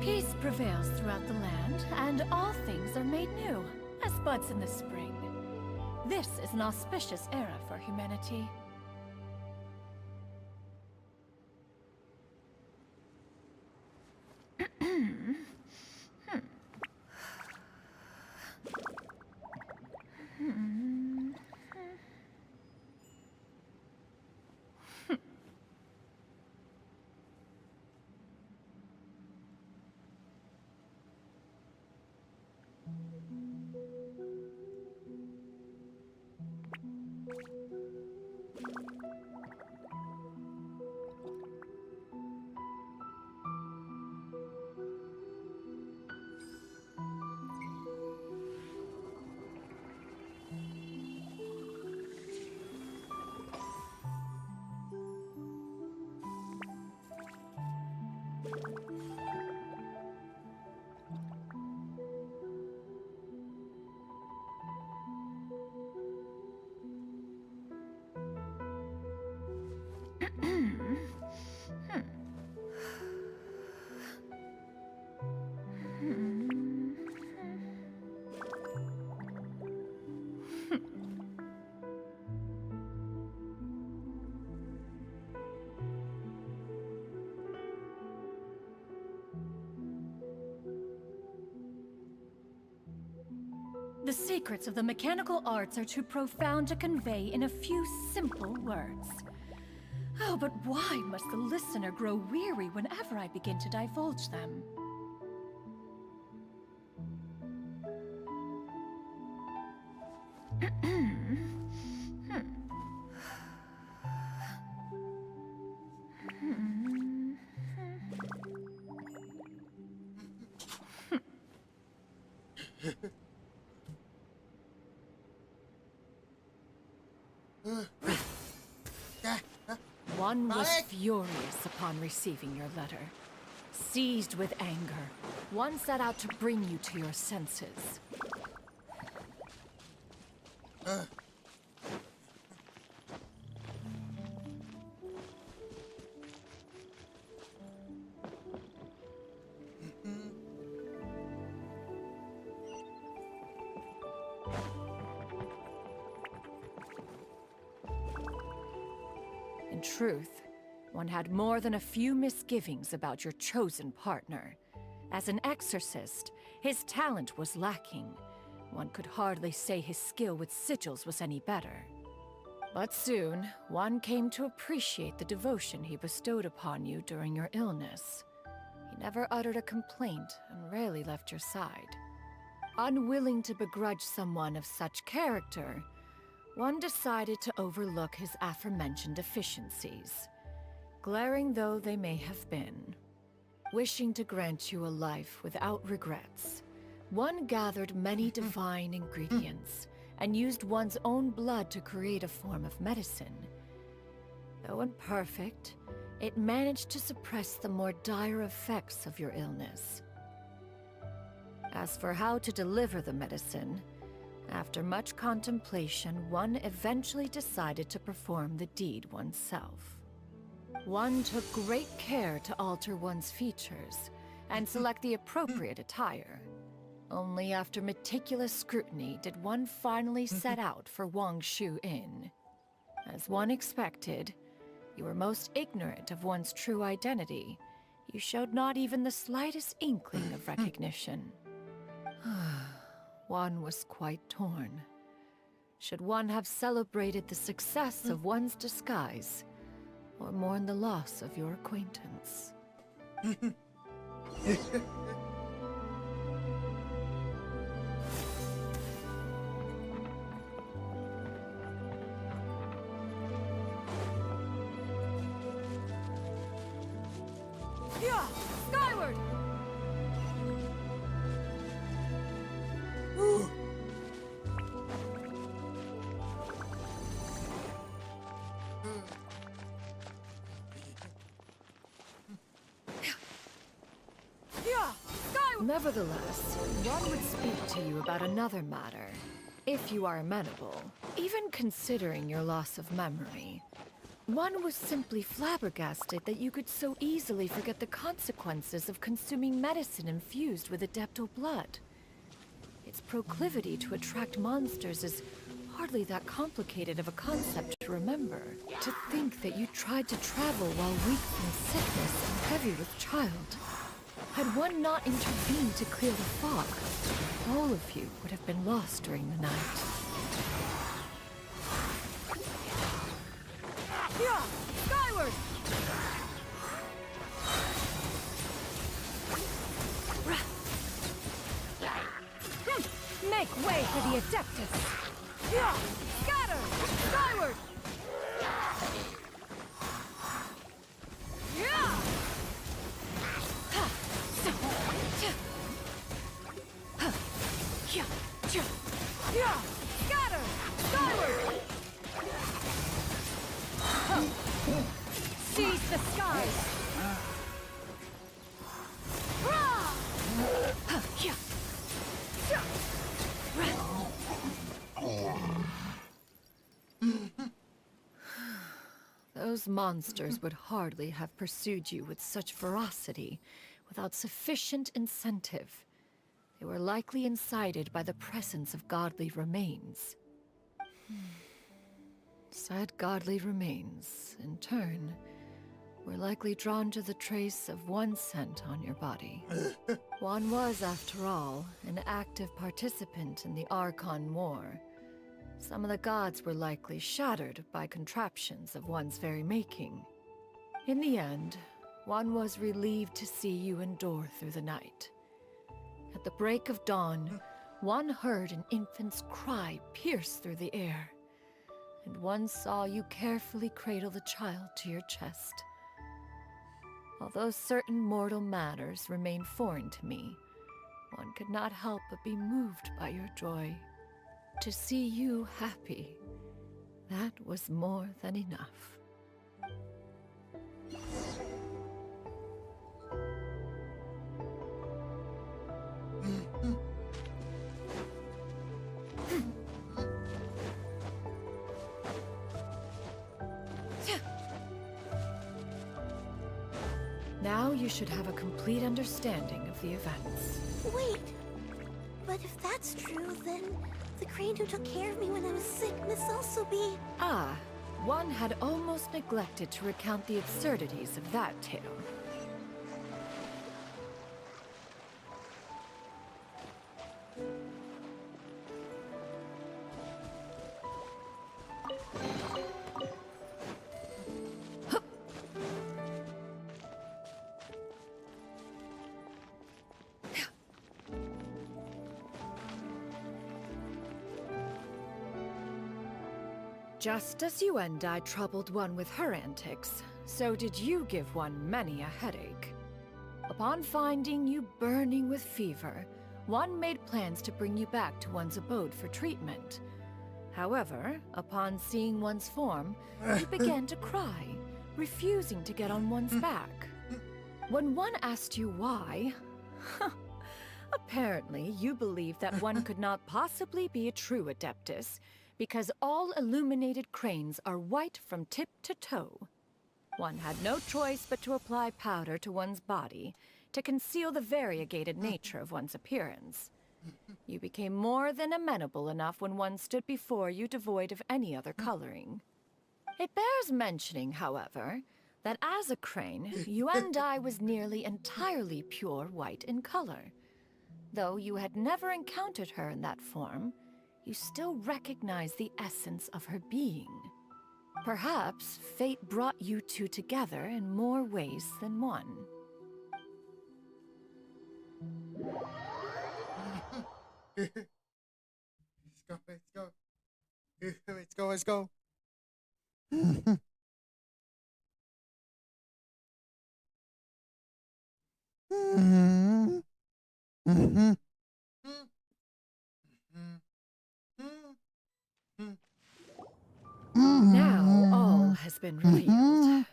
Peace prevails throughout the land, and all things are made new, as buds in the spring. This is an auspicious era for humanity. The secrets of the mechanical arts are too profound to convey in a few simple words. Oh, but why must the listener grow weary whenever I begin to divulge them? One was furious upon receiving your letter. Seized with anger, one set out to bring you to your senses. In truth, one had more than a few misgivings about your chosen partner. As an exorcist, his talent was lacking. One could hardly say his skill with sigils was any better. But soon, one came to appreciate the devotion he bestowed upon you during your illness. He never uttered a complaint and rarely left your side. Unwilling to begrudge someone of such character, one decided to overlook his aforementioned deficiencies, glaring though they may have been. Wishing to grant you a life without regrets, one gathered many divine ingredients and used one's own blood to create a form of medicine. Though imperfect, it managed to suppress the more dire effects of your illness. As for how to deliver the medicine, after much contemplation, one eventually decided to perform the deed oneself. One took great care to alter one's features and select the appropriate attire. Only after meticulous scrutiny did one finally set out for Wangshu Inn. As one expected, you were most ignorant of one's true identity. You showed not even the slightest inkling of recognition. one was quite torn. Should one have celebrated the success of one's disguise, or mourn the loss of your acquaintance? Yeah! Skyward! Nevertheless, one would speak to you about another matter, if you are amenable. Even considering your loss of memory, one was simply flabbergasted that you could so easily forget the consequences of consuming medicine infused with adeptal blood. Its proclivity to attract monsters is hardly that complicated of a concept to remember. To think that you tried to travel while weak from sickness and heavy with child. Had one not intervened to clear the fog, all of you would have been lost during the night. Yeah! Skyward! Make way for the Adeptus! Yeah! Scatter! Skyward! Yeah! Yeah! Scatter! Skyward! Seize the skies! Those monsters would hardly have pursued you with such ferocity without sufficient incentive. They were likely incited by the presence of godly remains. Said godly remains, in turn, were likely drawn to the trace of one scent on your body. One was, after all, an active participant in the Archon War. Some of the gods were likely shattered by contraptions of one's very making. In the end, one was relieved to see you endure through the night. At the break of dawn, one heard an infant's cry pierce through the air, and one saw you carefully cradle the child to your chest. Although certain mortal matters remain foreign to me, one could not help but be moved by your joy. To see you happy, that was more than enough. Now you should have a complete understanding of the events. Wait! But if that's true, then the crane who took care of me when I was sick must also be... Ah, one had almost neglected to recount the absurdities of that tale. Just as you and I troubled one with her antics, so did you give one many a headache. Upon finding you burning with fever, one made plans to bring you back to one's abode for treatment. However, upon seeing one's form, you began to cry, refusing to get on one's back. When one asked you why, apparently you believed that one could not possibly be a true Adeptus, because all illuminated cranes are white from tip to toe. One had no choice but to apply powder to one's body to conceal the variegated nature of one's appearance. You became more than amenable enough when one stood before you devoid of any other coloring. It bears mentioning, however, that as a crane, you and I was nearly entirely pure white in color. Though you had never encountered her in that form, you still recognize the essence of her being. Perhaps fate brought you two together in more ways than one. Let's go. Let's go. Let's go. Now all has been revealed.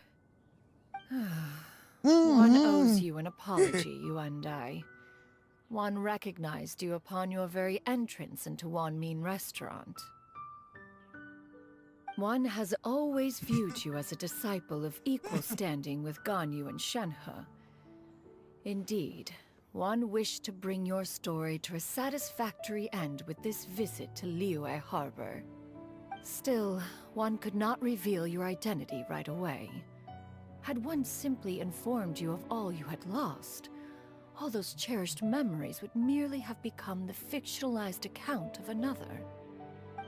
One owes you an apology, Yuandai. One recognized you upon your very entrance into Wanmin restaurant. One has always viewed you as a disciple of equal standing with Ganyu and Shenhe. Indeed, one wished to bring your story to a satisfactory end with this visit to Liyue Harbor. Still, one could not reveal your identity right away. Had one simply informed you of all you had lost, all those cherished memories would merely have become the fictionalized account of another.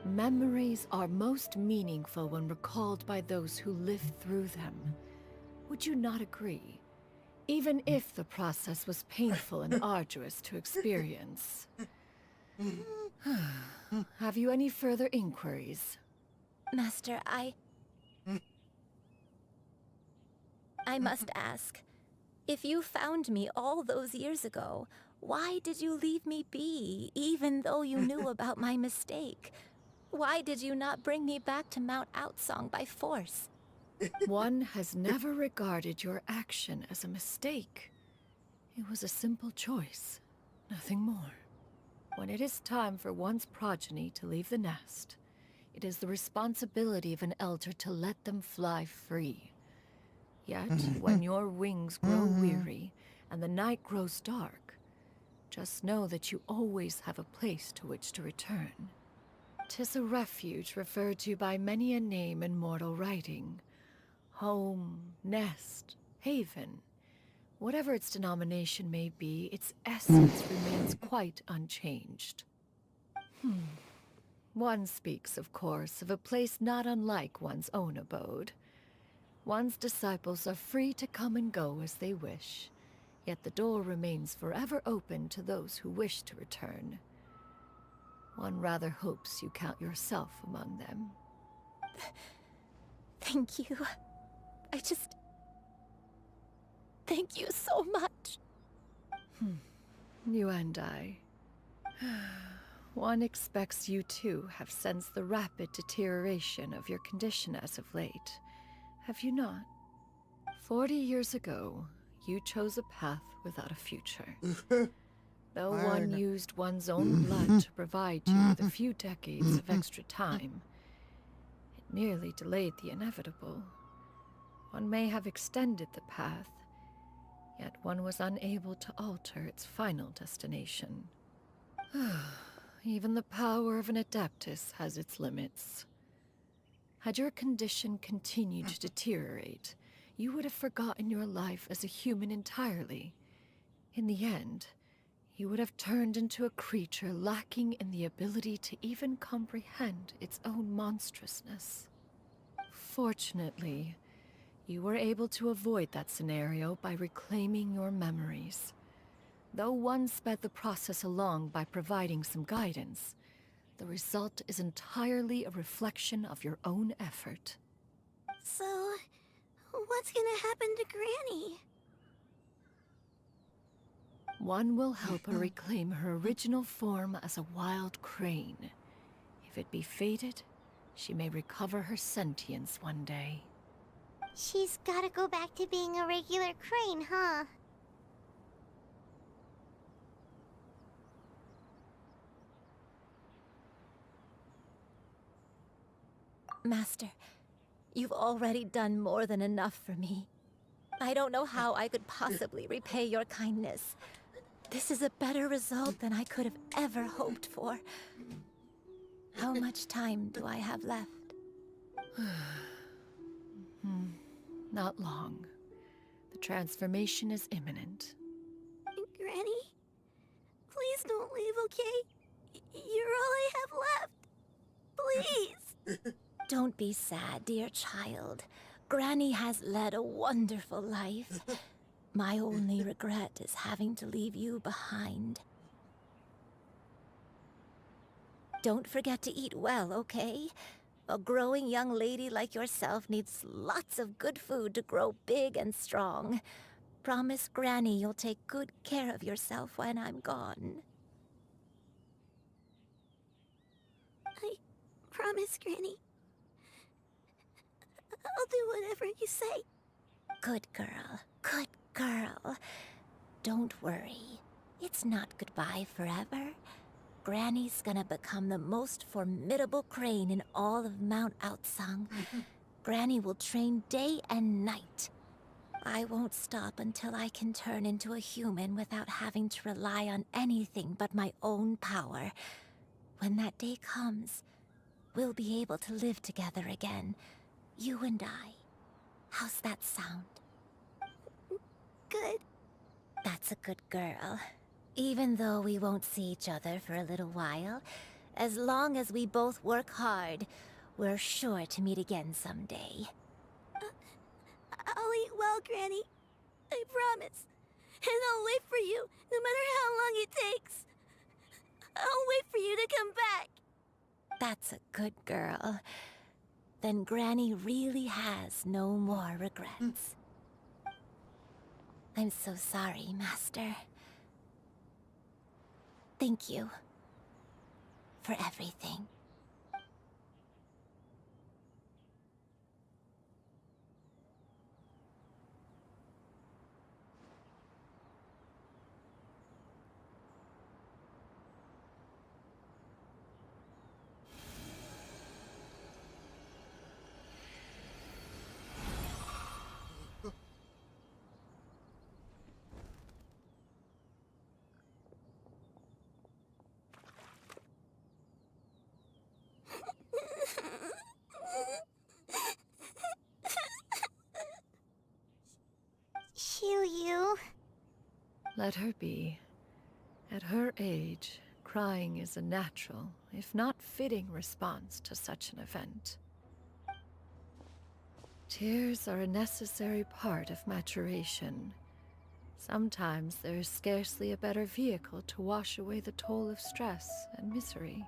Memories are most meaningful when recalled by those who lived through them. Would you not agree? Even if the process was painful and arduous to experience. Have you any further inquiries? Master, I must ask. If you found me all those years ago, why did you leave me be, even though you knew about my mistake? Why did you not bring me back to Mount Outsong by force? One has never regarded your action as a mistake. It was a simple choice, nothing more. When it is time for one's progeny to leave the nest, it is the responsibility of an elder to let them fly free. Yet, when your wings grow weary and the night grows dark, just know that you always have a place to which to return. 'Tis a refuge referred to by many a name in mortal writing. Home, nest, haven. Whatever its denomination may be, its essence remains quite unchanged. One speaks, of course, of a place not unlike one's own abode. One's disciples are free to come and go as they wish, yet the door remains forever open to those who wish to return. One rather hopes you count yourself among them. Thank you. Thank you so much. You and I. One expects you too have sensed the rapid deterioration of your condition as of late. Have you not? 40 years ago, you chose a path without a future. Though one used one's own blood to provide you with a few decades of extra time, it merely delayed the inevitable. One may have extended the path, yet one was unable to alter its final destination. Even the power of an adeptus has its limits. Had your condition continued to deteriorate, you would have forgotten your life as a human entirely. In the end, you would have turned into a creature lacking in the ability to even comprehend its own monstrousness. Fortunately, you were able to avoid that scenario by reclaiming your memories. Though one sped the process along by providing some guidance, the result is entirely a reflection of your own effort. So, what's gonna happen to Granny? One will help her reclaim her original form as a wild crane. If it be fated, she may recover her sentience one day. She's gotta go back to being a regular crane, huh? Master, you've already done more than enough for me. I don't know how I could possibly repay your kindness. This is a better result than I could have ever hoped for. How much time do I have left? Not long. The transformation is imminent. Granny? Please don't okay? You're all I have left. Please. Don't be sad, dear child. Granny has led a wonderful life. My only regret is having to leave you behind. Don't forget to eat well, okay? A growing young lady like yourself needs lots of good food to grow big and strong. Promise Granny you'll take good care of yourself when I'm gone. I promise, Granny. I'll do whatever you say. Good girl, good girl. Don't worry. It's not goodbye forever. Granny's gonna become the most formidable crane in all of Mount Outsang. Granny will train day and night. I won't stop until I can turn into a human without having to rely on anything but my own power. When that day comes, we'll be able to live together again. You and I. How's that sound? Good. That's a good girl. Even though we won't see each other for a little while, as long as we both work hard, we're sure to meet again someday. I'll eat well, Granny. I promise. And I'll wait for you, no matter how long it takes. I'll wait for you to come back. That's a good girl. Then Granny really has no more regrets. I'm so sorry, Master. Thank you for everything. Xianyun. Let her be. At her age, crying is a natural, if not fitting, response to such an event. Tears are a necessary part of maturation. Sometimes there is scarcely a better vehicle to wash away the toll of stress and misery.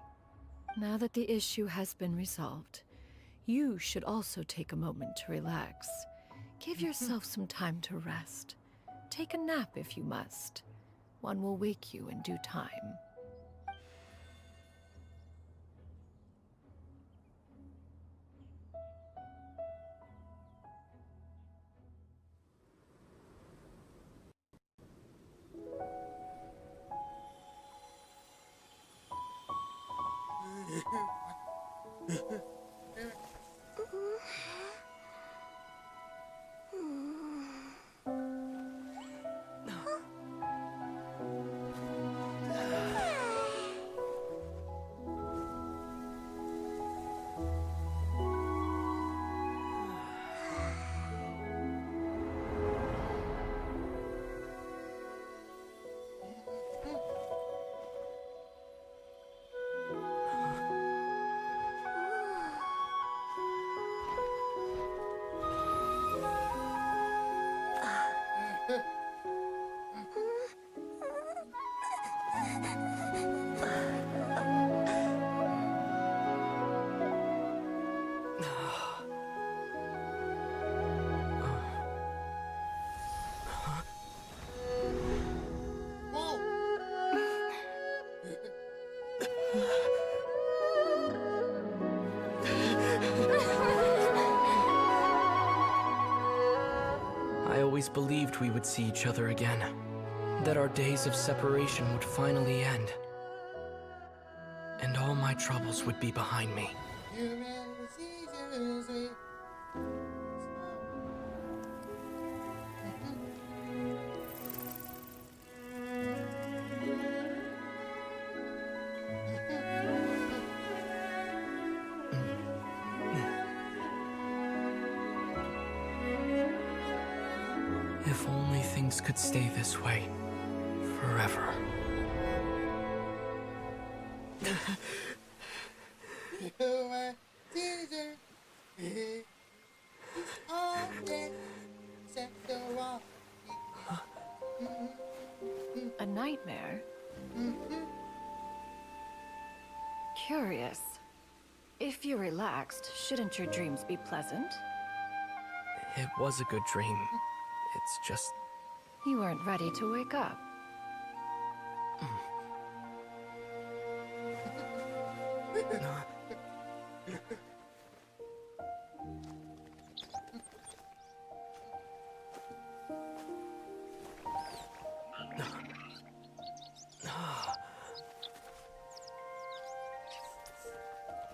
Now that the issue has been resolved, you should also take a moment to relax. Give yourself some time to rest. Take a nap if you must. One will wake you in due time. I always believed we would see each other again, that our days of separation would finally end, and all my troubles would be behind me. If only things could stay this way forever. You my teacher. Oh, yeah. Set the wall. A nightmare? Curious. If you're relaxed, shouldn't your dreams be pleasant? It was a good dream. It's just... You weren't ready to wake up.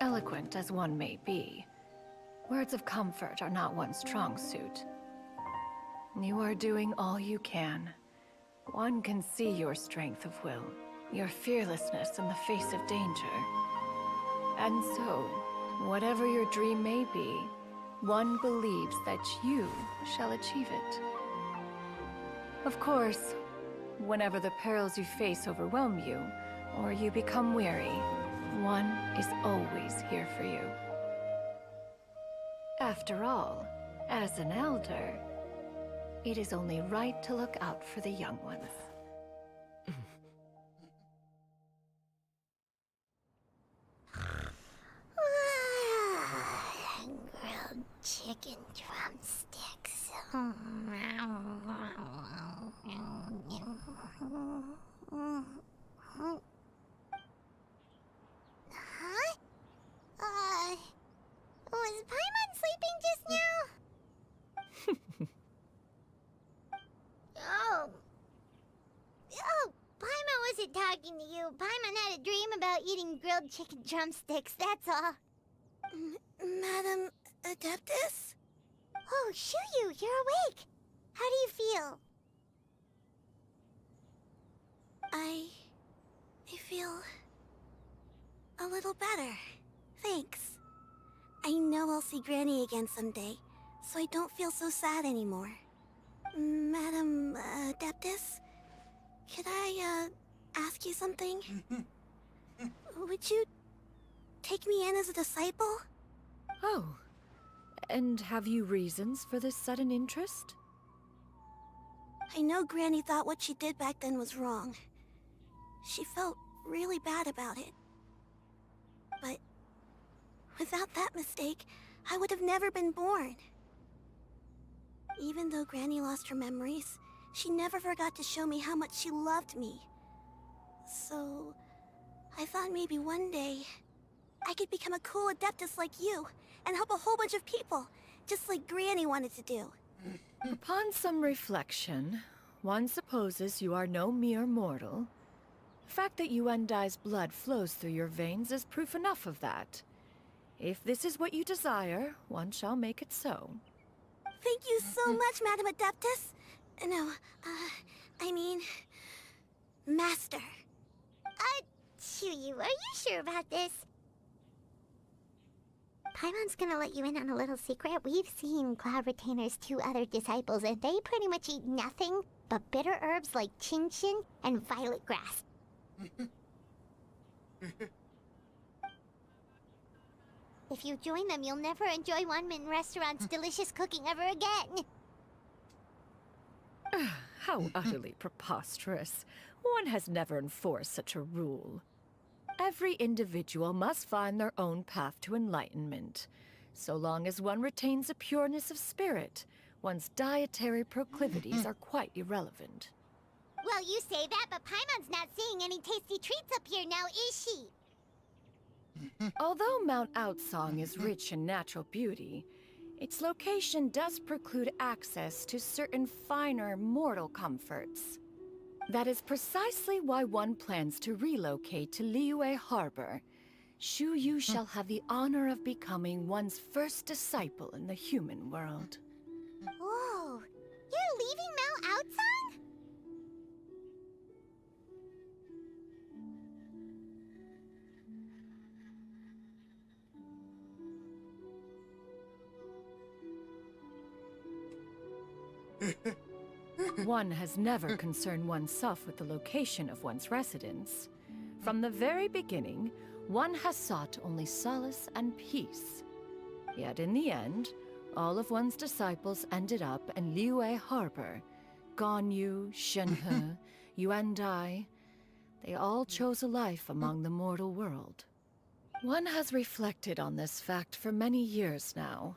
Eloquent as one may be, words of comfort are not one's strong suit. You are doing all you can. One can see your strength of will, your fearlessness in the face of danger. And so, whatever your dream may be, one believes that you shall achieve it. Of course, whenever the perils you face overwhelm you, or you become weary, one is always here for you. After all, as an elder, it is only right to look out for the young ones. Grilled chicken drumsticks. Huh? Was Paimon sleeping just now? Oh, Paimon wasn't talking to you. Paimon had a dream about eating grilled chicken drumsticks, that's all. Madam Adeptus? Oh, Xianyun, you're awake. How do you feel? I feel a little better. Thanks. I know I'll see Granny again someday, so I don't feel so sad anymore. Madam Adeptus, could I ask you something? Would you take me in as a disciple? Oh, and have you reasons for this sudden interest? I know Granny thought what she did back then was wrong. She felt really bad about it. But without that mistake, I would have never been born. Even though Granny lost her memories, she never forgot to show me how much she loved me. So, I thought maybe one day, I could become a cool Adeptus like you, and help a whole bunch of people, just like Granny wanted to do. Upon some reflection, one supposes you are no mere mortal. The fact that Yuendai's blood flows through your veins is proof enough of that. If this is what you desire, one shall make it so. Thank you so much, Madam Adeptus. No, I mean... Master. Xianyun, are you sure about this? Paimon's gonna let you in on a little secret. We've seen Cloud Retainer's 2 other disciples, and they pretty much eat nothing but bitter herbs like Genshin and violet grass. If you join them, you'll never enjoy Wanmin Restaurant's delicious cooking ever again. How utterly preposterous. One has never enforced such a rule. Every individual must find their own path to enlightenment. So long as one retains a pureness of spirit, one's dietary proclivities are quite irrelevant. Well, you say that, but Paimon's not seeing any tasty treats up here now, is she? Although Mount Outsong is rich in natural beauty, its location does preclude access to certain finer mortal comforts. That is precisely why one plans to relocate to Liyue Harbor. Shu Yu shall have the honor of becoming one's first disciple in the human world. Whoa! You're leaving Mount Outsong? One has never concerned oneself with the location of one's residence. From the very beginning, one has sought only solace and peace. Yet in the end, all of one's disciples ended up in Liyue Harbor. Ganyu, Shenhe, you and I, they all chose a life among the mortal world. One has reflected on this fact for many years now.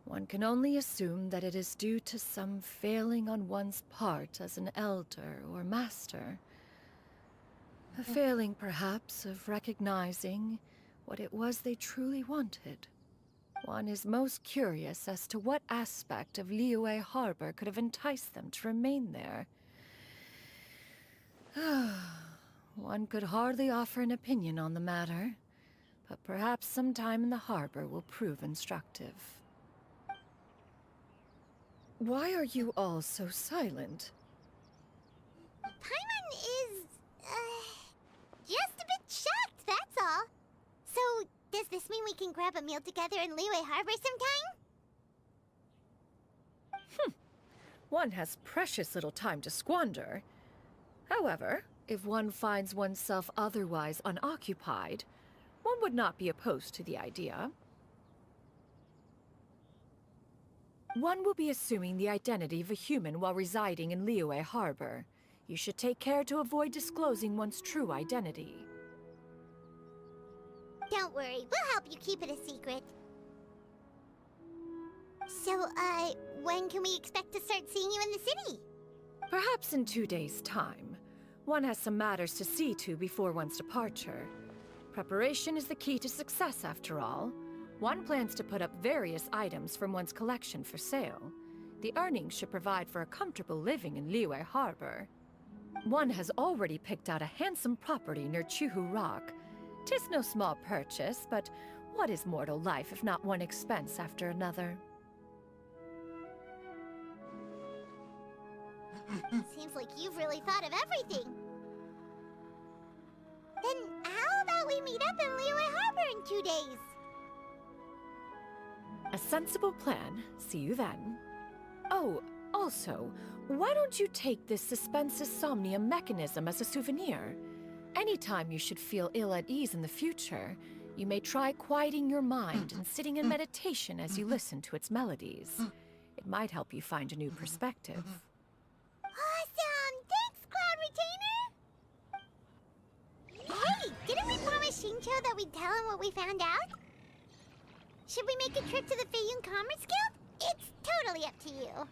One can only assume that it is due to some failing on one's part as an elder or master. A failing, perhaps, of recognizing what it was they truly wanted. One is most curious as to what aspect of Liyue Harbor could have enticed them to remain there. One could hardly offer an opinion on the matter, but perhaps some time in the harbor will prove instructive. Why are you all so silent? Paimon is, just a bit shocked, that's all. So, does this mean we can grab a meal together in Liyue Harbor sometime? One has precious little time to squander. However, if one finds oneself otherwise unoccupied, one would not be opposed to the idea. One will be assuming the identity of a human while residing in Liyue Harbor. You should take care to avoid disclosing one's true identity. Don't worry, we'll help you keep it a secret. So, when can we expect to start seeing you in the city? Perhaps in 2 days' time. One has some matters to see to before one's departure. Preparation is the key to success, after all. One plans to put up various items from one's collection for sale. The earnings should provide for a comfortable living in Liyue Harbor. One has already picked out a handsome property near Chuhu Rock. 'Tis no small purchase, but what is mortal life if not one expense after another? Seems like you've really thought of everything. Then how about we meet up in Liyue Harbor in 2 days? A sensible plan. See you then. Oh, also, why don't you take this suspense insomnia mechanism as a souvenir? Anytime you should feel ill at ease in the future, you may try quieting your mind and sitting in meditation as you listen to its melodies. It might help you find a new perspective. Awesome! Thanks, Cloud Retainer! Hey, didn't we promise Shincho that we'd tell him what we found out? Should we make a trip to the Feiyun Commerce Guild? It's totally up to you.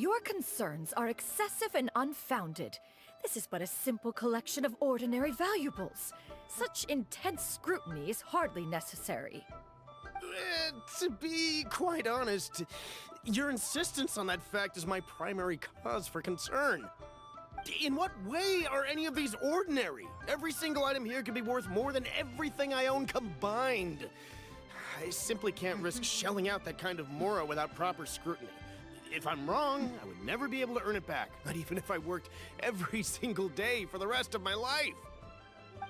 Your concerns are excessive and unfounded. This is but a simple collection of ordinary valuables. Such intense scrutiny is hardly necessary. To be quite honest, your insistence on that fact is my primary cause for concern. In what way are any of these ordinary? Every single item here could be worth more than everything I own combined. I simply can't risk shelling out that kind of mora without proper scrutiny. If I'm wrong, I would never be able to earn it back, not even if I worked every single day for the rest of my life.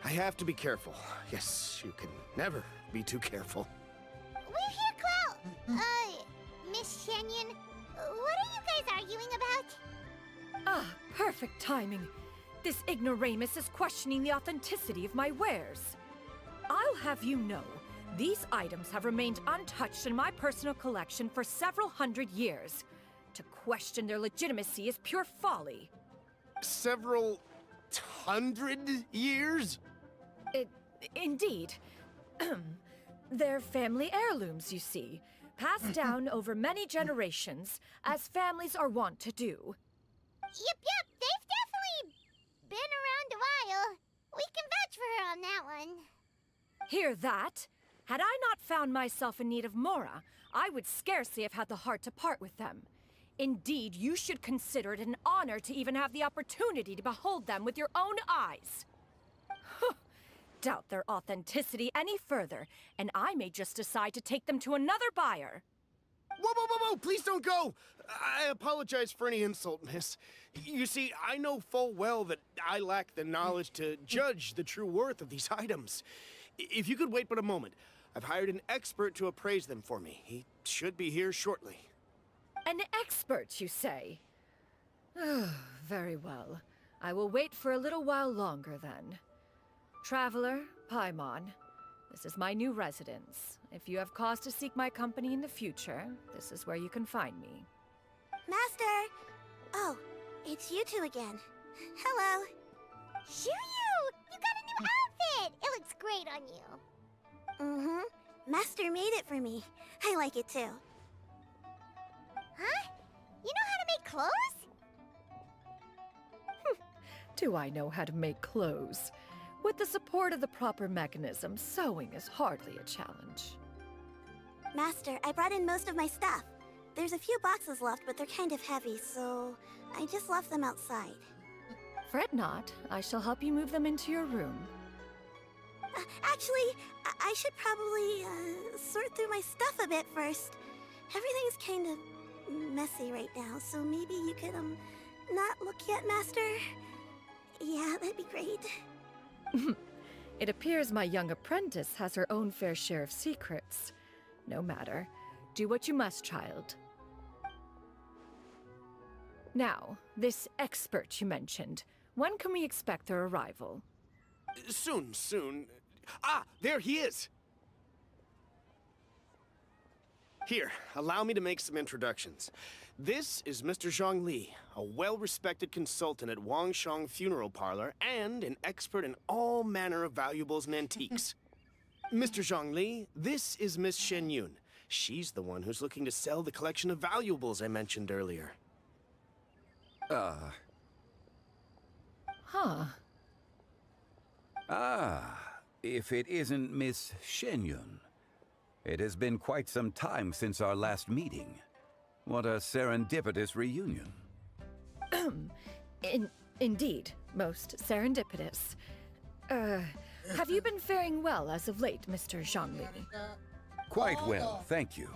I have to be careful. Yes, you can never be too careful. We're here, Clow! Miss Xianyun, what are you guys arguing about? Ah, perfect timing. This ignoramus is questioning the authenticity of my wares. I'll have you know, these items have remained untouched in my personal collection for several hundred years. To question their legitimacy is pure folly. Several hundred years? Indeed. They're family heirlooms, you see, passed down over many generations, as families are wont to do. Yep, they've definitely been around a while. We can vouch for her on that one. Hear that? Had I not found myself in need of mora, I would scarcely have had the heart to part with them. Indeed, you should consider it an honor to even have the opportunity to behold them with your own eyes. Doubt their authenticity any further, and I may just decide to take them to another buyer. Whoa, please don't go! I apologize for any insult, miss. You see, I know full well that I lack the knowledge to judge the true worth of these items. If you could wait but a moment, I've hired an expert to appraise them for me. He should be here shortly. An expert, you say? Very well. I will wait for a little while longer, then. Traveler, Paimon, this is my new residence. If you have cause to seek my company in the future, this is where you can find me. Master! Oh, it's you two again. Hello. Xianyun! You got a new outfit! It looks great on you. Mm-hmm. Master made it for me. I like it too. Huh? You know how to make clothes? Do I know how to make clothes? With the support of the proper mechanism, sewing is hardly a challenge. Master, I brought in most of my stuff. There's a few boxes left, but they're kind of heavy, so I just left them outside. Fret not. I shall help you move them into your room. Actually, I should probably sort through my stuff a bit first. Everything's kind of messy right now, so maybe you could, not look yet, Master? Yeah, that'd be great. It appears my young apprentice has her own fair share of secrets. No matter. Do what you must, child. Now, this expert you mentioned, when can we expect their arrival? Soon. Ah, there he is! Here, allow me to make some introductions. This is Mr. Zhongli, a well-respected consultant at Wangshang Funeral Parlor and an expert in all manner of valuables and antiques. Mr. Zhongli, this is Miss Xianyun. She's the one who's looking to sell the collection of valuables I mentioned earlier. If it isn't Miss Xianyun. It has been quite some time since our last meeting. What a serendipitous reunion. Indeed, most serendipitous. Have you been faring well as of late, Mr. Zhongli? Quite well, thank you.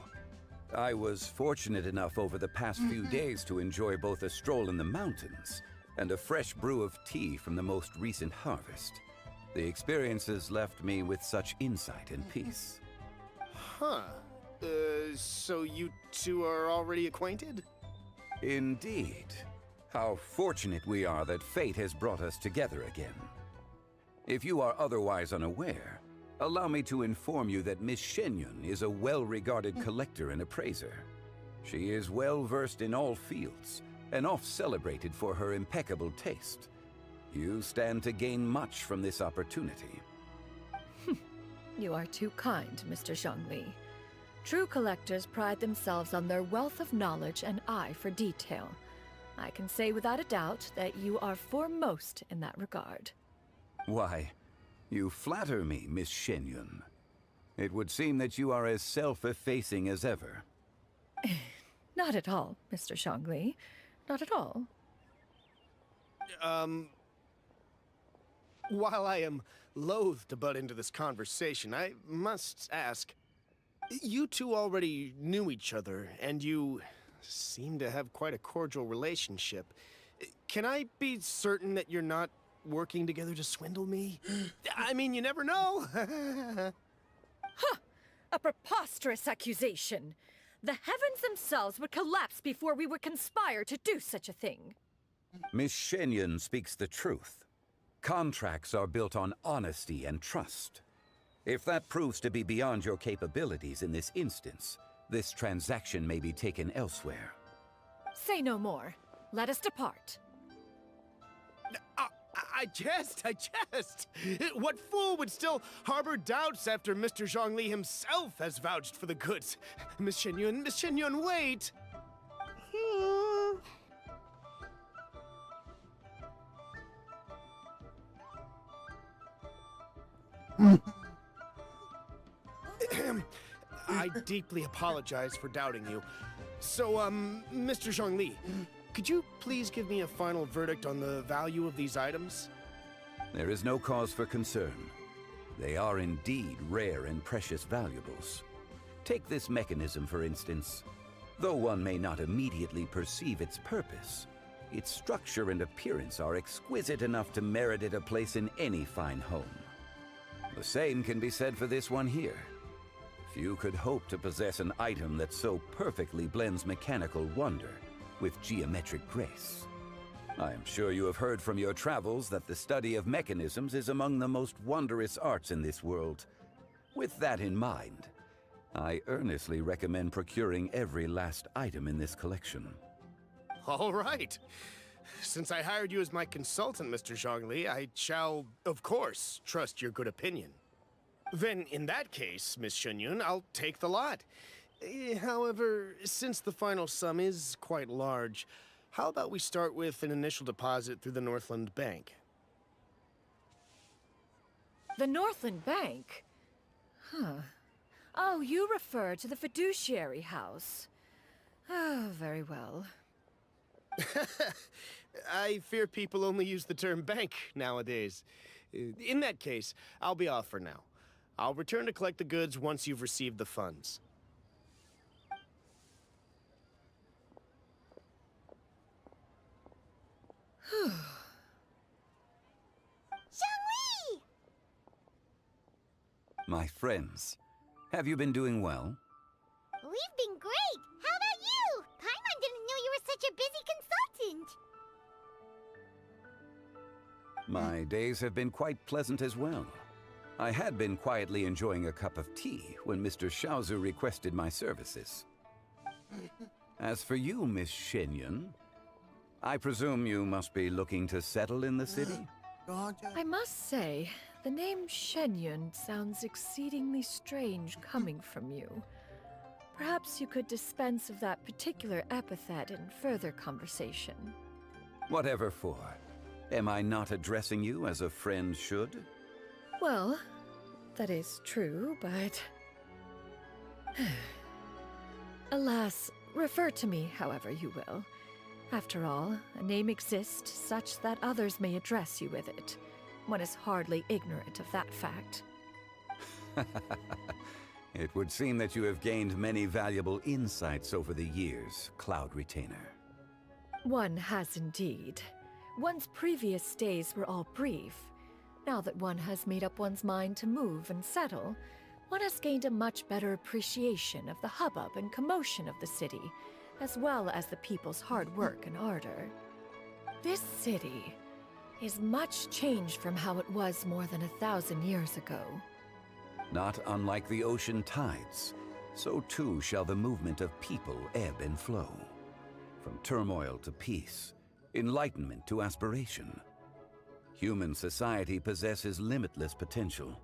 I was fortunate enough over the past few days to enjoy both a stroll in the mountains and a fresh brew of tea from the most recent harvest. The experiences left me with such insight and peace. Huh. So you two are already acquainted? Indeed. How fortunate we are that fate has brought us together again. If you are otherwise unaware, allow me to inform you that Miss Xianyun is a well-regarded collector and appraiser. She is well-versed in all fields, and oft-celebrated for her impeccable taste. You stand to gain much from this opportunity. You are too kind, Mr. Zhongli. True collectors pride themselves on their wealth of knowledge and eye for detail. I can say without a doubt that you are foremost in that regard. Why, you flatter me, Miss Xianyun. It would seem that you are as self-effacing as ever. Not at all, Mr. Zhongli. Not at all. While I am loath to butt into this conversation, I must ask, you two already knew each other, and you seem to have quite a cordial relationship. Can I be certain that you're not working together to swindle me? I mean, you never know. Huh! A preposterous accusation! The heavens themselves would collapse before we would conspire to do such a thing. Miss Xianyun speaks the truth. Contracts are built on honesty and trust. If that proves to be beyond your capabilities in this instance, this transaction may be taken elsewhere. Say no more. Let us depart. I jest. What fool would still harbor doubts after Mr. Zhongli himself has vouched for the goods? Miss Xianyun, wait! I deeply apologize for doubting you. So, Mr. Zhongli, could you please give me a final verdict on the value of these items? There is no cause for concern. They are indeed rare and precious valuables. Take this mechanism, for instance. Though one may not immediately perceive its purpose, its structure and appearance are exquisite enough to merit it a place in any fine home. The same can be said for this one here. Few could hope to possess an item that so perfectly blends mechanical wonder with geometric grace. I am sure you have heard from your travels that the study of mechanisms is among the most wondrous arts in this world. With that in mind, I earnestly recommend procuring every last item in this collection. All right. Since I hired you as my consultant, Mr. Zhongli, I shall, of course, trust your good opinion. Then, in that case, Miss Xianyun, I'll take the lot. However, since the final sum is quite large, how about we start with an initial deposit through the Northland Bank? The Northland Bank? Huh. Oh, you refer to the fiduciary house. Oh, very well. I fear people only use the term bank nowadays. In that case, I'll be off for now. I'll return to collect the goods once you've received the funds. Zhongli! My friends, have you been doing well? We've been great! How about you? Paimon didn't know you were such a busy consultant! My days have been quite pleasant as well. I had been quietly enjoying a cup of tea when Mr. Xiaozu requested my services. As for you, Miss Xianyun, I presume you must be looking to settle in the city? I must say, the name Xianyun sounds exceedingly strange coming from you. Perhaps you could dispense of that particular epithet in further conversation. Whatever for. Am I not addressing you as a friend should? Well, that is true, but... Alas, refer to me however you will. After all, a name exists such that others may address you with it. One is hardly ignorant of that fact. It would seem that you have gained many valuable insights over the years, Cloud Retainer. One has indeed. One's previous stays were all brief. Now that one has made up one's mind to move and settle, one has gained a much better appreciation of the hubbub and commotion of the city, as well as the people's hard work and ardor. This city is much changed from how it was more than 1,000 years ago. Not unlike the ocean tides, so too shall the movement of people ebb and flow. From turmoil to peace, enlightenment to aspiration. Human society possesses limitless potential.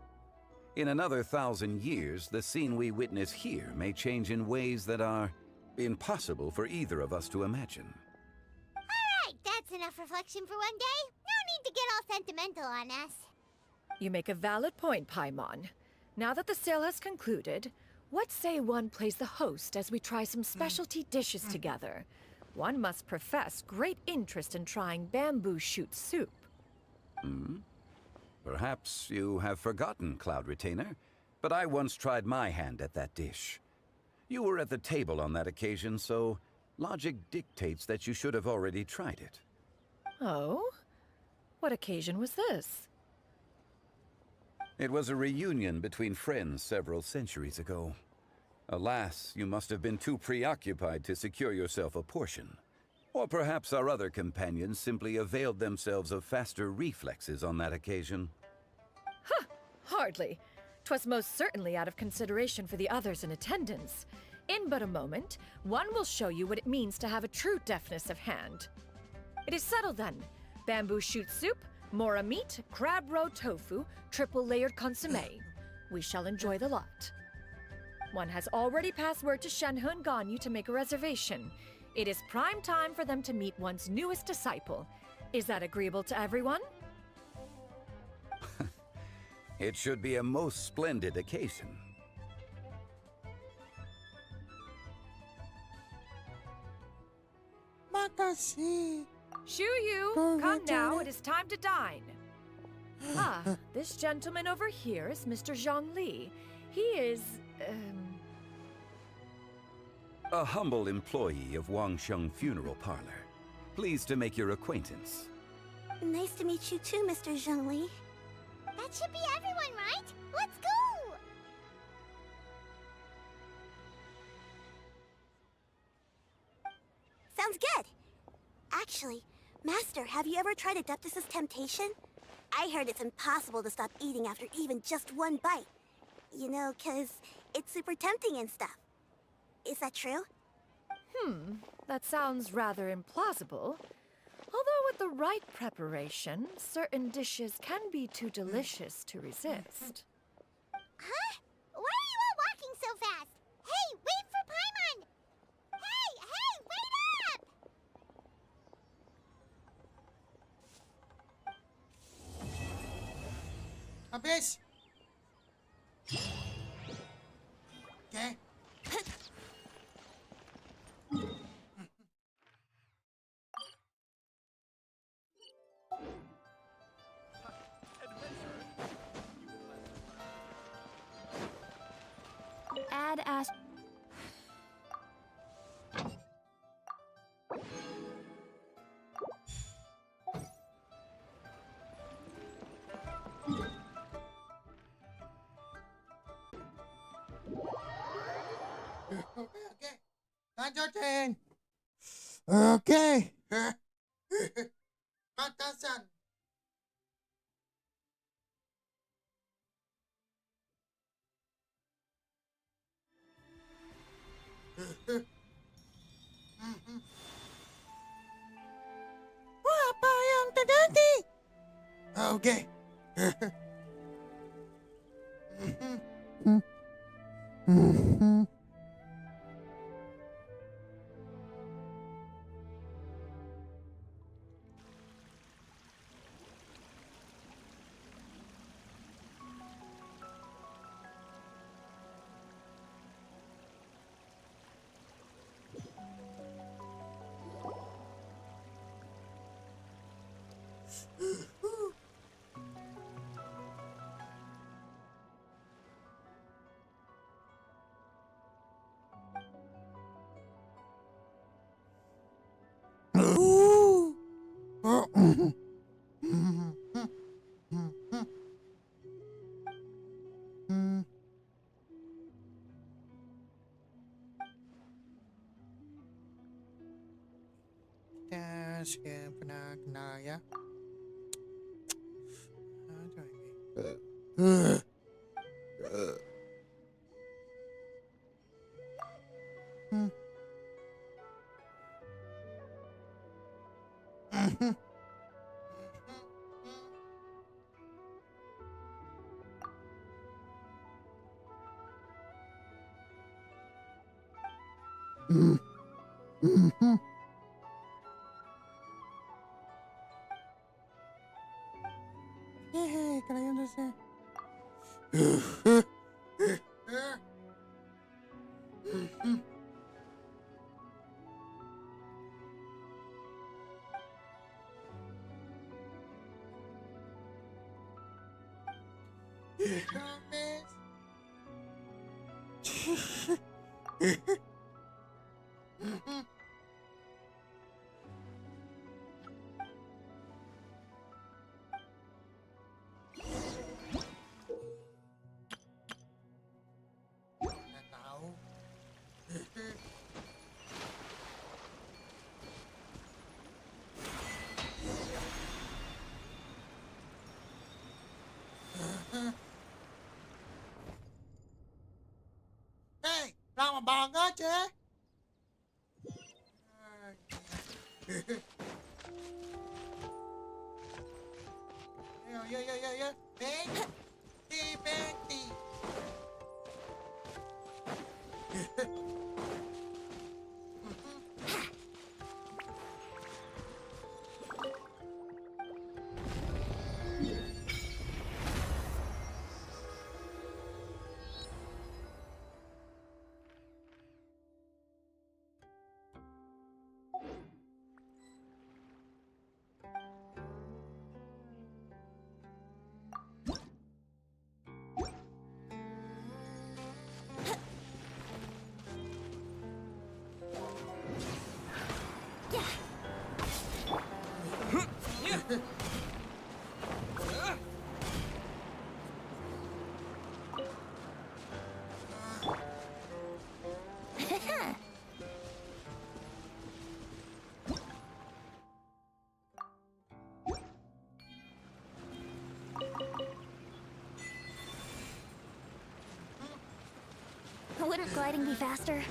In another 1,000 years, the scene we witness here may change in ways that are impossible for either of us to imagine. Alright, enough reflection for one day. No need to get all sentimental on us. You make a valid point, Paimon. Now that the sale has concluded, what say one plays the host as we try some specialty dishes together? One must profess great interest in trying bamboo shoot soup. Perhaps you have forgotten, Cloud Retainer, but I once tried my hand at that dish. You were at the table on that occasion, so logic dictates that you should have already tried it. Oh? What occasion was this? It was a reunion between friends several centuries ago. Alas, you must have been too preoccupied to secure yourself a portion. Or perhaps our other companions simply availed themselves of faster reflexes on that occasion. Huh! Hardly. 'Twas most certainly out of consideration for the others in attendance. In but a moment, one will show you what it means to have a true deftness of hand. It is settled then. Bamboo shoot soup, mora meat, crab roe tofu, triple-layered consommé. We shall enjoy the lot. One has already passed word to Xianyun and Ganyu to make a reservation. It is prime time for them to meet one's newest disciple. Is that agreeable to everyone? It should be a most splendid occasion. Makasih. Shuyu, come now, it is time to dine. This gentleman over here is Mr. Zhongli. He is, A humble employee of Wangsheng Funeral Parlor. Pleased to make your acquaintance. Nice to meet you too, Mr. Zhongli. That should be everyone, right? Let's go! Sounds good. Actually, Master, have you ever tried Adeptus' temptation? I heard it's impossible to stop eating after even just one bite. You know, 'cause it's super tempting and stuff. Is that true? That sounds rather implausible. Although with the right preparation, certain dishes can be too delicious to resist. Huh? Why are you all walking so fast? Hey, wait for Paimon! Hey, wait up! Habis. Okay. Add as Okay. Lanjutin. Okay. Batasan. Apa yang terjadi? Okay. Sekian pernah kenal ya. Hey, lama banget ya. Ya. Benti. Wouldn't gliding be faster?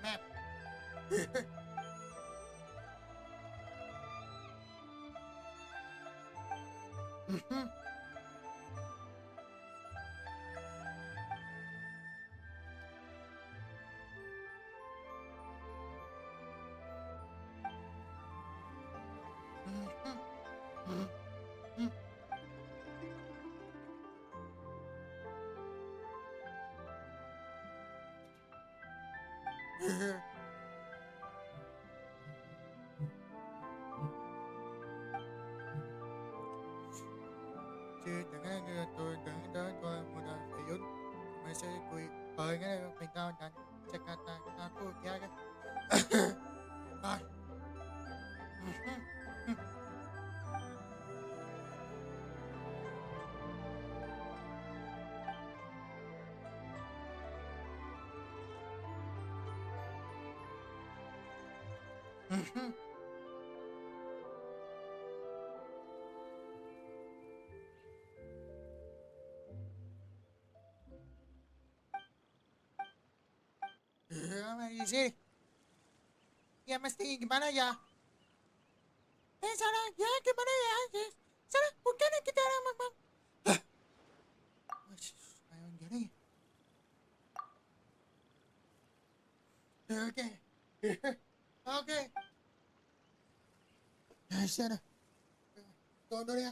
Map. Tôi đến tôi muốn là phải dốt mấy sẽ quỳ ở cái này mình cao đánh chắc là ta cô kia cái rồi Misi, ya mesti gimana ya? Salah, ya gimana ya? Salah, bukan kita orang bang. Ayo gini. Oke, oke. Sana, tunggu ya.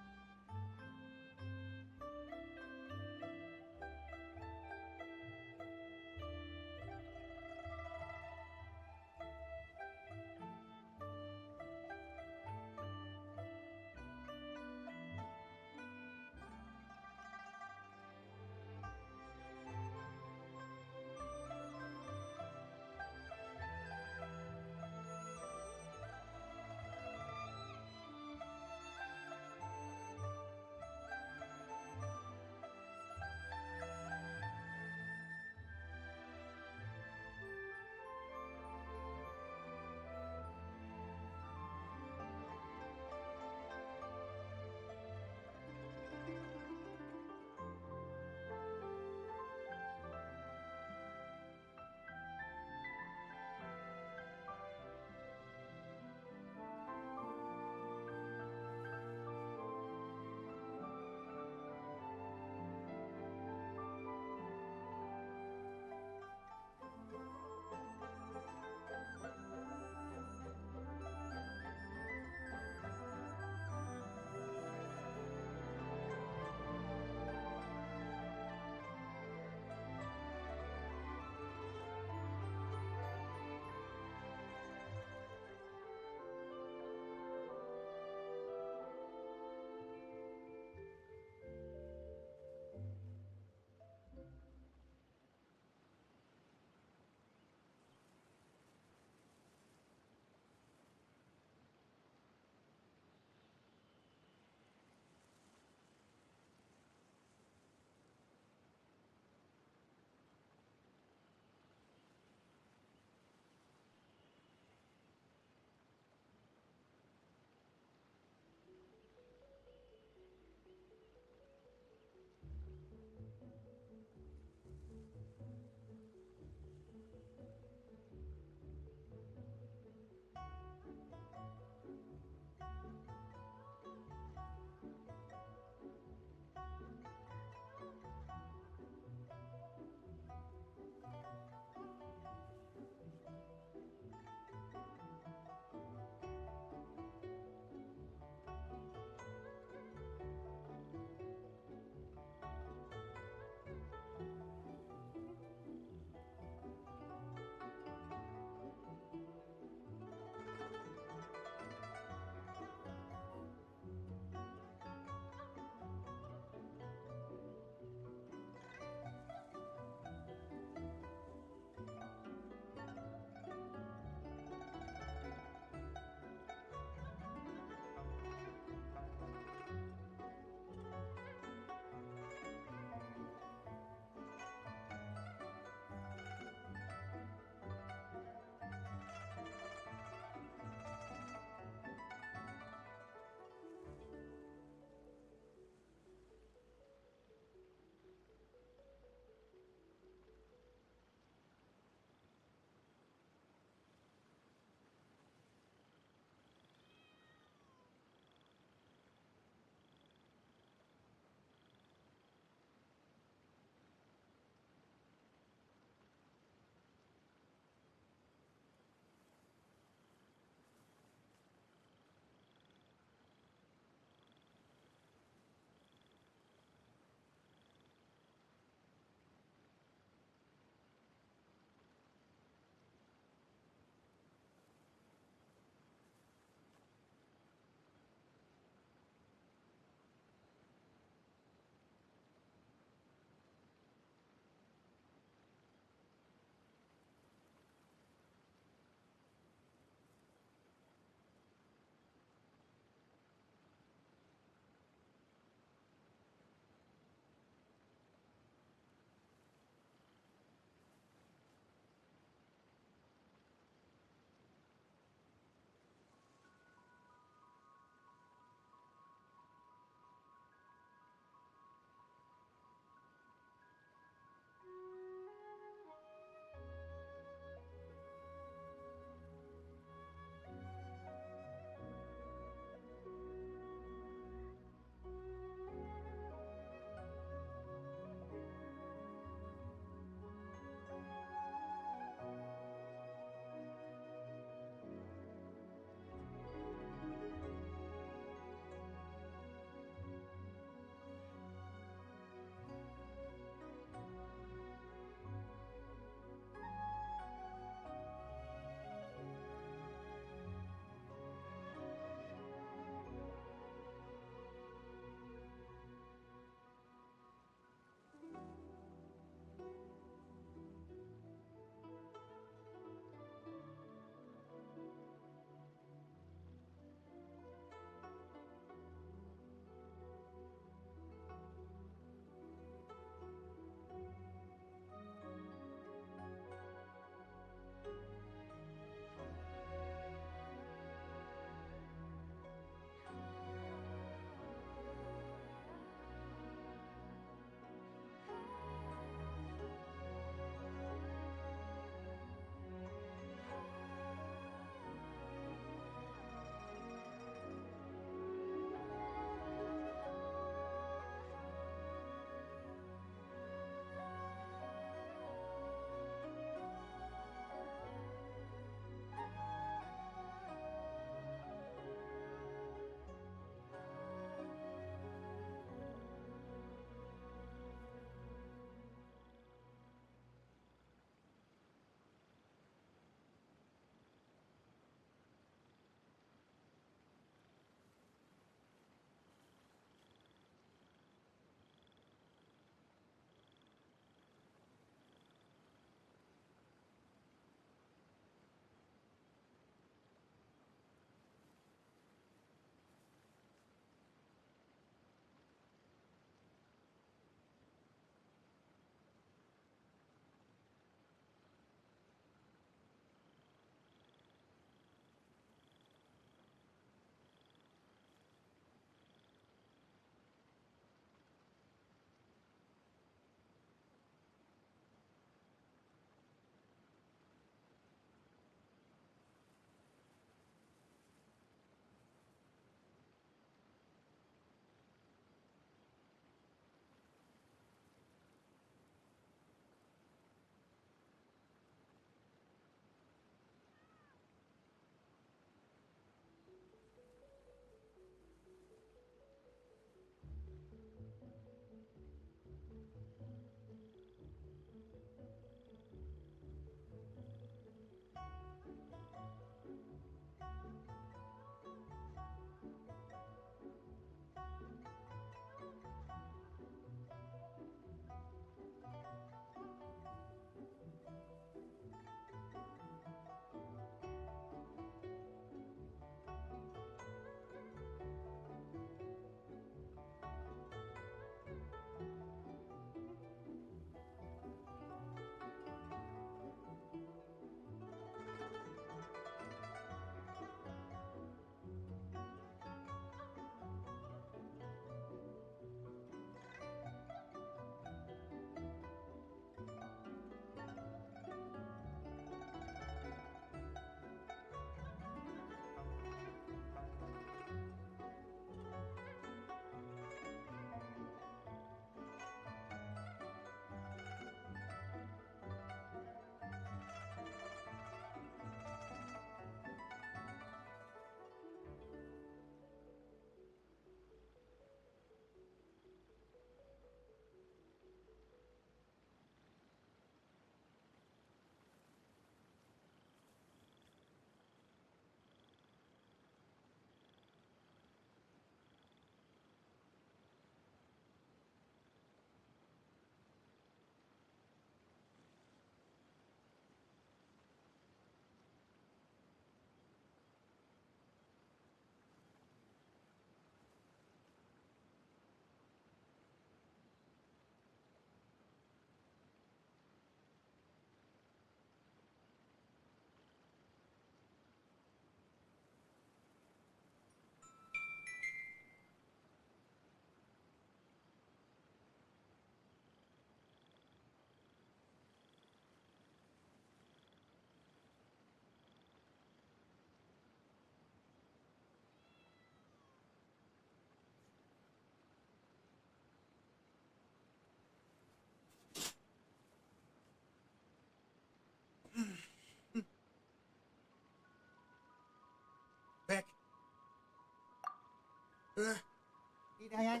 Tidak yan.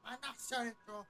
Panas siya ito.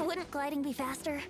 Wouldn't gliding be faster?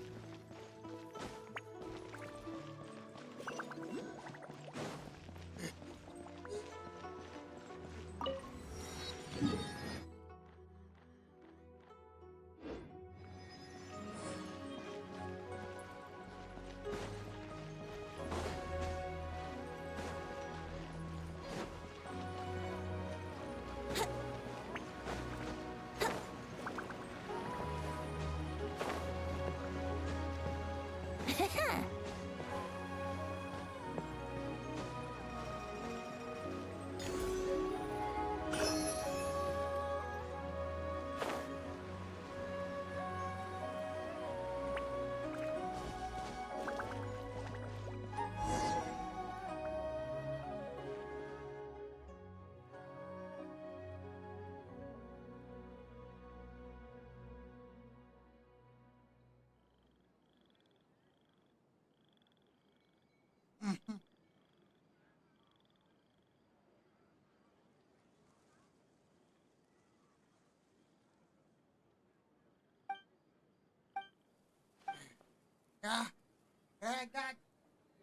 God.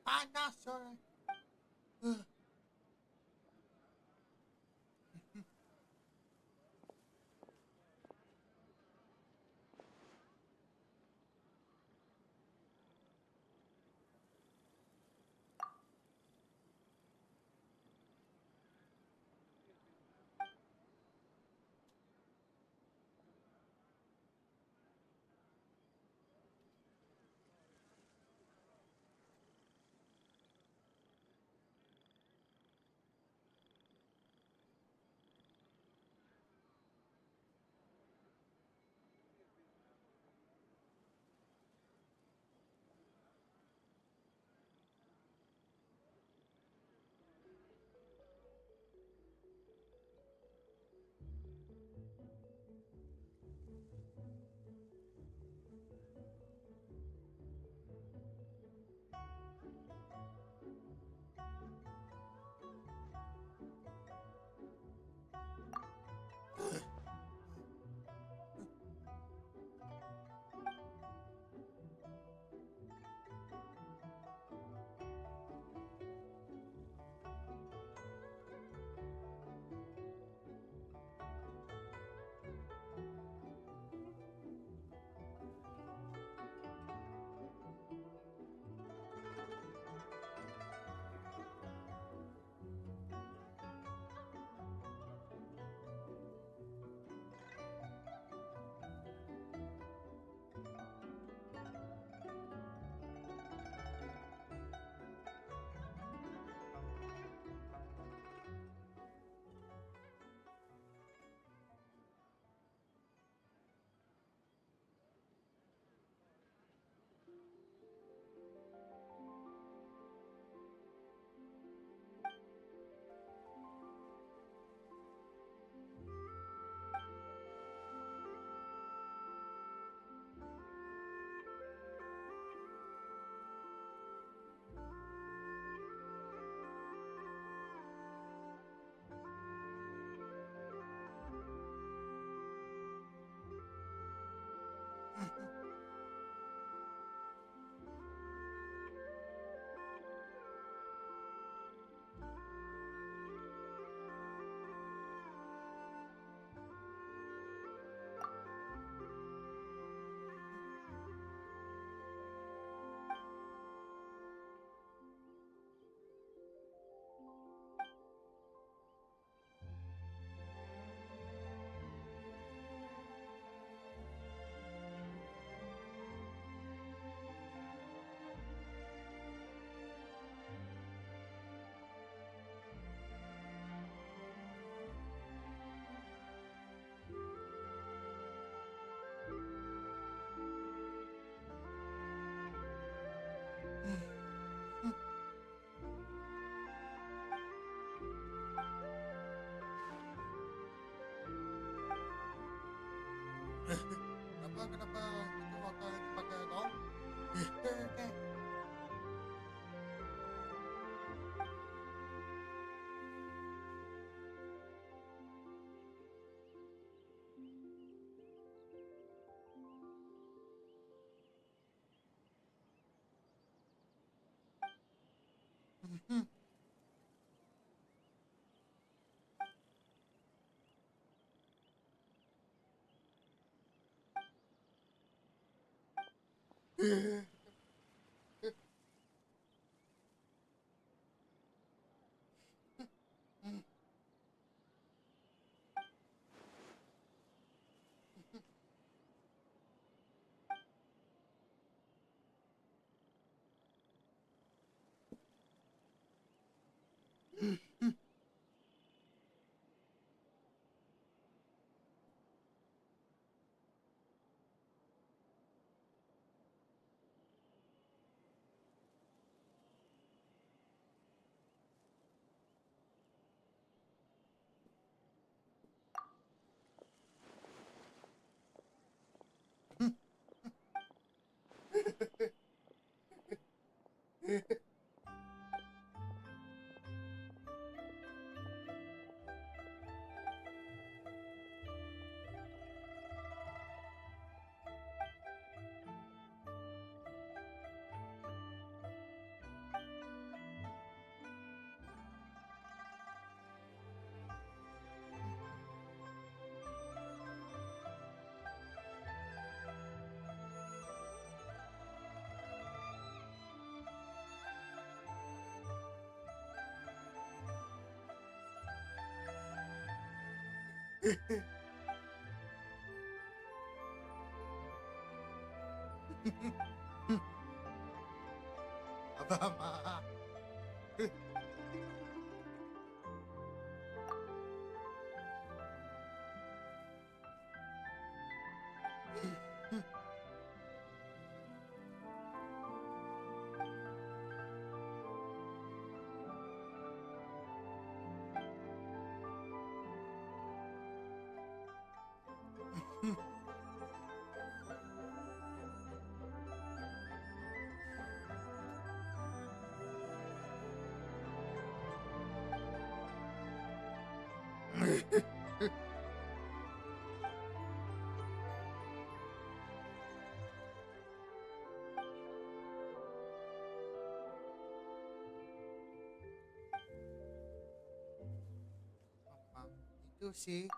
Panas siya. Kenapa itu motor pakai gong? Oke. Apa mah? Itu sih.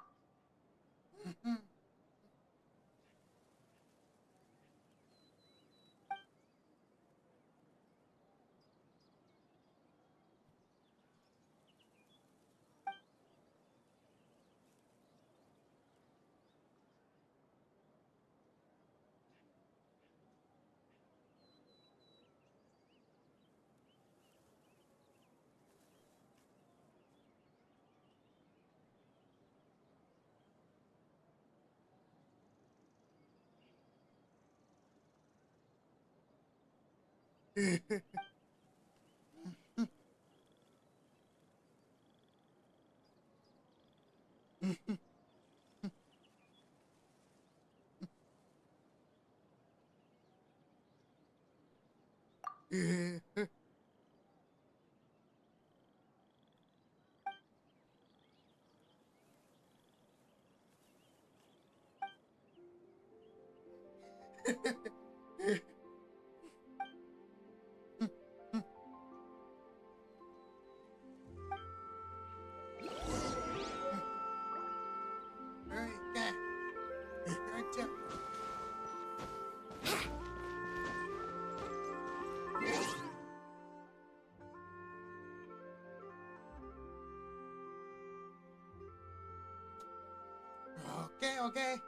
Oke.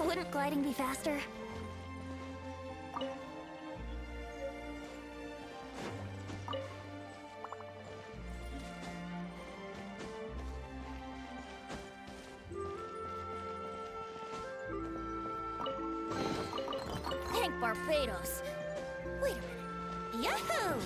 Wouldn't gliding be faster? think Barbados. Wait a minute. Yahoo!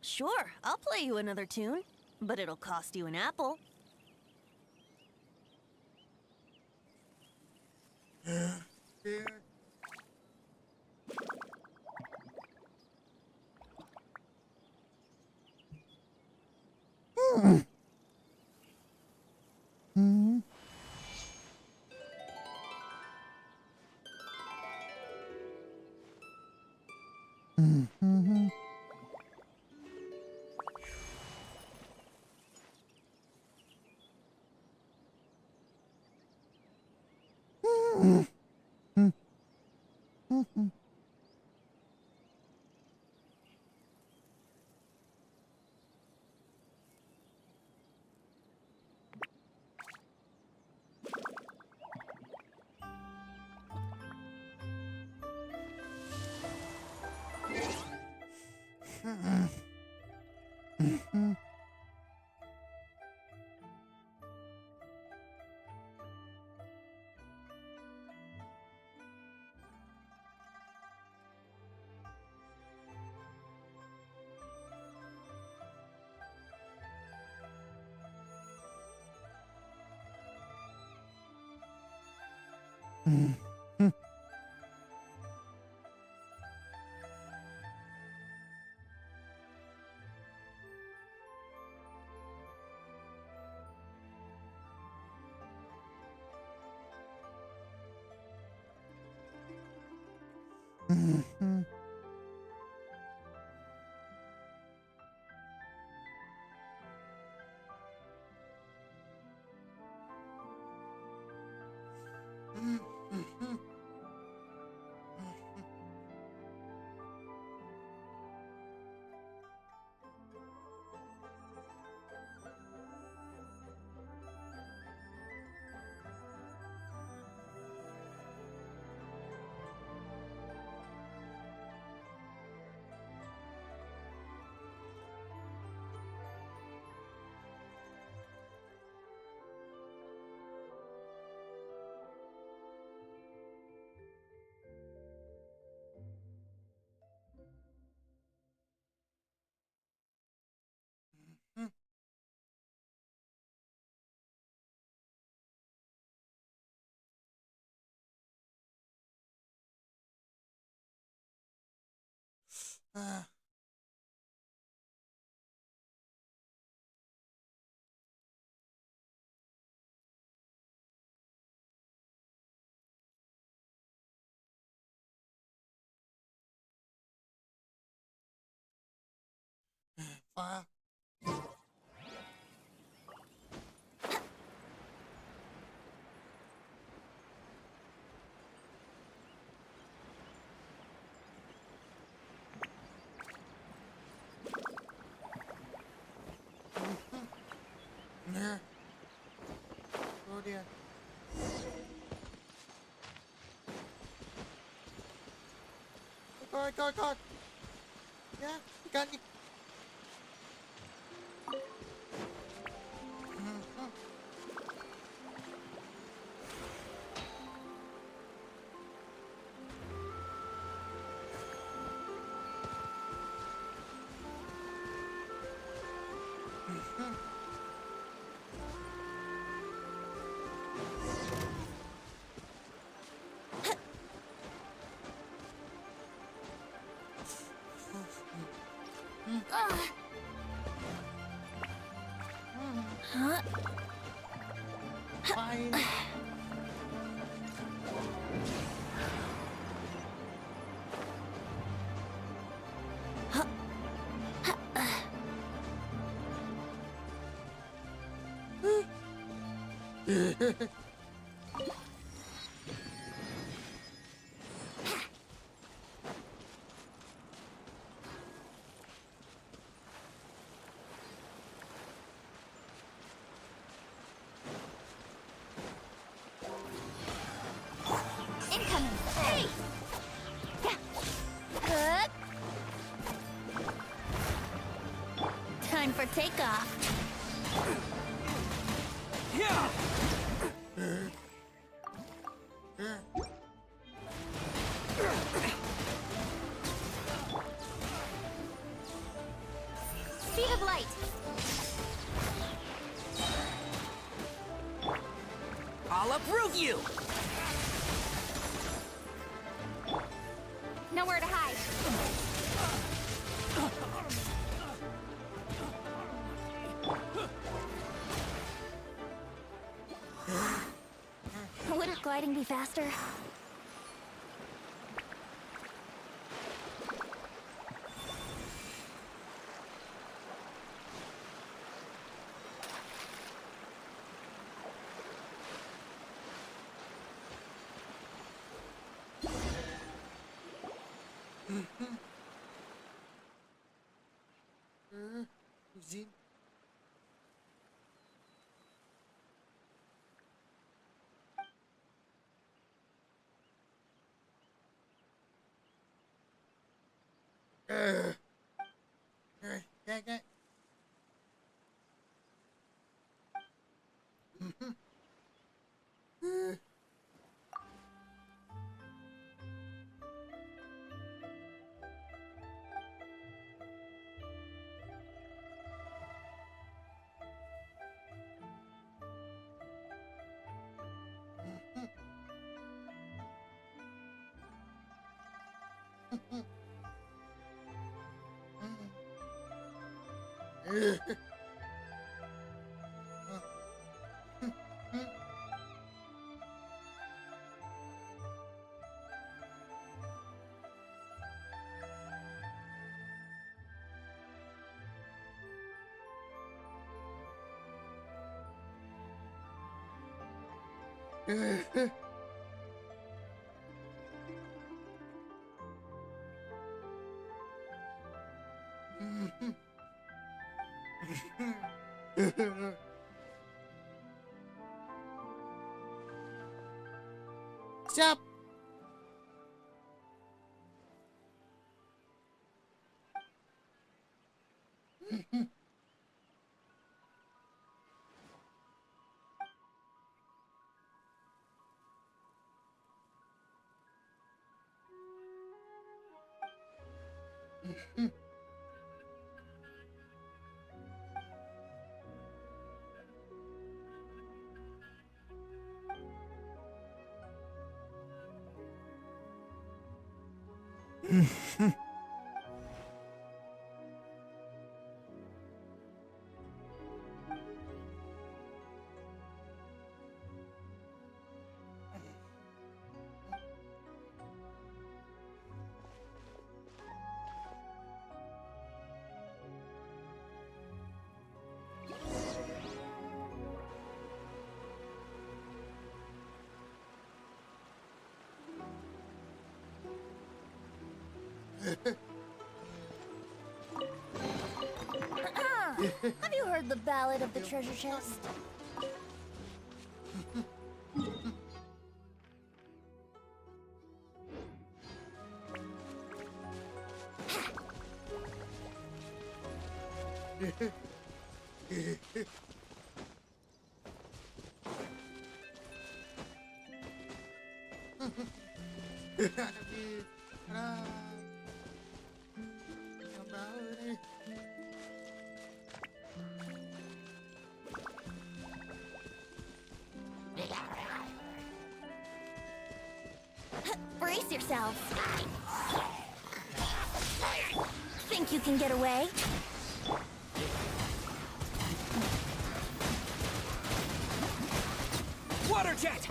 Sure, I'll play you another tune, but it'll cost you an apple. Oh dear. God. Yeah, ikan. Fine. Incoming! Hey! Good. Time for takeoff. Speed of light! I'll approve you! Nowhere to hide. Wouldn't gliding be faster? Zin. Okay. Stop. Have you heard the ballad of the treasure chest? Brace yourselves. Think you can get away? Water jet!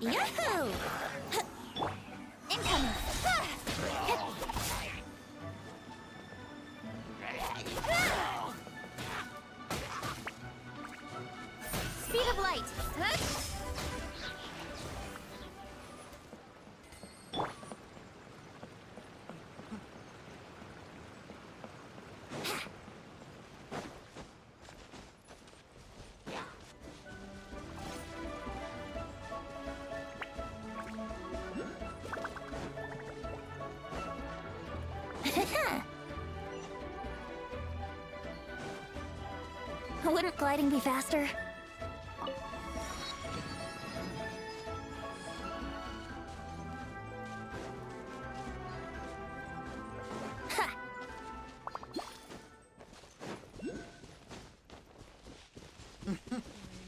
Yahoo! Incoming! Speed of light! Wouldn't gliding be faster?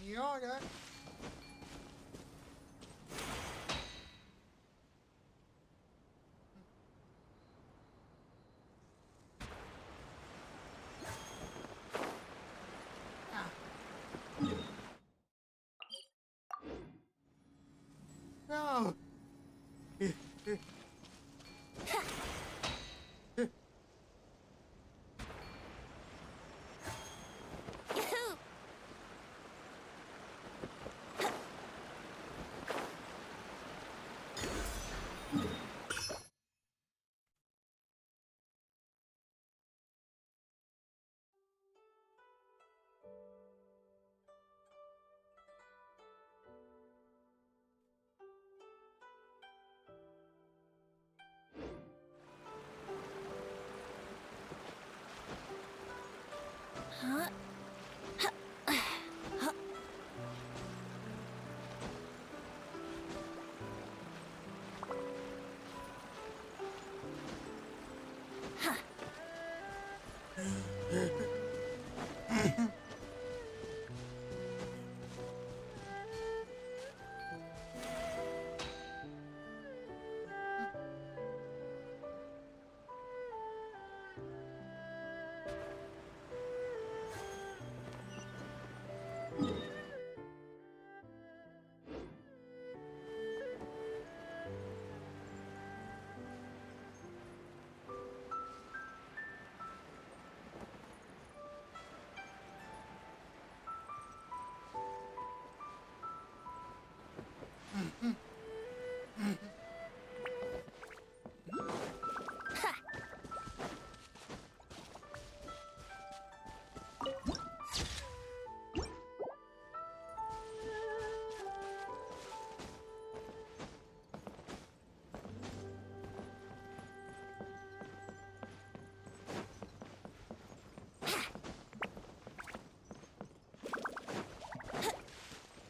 Yoga. No. Huh?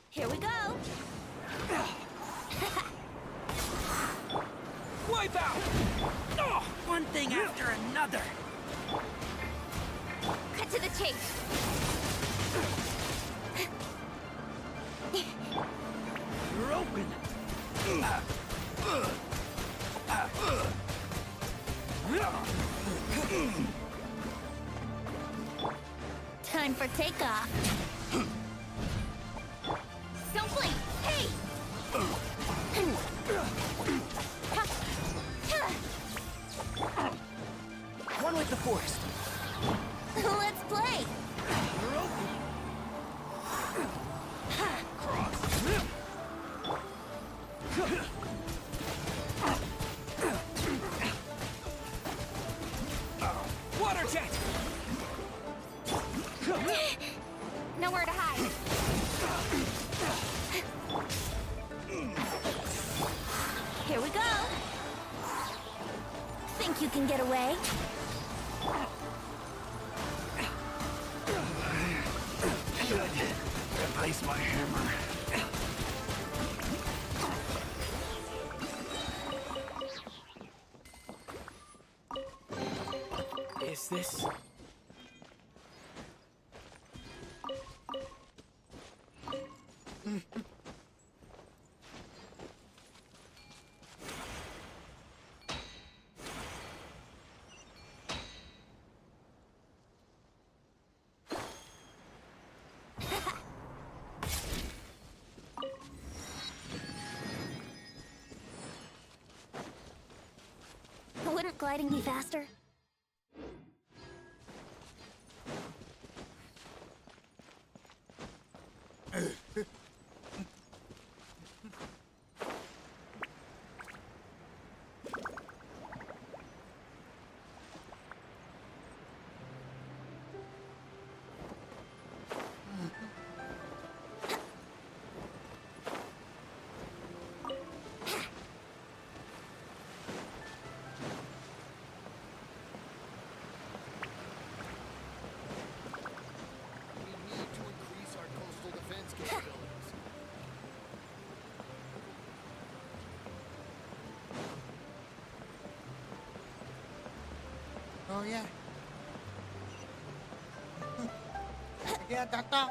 Here we go! Wipe out! Oh, one thing after another! Cut to the chase! You're open! Time for takeoff! Don't blink! Hey! One with the forest. Let's play! You're open. Cross. Water jet! Nowhere to hide! Here we go! Think you can get away? Good. Replace my hammer. Is this... fighting me faster? Oh yeah. Sige, tatang.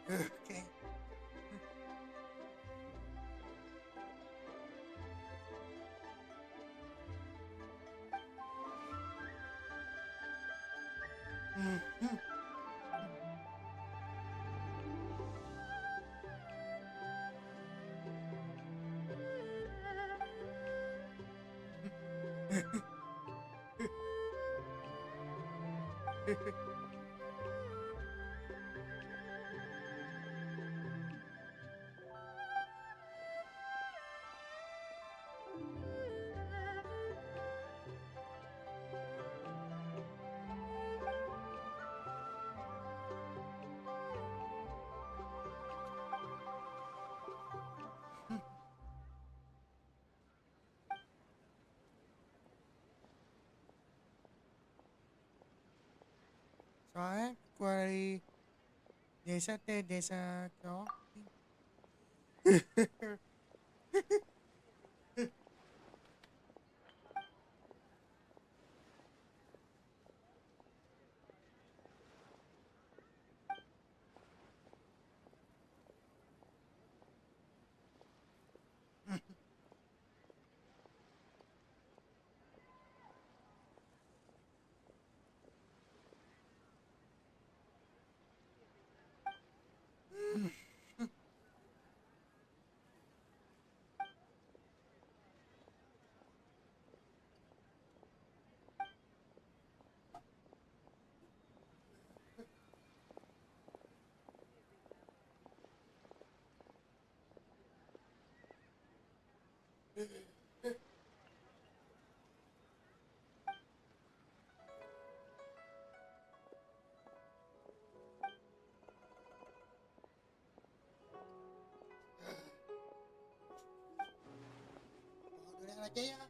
Okay. Soalnya dari desa teh desa cowok. Durian aja ya.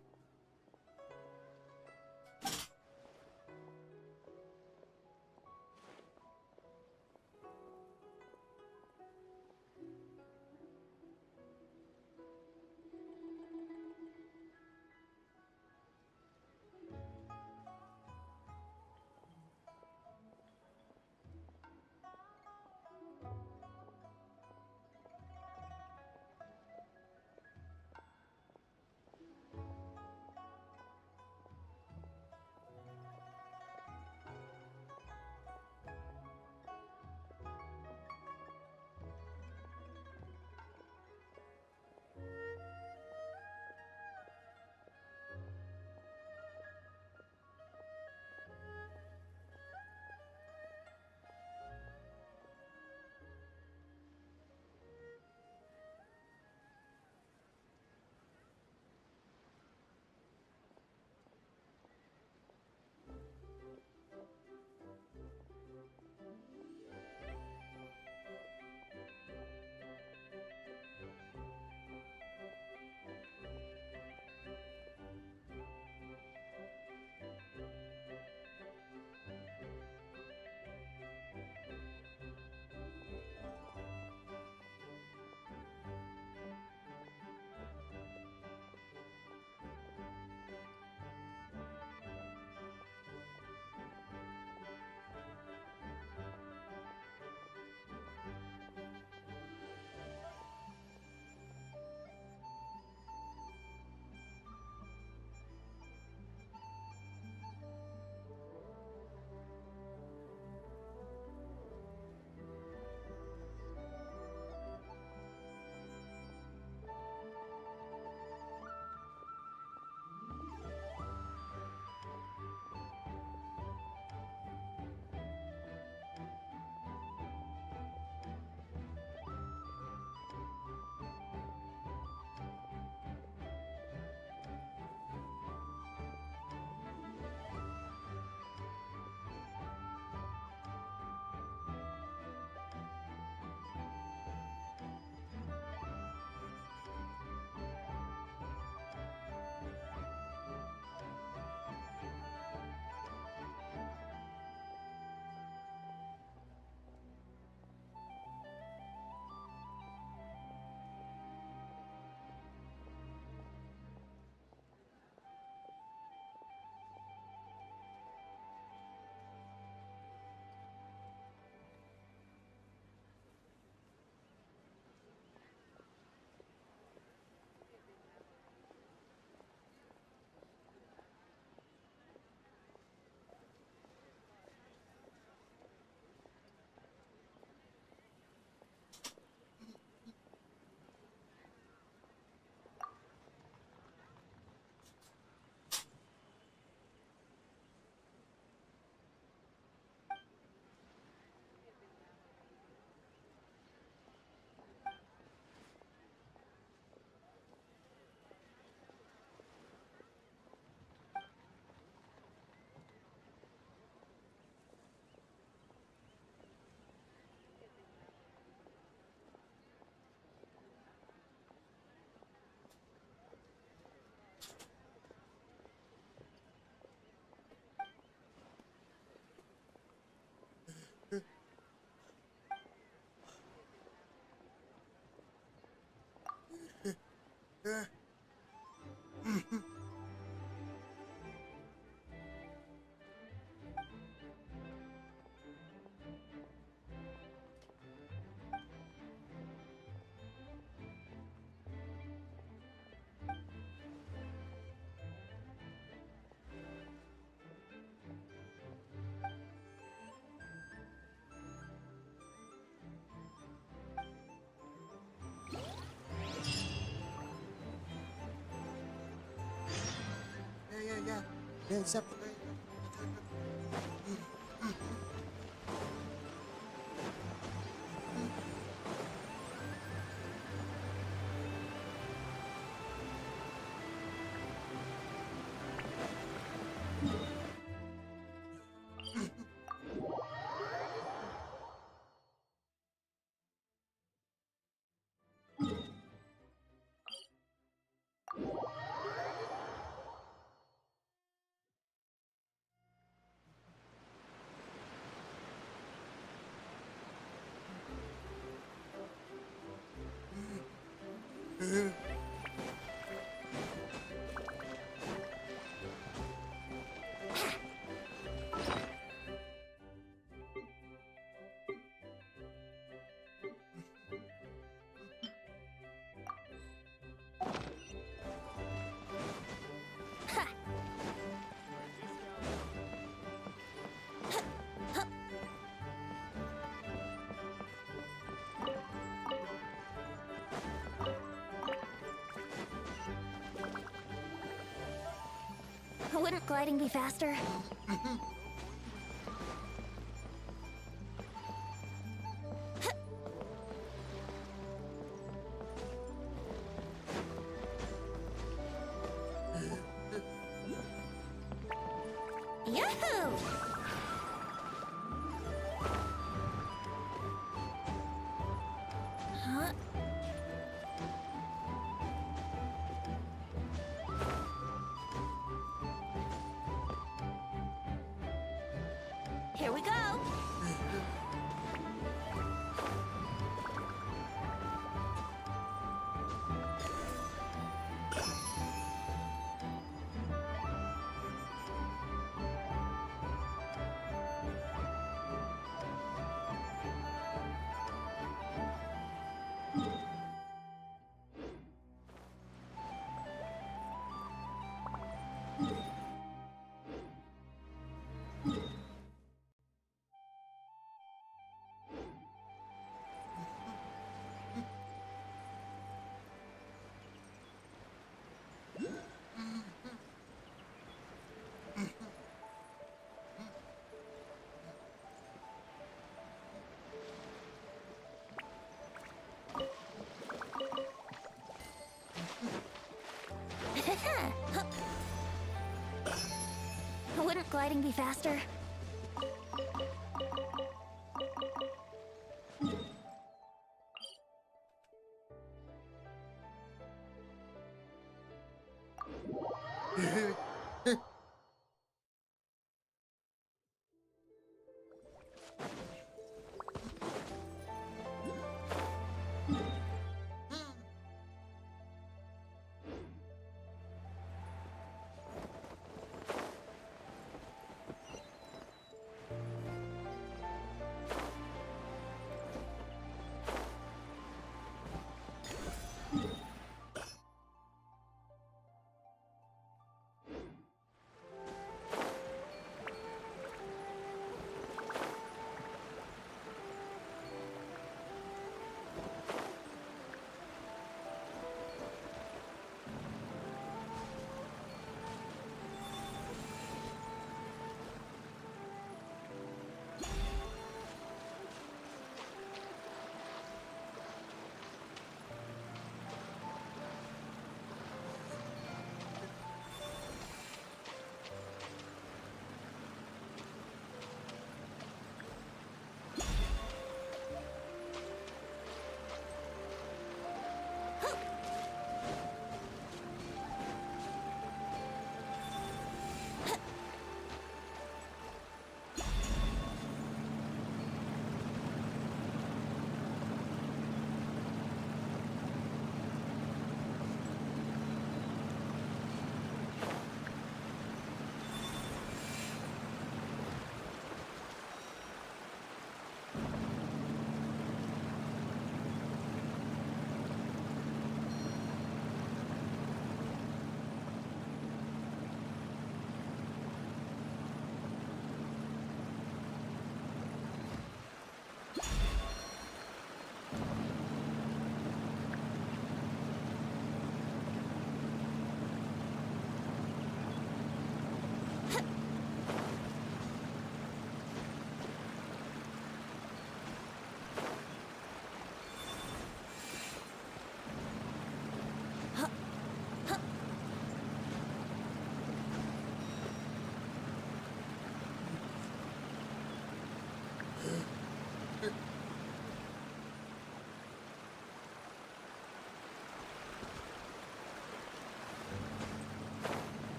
Wouldn't gliding be faster? Yahoo! Huh? Here we go. Wouldn't gliding be faster?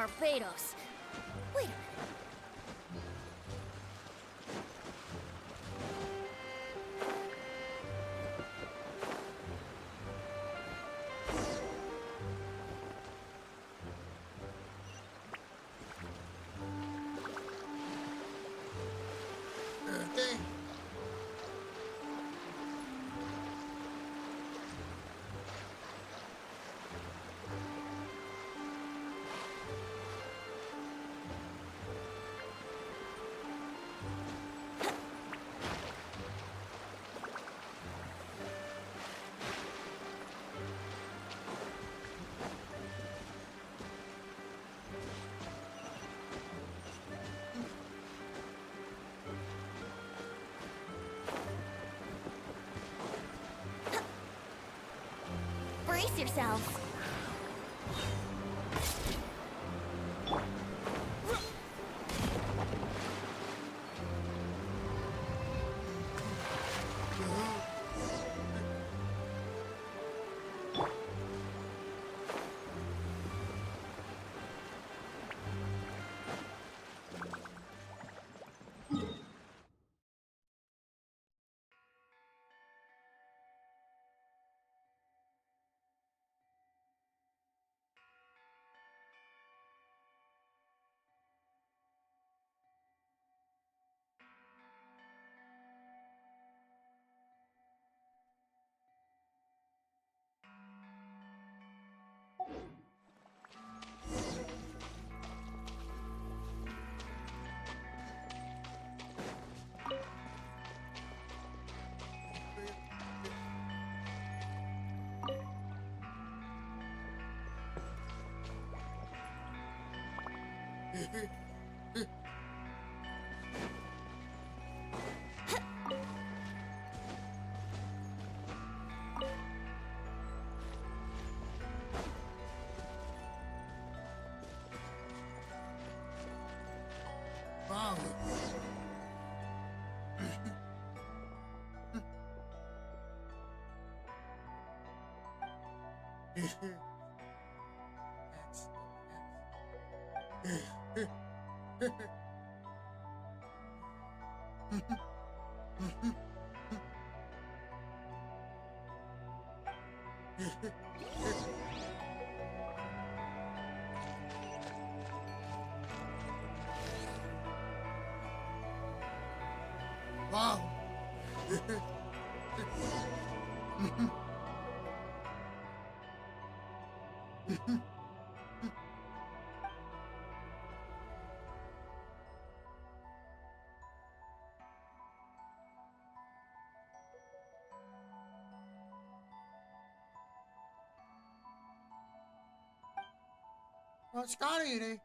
Barbados. Wait a minute. Brace yourselves. Wow. Wow. What's got it?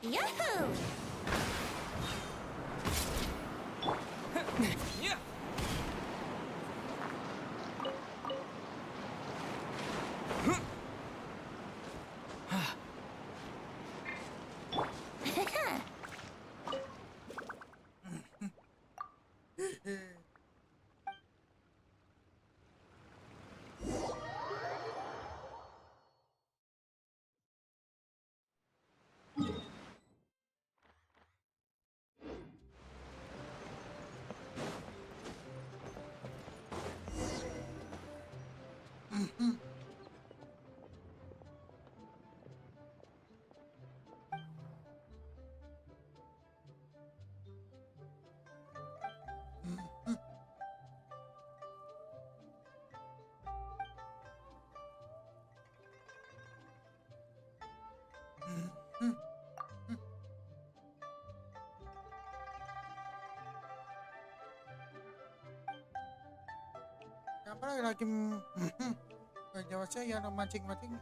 Yahoo! Yeah. Apa lagi jawab saya yang mancing-mancing.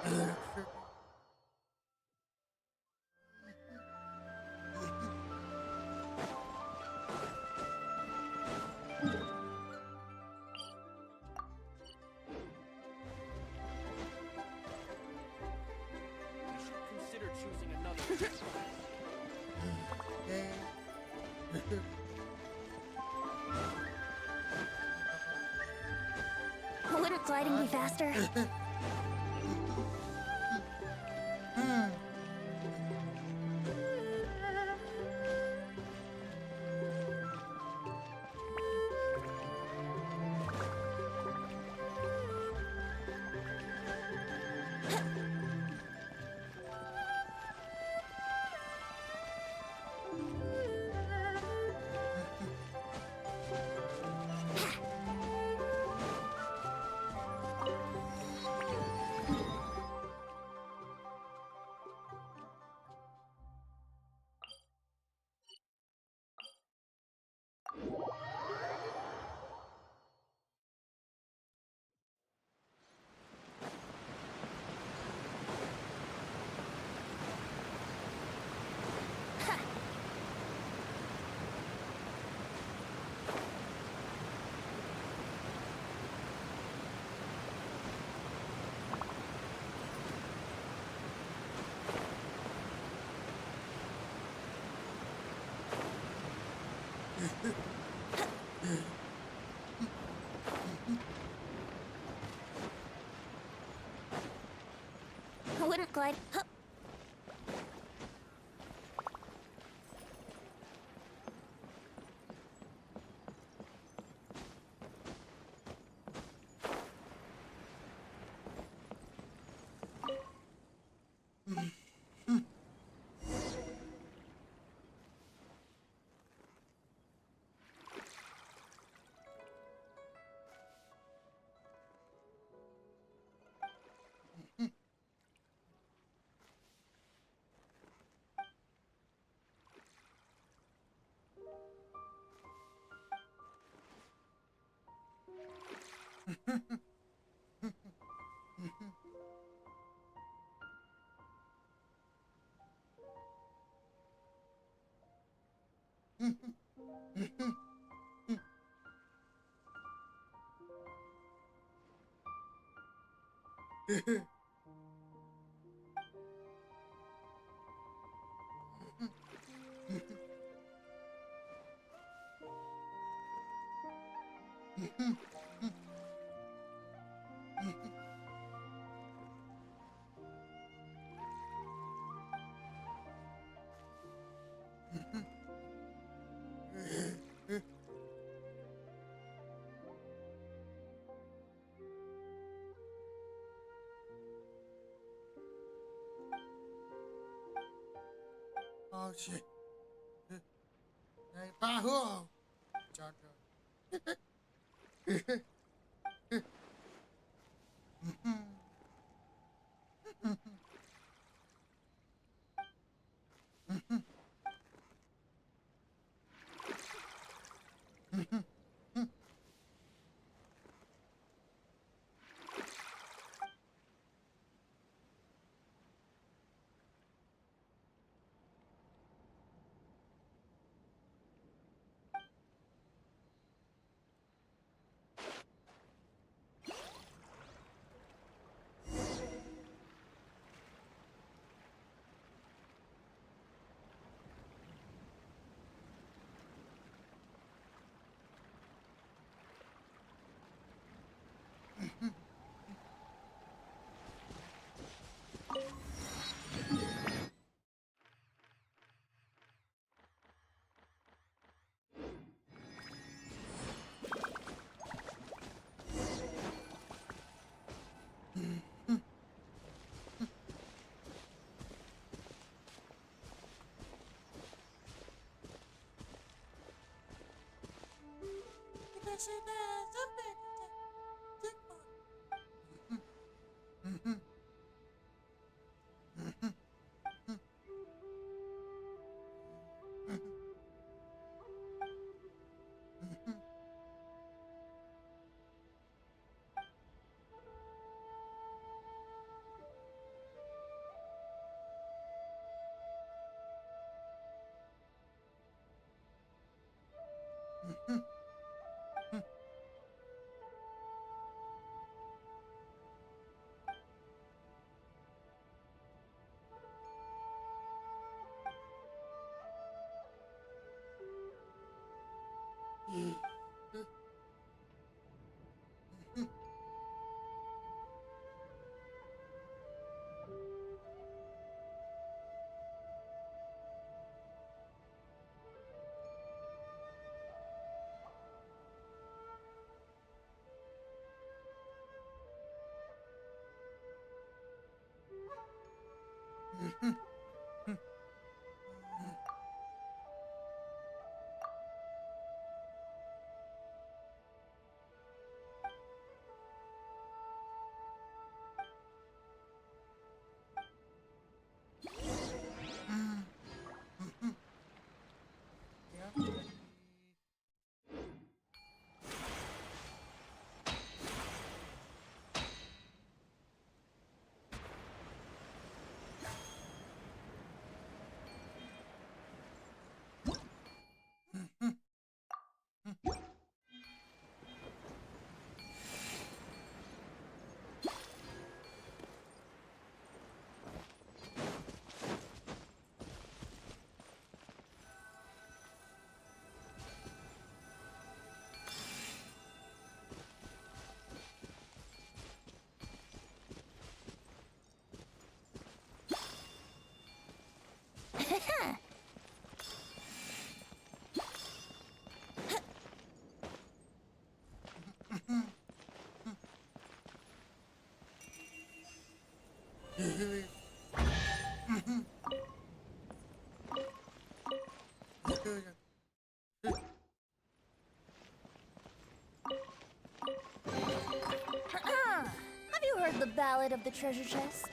Aduh. Consider choosing another. Wouldn't gliding be faster? Wouldn't glide. Huh. Oh shit. Hey, Bahu! Jaga. Have you heard the ballad of the treasure chest?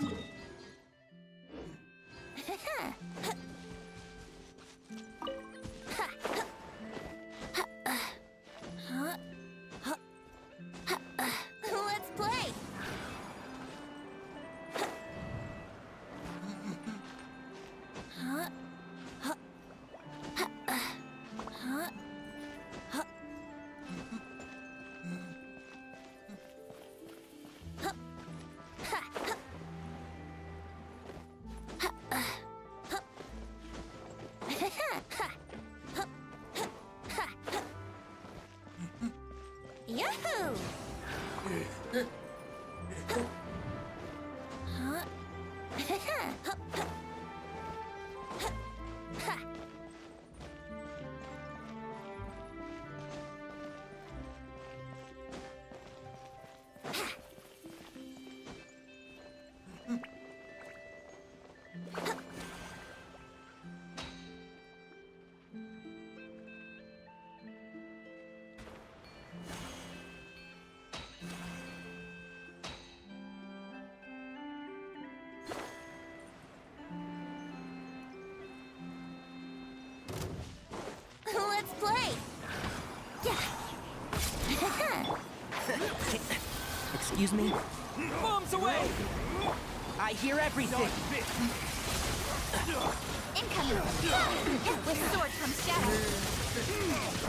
Let's play! Excuse me? Bombs away! I hear everything! Incoming! With sword from shadow!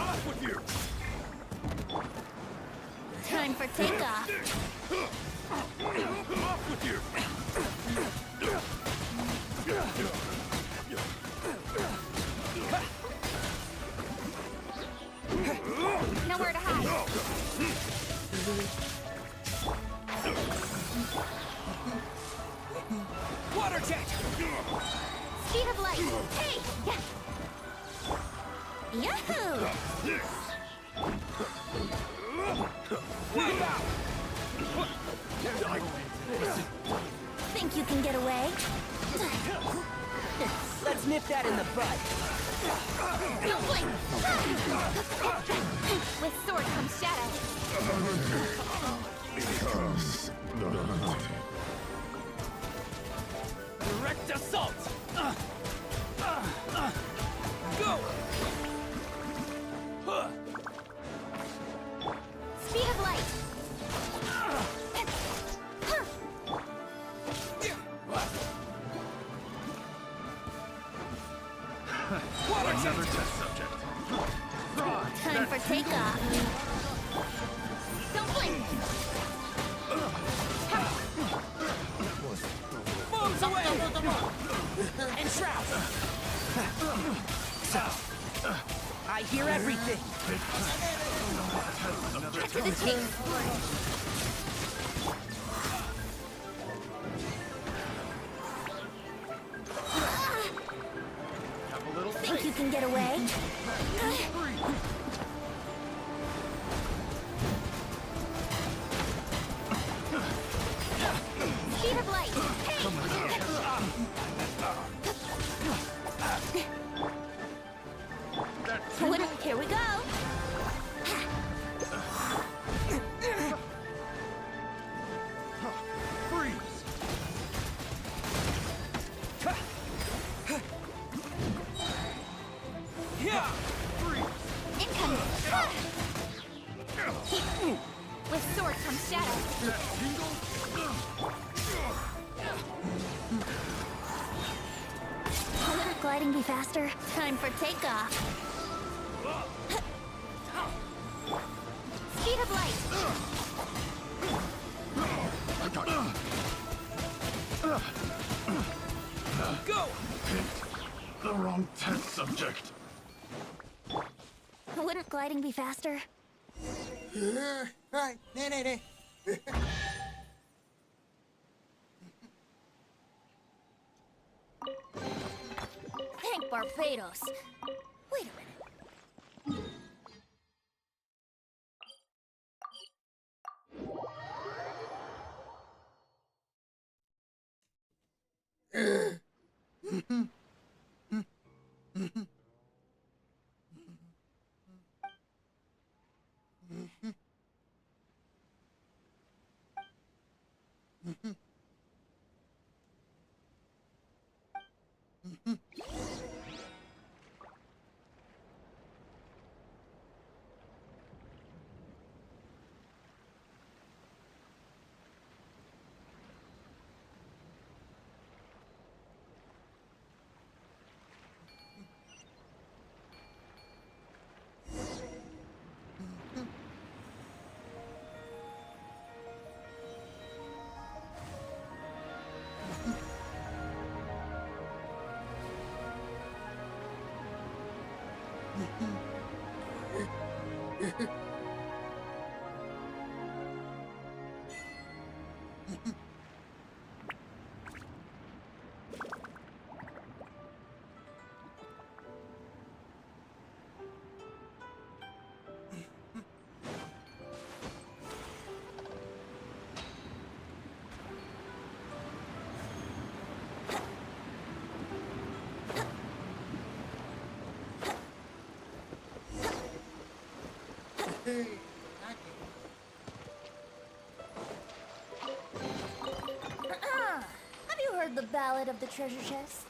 Off with you! Time for takeoff! Off with you! Nowhere to hide! Water jet! Speed of light! Hey! Yahoo! Think you can get away? Let's nip that in the bud. Don't blink! With sword comes shadow. Direct assault! Go! Speed of light! Another test subject. Time for takeoff. Don't blink! Bombs away! Entrap! I hear everything! Cut to the chase! Think you can get away? Speed of light! Hey! Here we go! Incoming! With sword comes shadow. Wouldn't gliding be faster? Time for takeoff. Speed of light. Go! The wrong test subject. Wouldn't gliding be faster? Right, nay. Thank Barbados. Wait a minute. Have you heard the ballad of the treasure chest?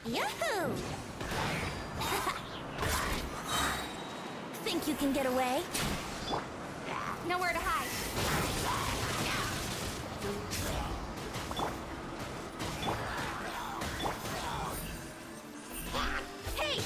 Yahoo! Think you can get away? Nowhere to hide. Hey!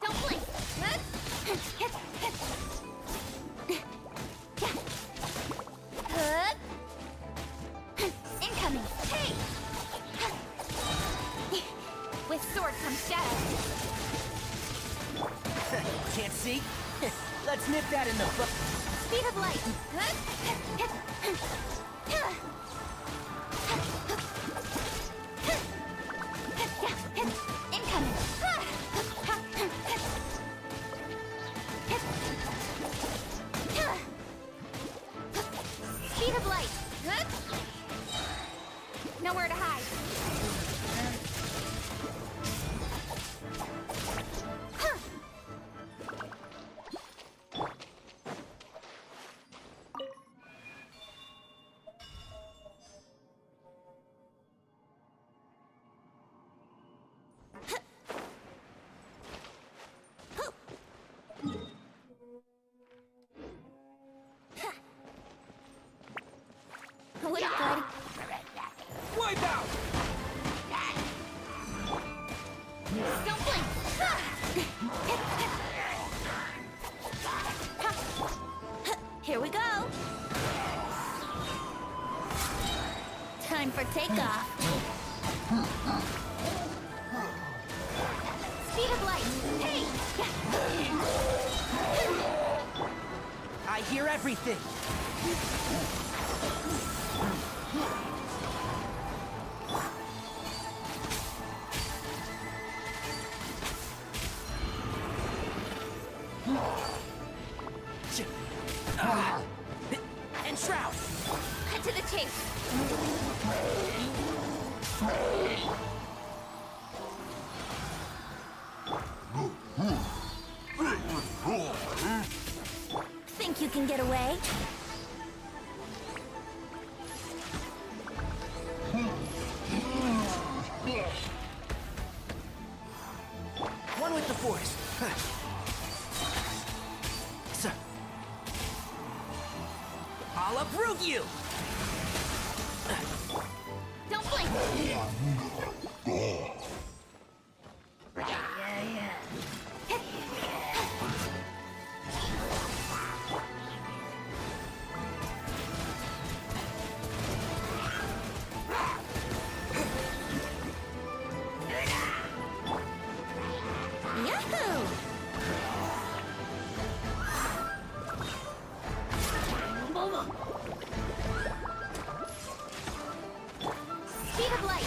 Don't blink! Incoming! Hey! With sword comes shadow. Can't see? Let's nip that in the butt. Speed of light! Incoming! Speed of light! Nowhere to hide. What a good. Wipe out! Don't blink! Here we go. Time for takeoff. Speed of light! Hey! I hear everything. And shroud. Cut to the chase. Think you can get away? One with the force. So, I'll approve you. Don't blink! Yahoo! Speed of light!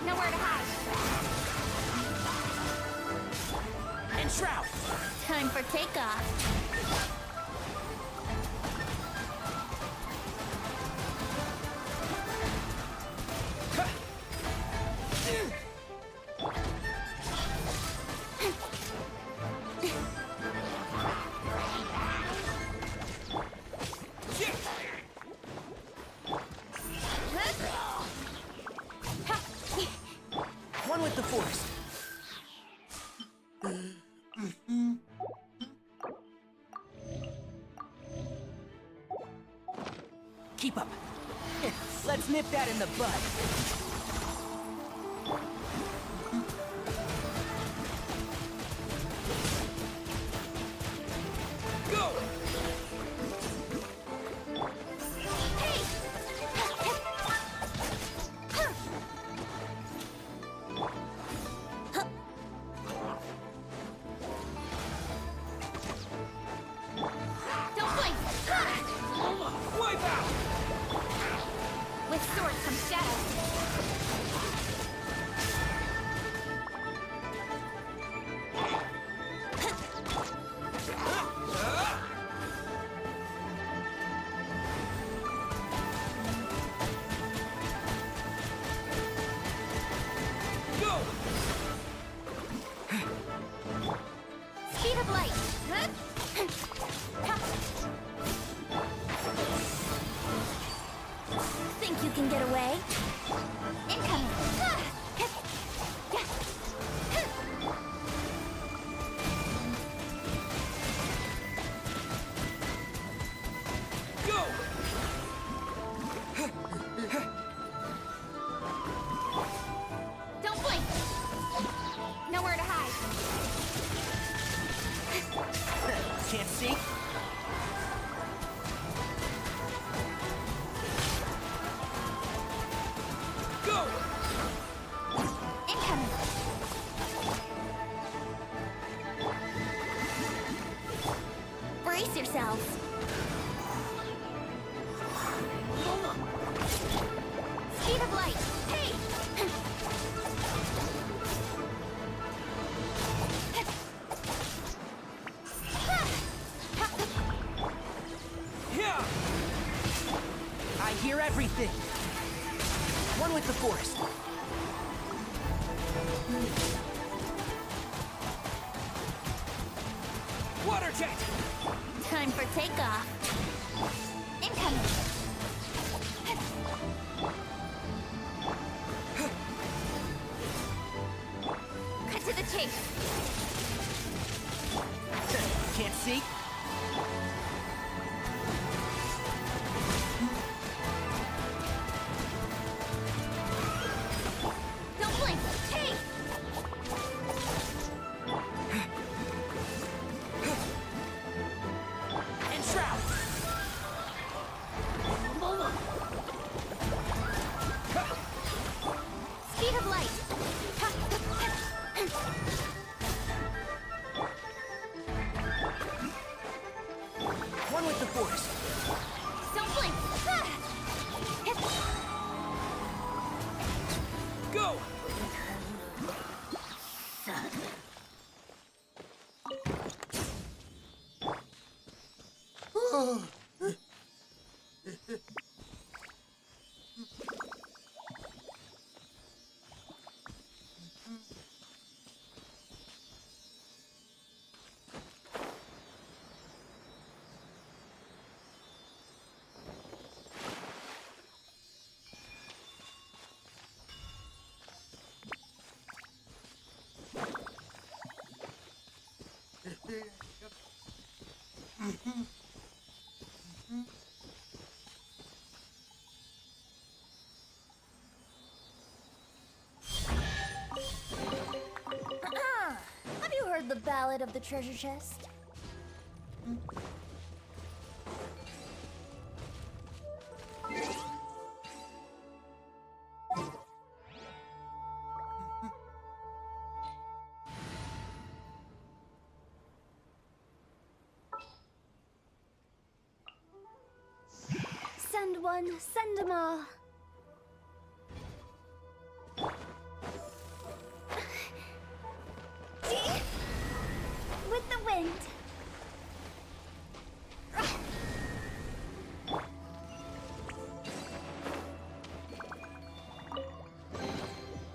Nowhere to hide. And shroud. Time for takeoff. Let's nip that in the bud. Go! Don't blink! Wipe out! With sword comes shadow. Go! Speed of light. Think you can get away? Incoming. Go! Don't blink. Nowhere to hide. Can't see? Go! Incoming. Brace yourselves. Speed of light. Hey! Yeah! I hear everything. One with the forest. Water jet! Time for takeoff. Incoming. Cut to the chase. Can't see? Don't blink. Hey! And shroud! Speed of light. One with the forest. Don't blink. Go! Have you heard the ballad of the treasure chest? Send one, send them all. With the wind.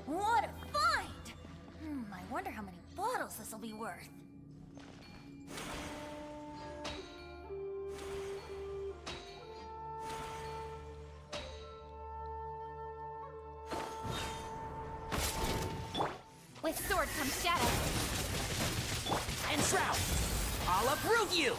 What a find! I wonder how many bottles this'll be worth. With sword comes shadow. And shroud! I'll uproot you!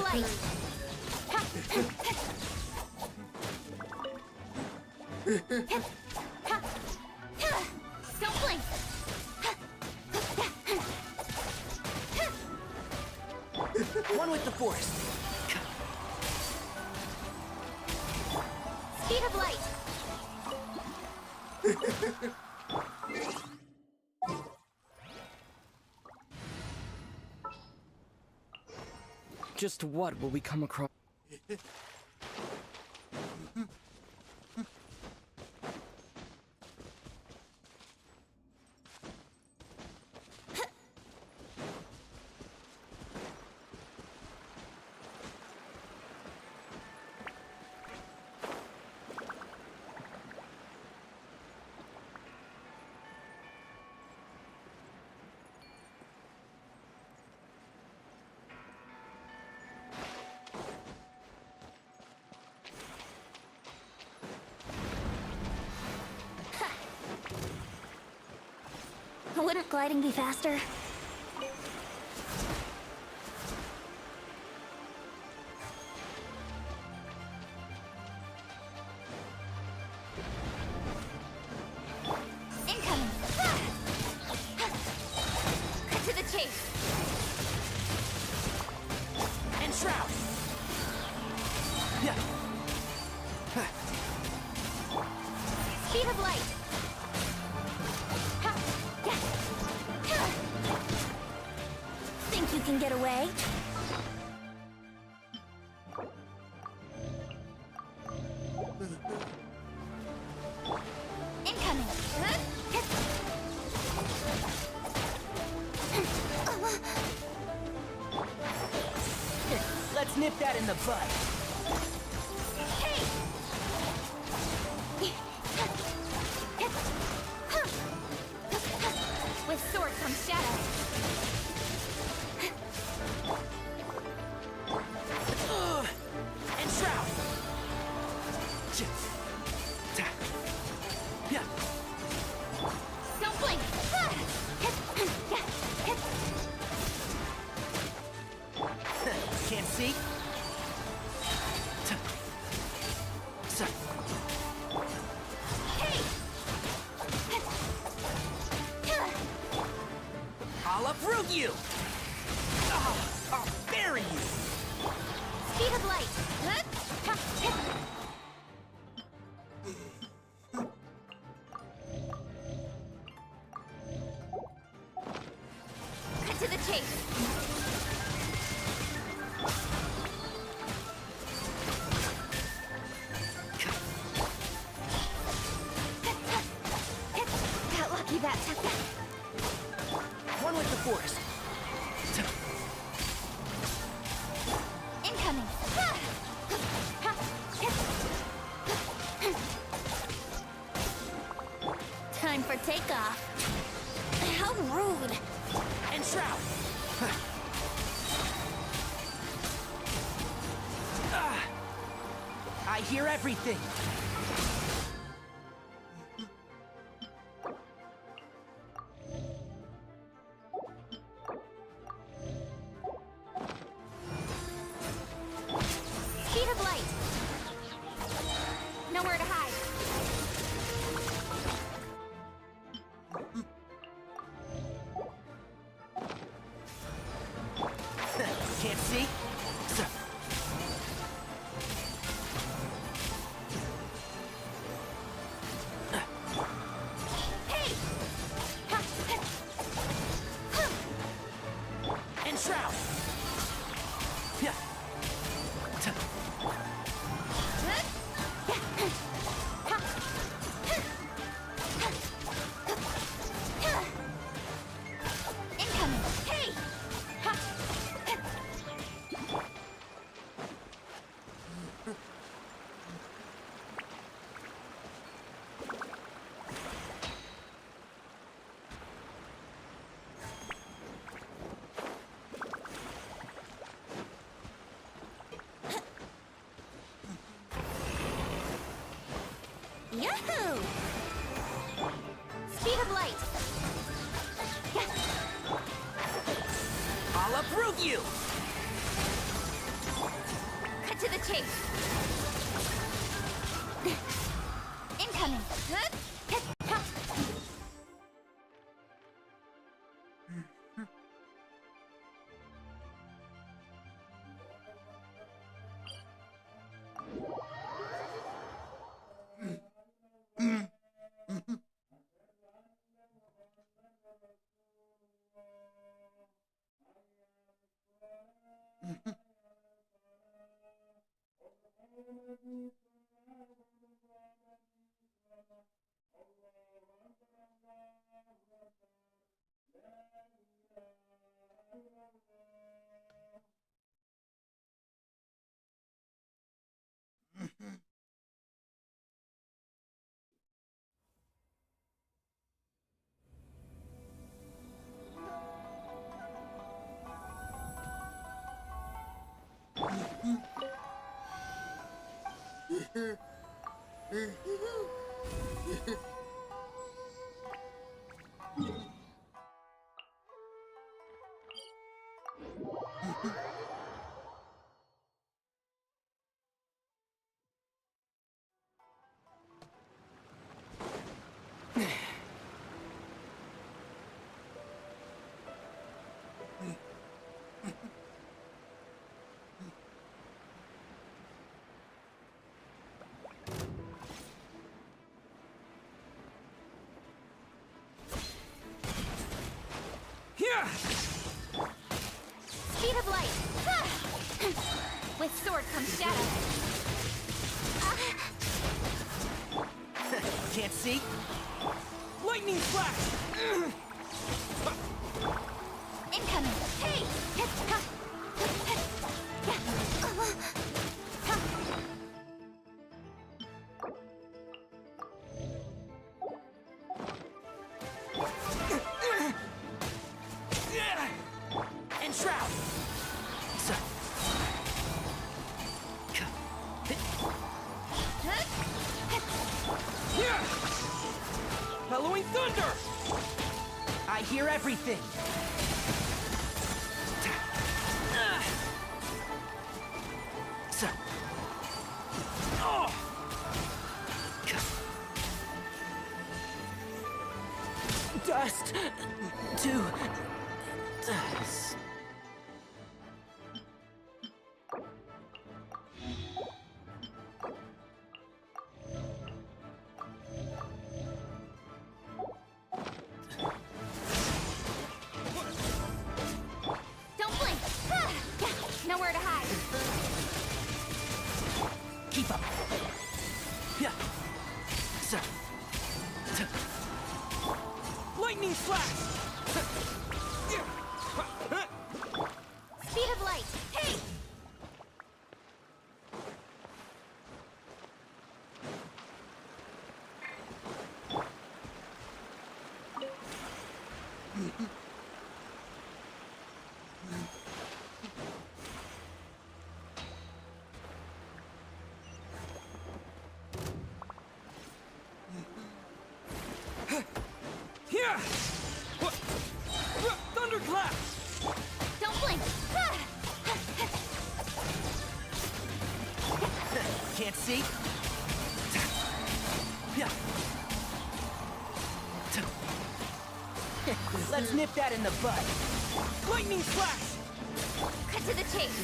light! Don't blink! One with the force. Speed of light! Just what will we come across? Wouldn't gliding be faster? Incoming! Cut to the chase! And shroud. Yeah. Speed of light! Think you can get away? Incoming! Here, let's nip that in the bud. Hey! With sword comes shadow. And shroud. Yeah. Don't blink! Can't see. Hey! I'll uproot you. I'll bury you. Speed of light! Cut to the chase! Got lucky that time. One with the force. Incoming! Time for takeoff. How rude! And shroud. I hear everything. Speed of light! Nowhere to hide. Can't see. Hey! And shroud. Yeah. Incoming! Hey! Yahoo! Speed of light! I'll uproot you. chase. Incoming. Speed of light. With sword comes shadow. Can't see? Lightning flash! Incoming. Hey! And shroud! Bellowing thunder! I hear everything! Dust to dust. Don't blink. Nowhere to hide. Keep up. Yeah. Sir. Lightning flash! Speed of light. Hey! Here! Thunderclap! Don't blink. Can't see? Yeah. Let's nip that in the bud. Lightning flash! Cut to the chase.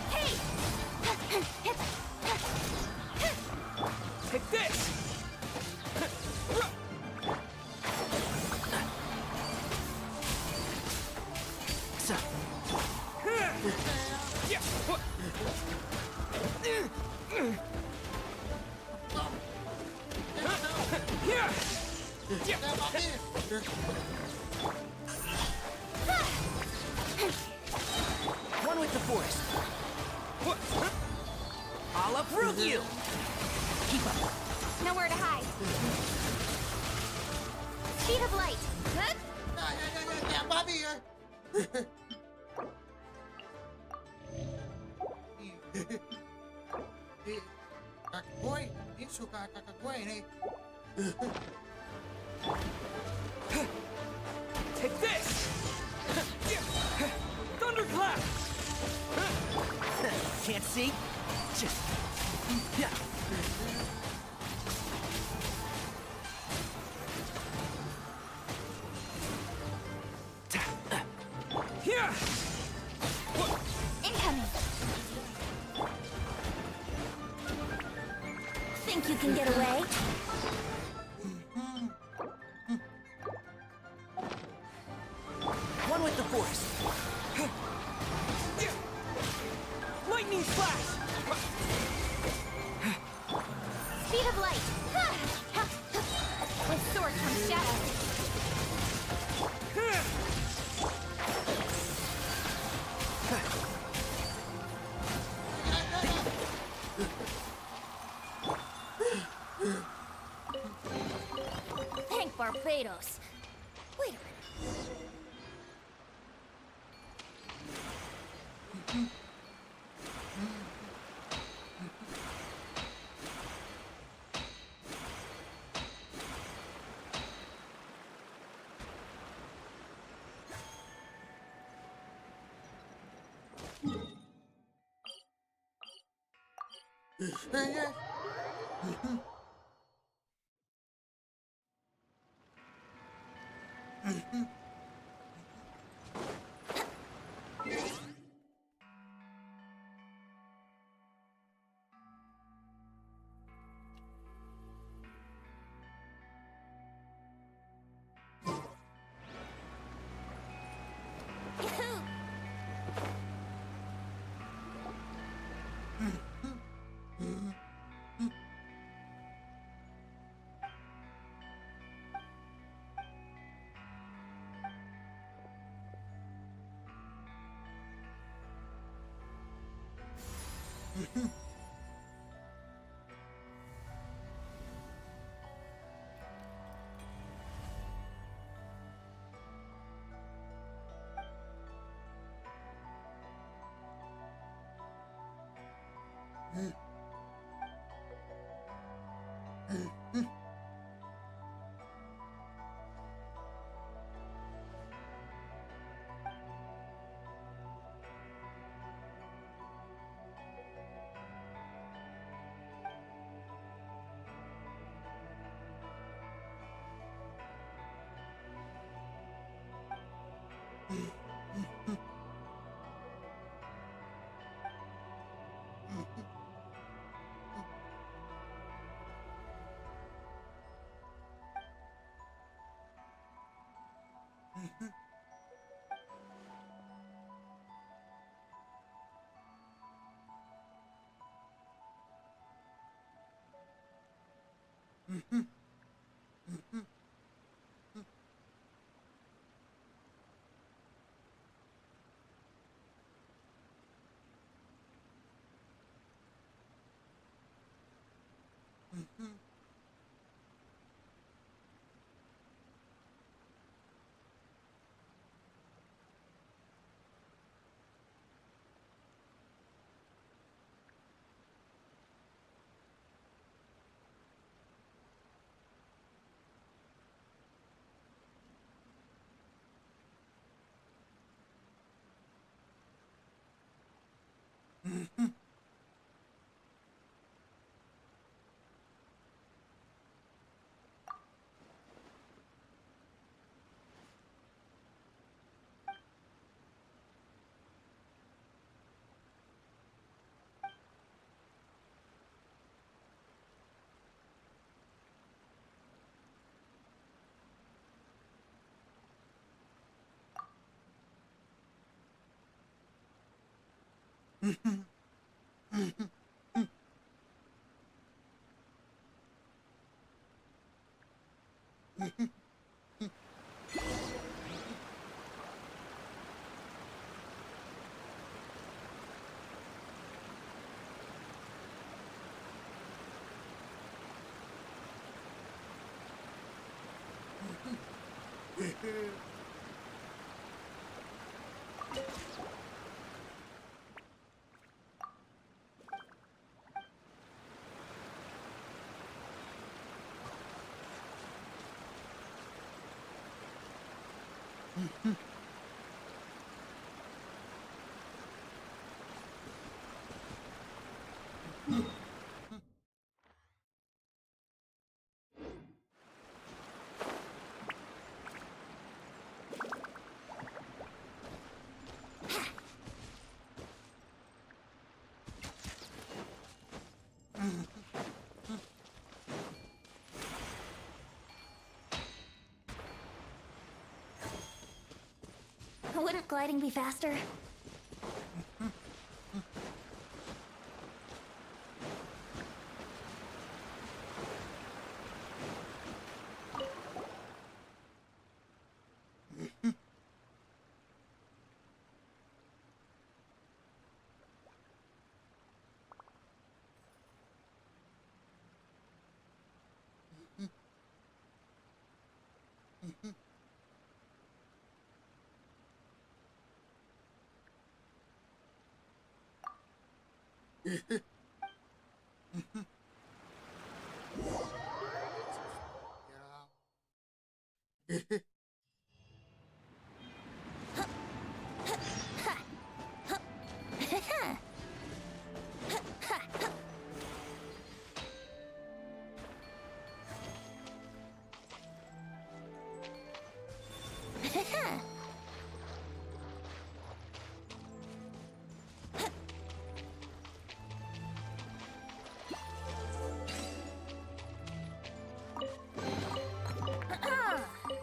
Hey! Take this! One with the forest. I'll uproot you! Keep up. Nowhere to hide. Speed of light. Boy, ini suka kakak gue ini. Take this! Thunderclap! Can't see? Just... Yeah. Here! Incoming! Think you can get away? One with the force. Lightning flash! Speed of light. With sword comes shadow. Thank Barbados. Wait a minute. Wouldn't gliding be faster?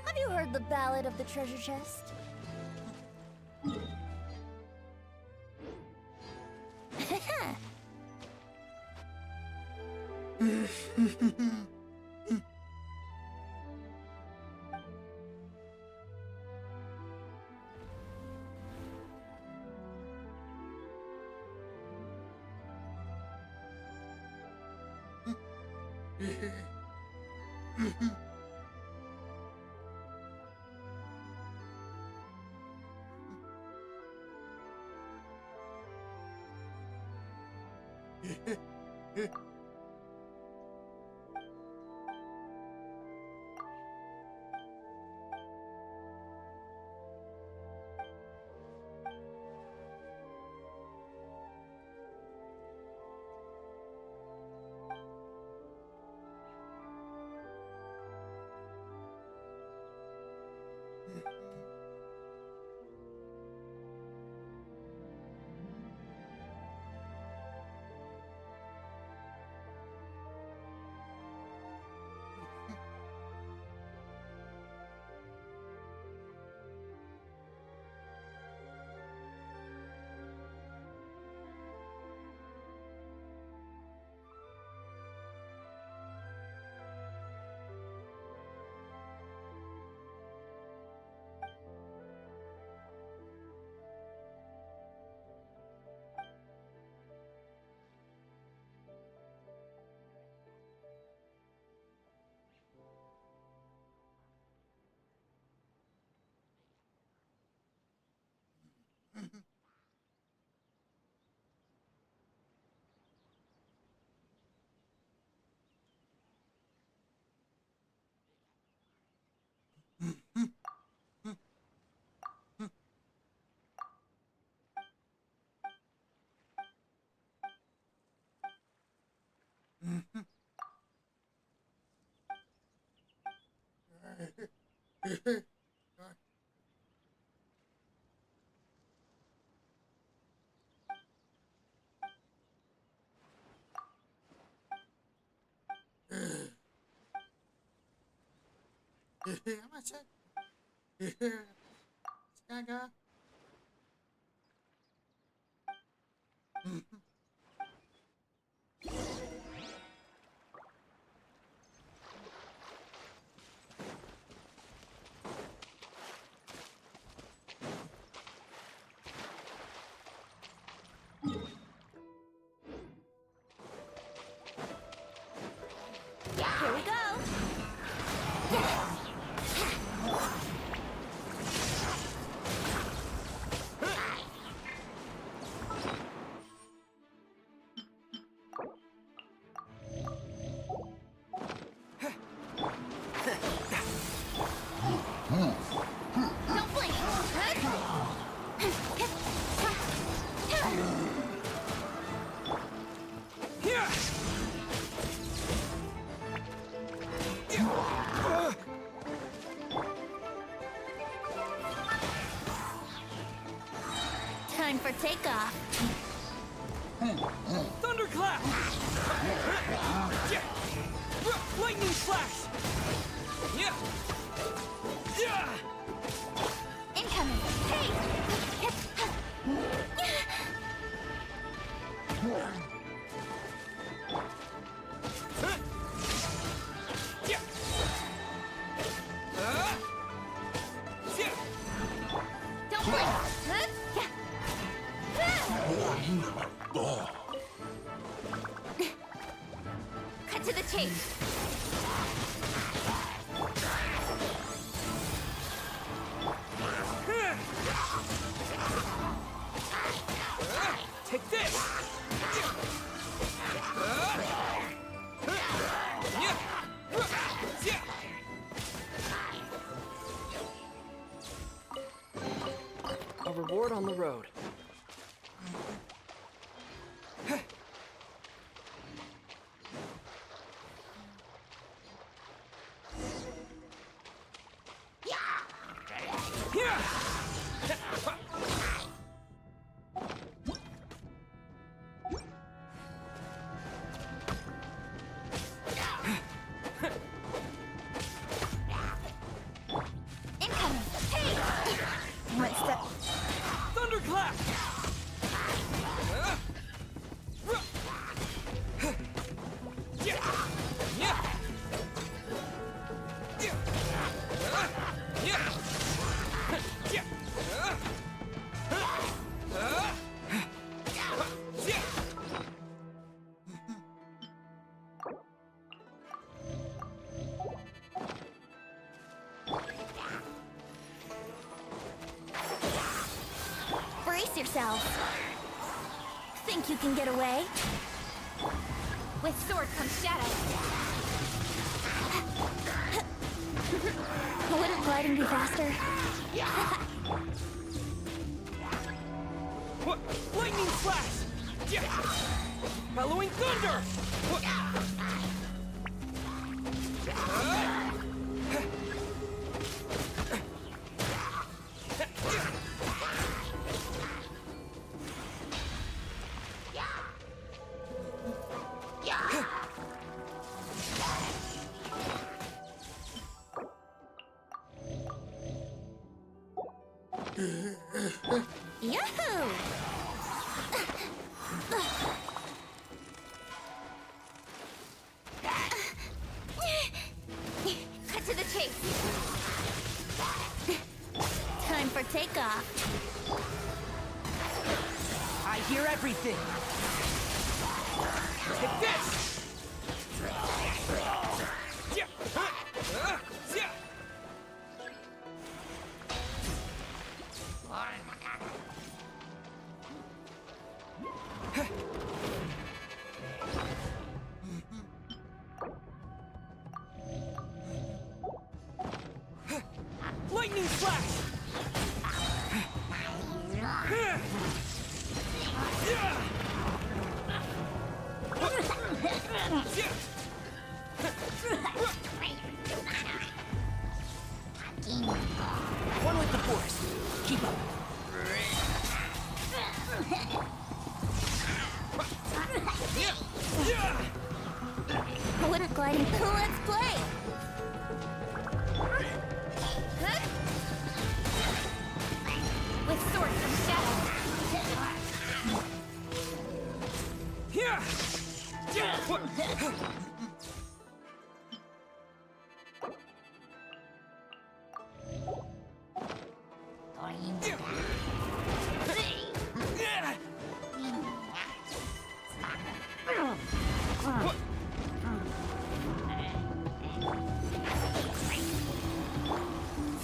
Have you heard the ballad of the treasure chest? Macet. Astaga. Here we go. Don't blink. for takeoff. Thunderclap! Lightning slash! Incoming. Hey! Don't blink. Cut to the chase. Take this! A reward on the road. Incoming. Hey! One step. Thunderclap! Brace yourself. Think you can get away? With sword comes shadow. Wouldn't gliding be faster? Lightning flash! Bellowing thunder! Yahoo! Cut to the chase. Time for takeoff. I hear everything! Take this! Lightning flash! One with the force. Keep up. Wouldn't gliding. Let's play. With sword comes shadow.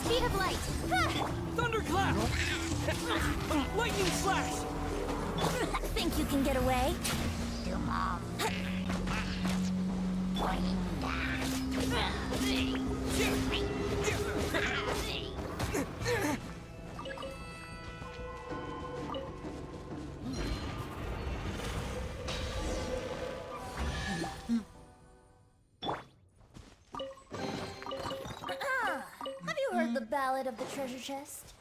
Speed of light. Thunderclap! Lightning slash! Think you can get away? Have you heard the ballad of the treasure chest?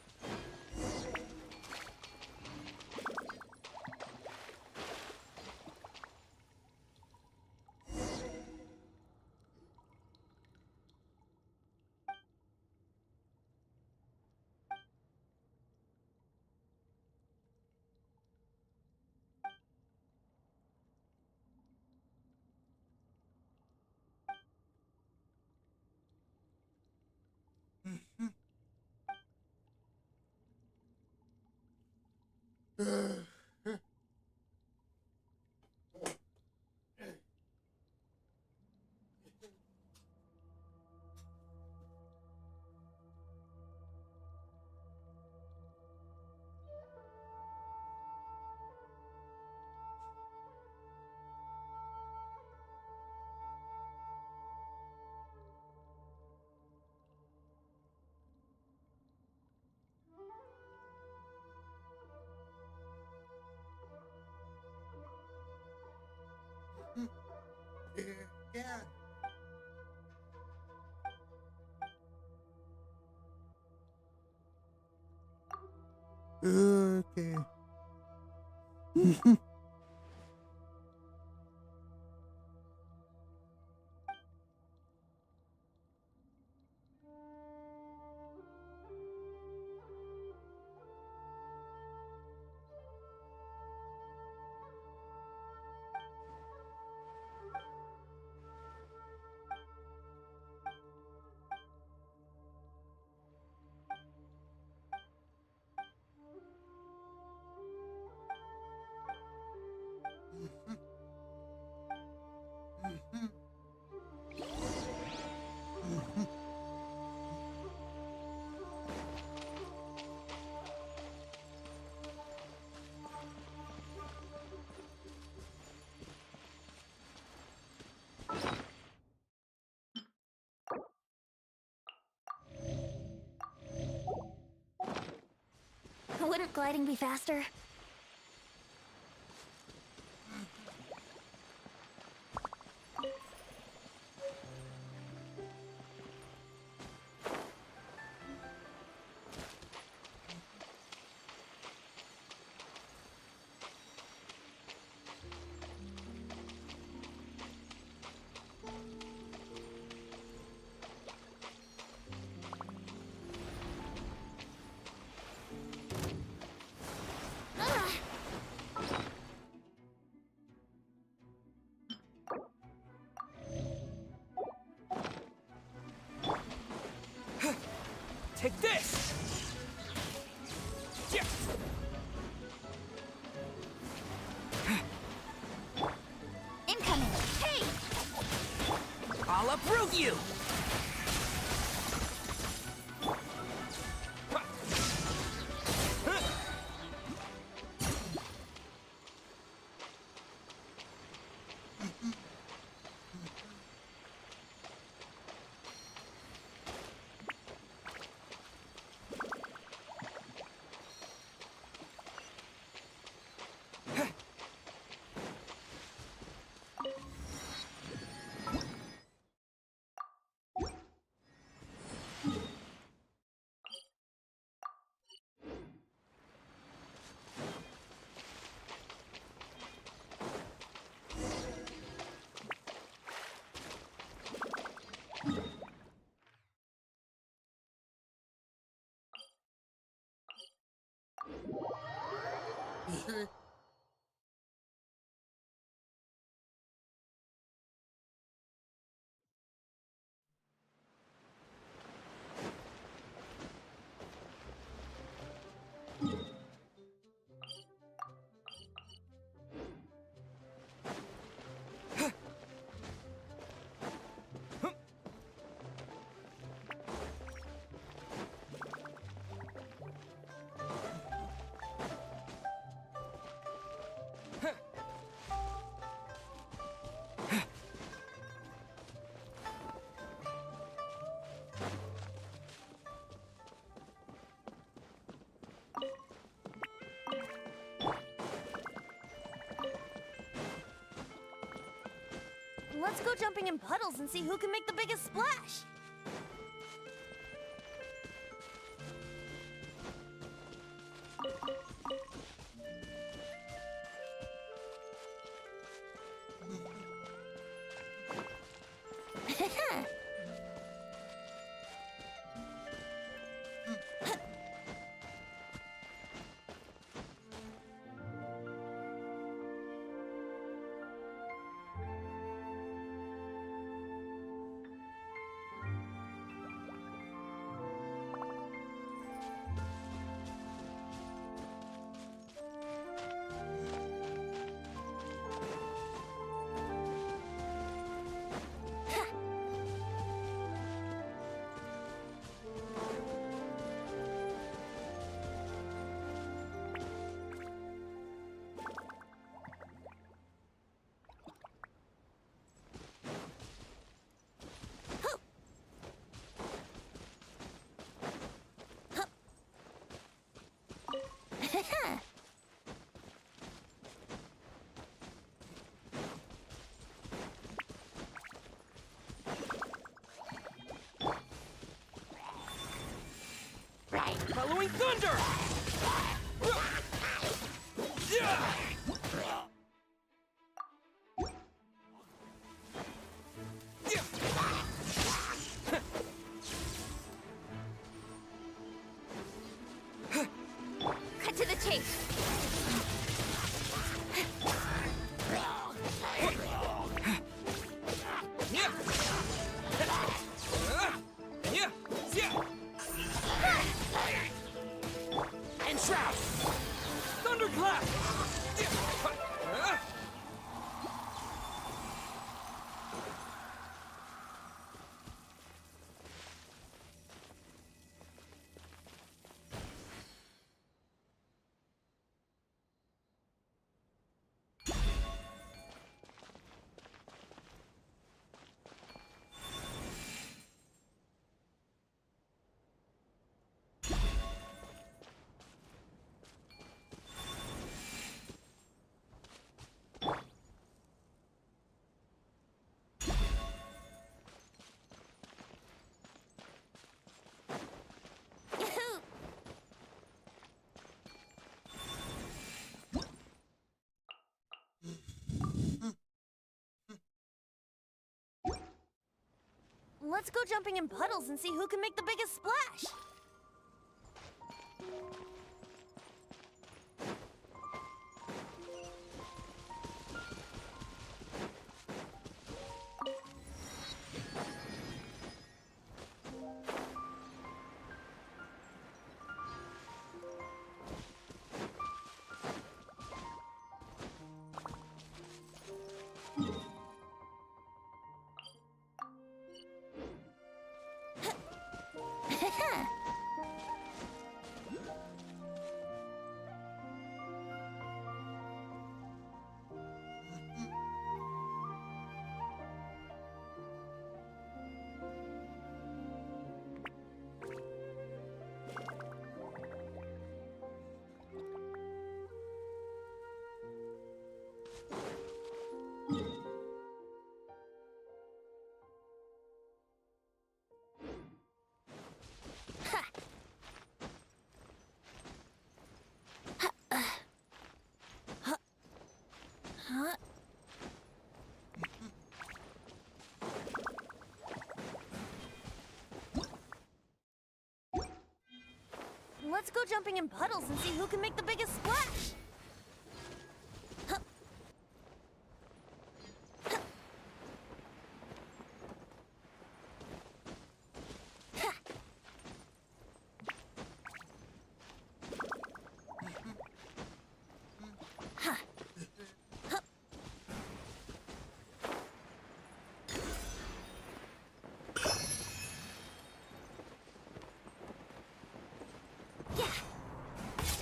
Okay. Wouldn't gliding be faster? Take this! Yeah. Incoming! Hey! I'll uproot you! Let's go jumping in puddles and see who can make the biggest splash. Following thunder! Cut to the chase. Entrap! Thunderclap! Let's go jumping in puddles and see who can make the biggest splash. Let's go jumping in puddles and see who can make the biggest splash.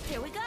Here we go.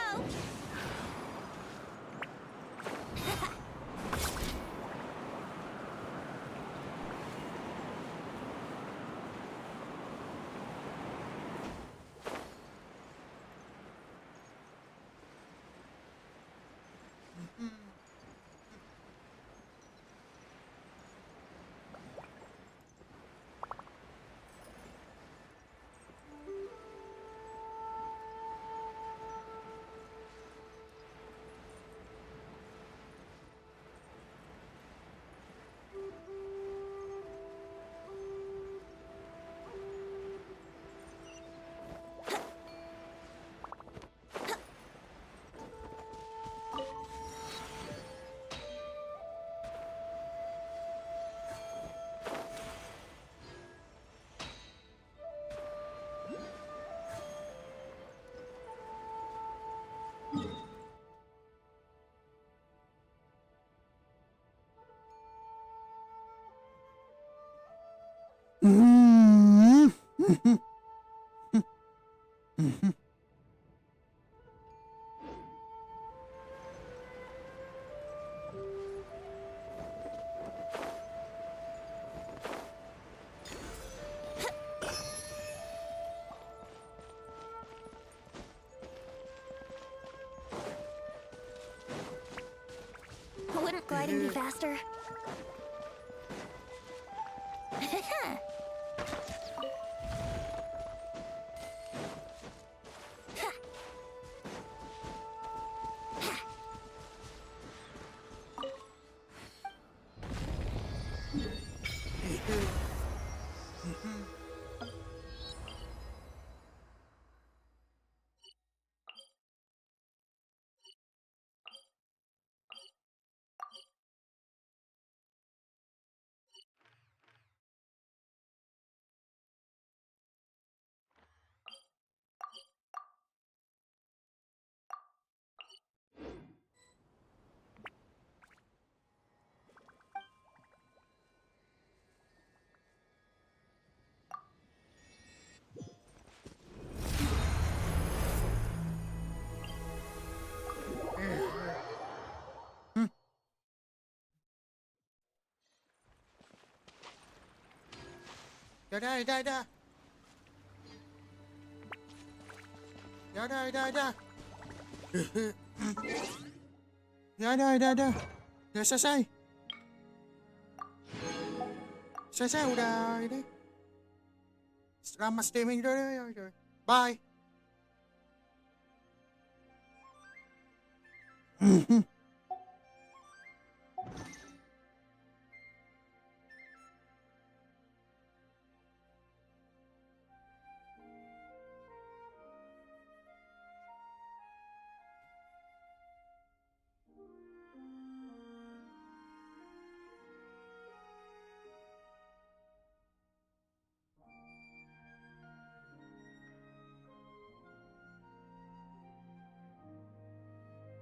Wouldn't gliding be faster? Dadah. Dadah. Dadah. Udah selesai. Selesai udah ini. Selamat streaming dulu. Bye.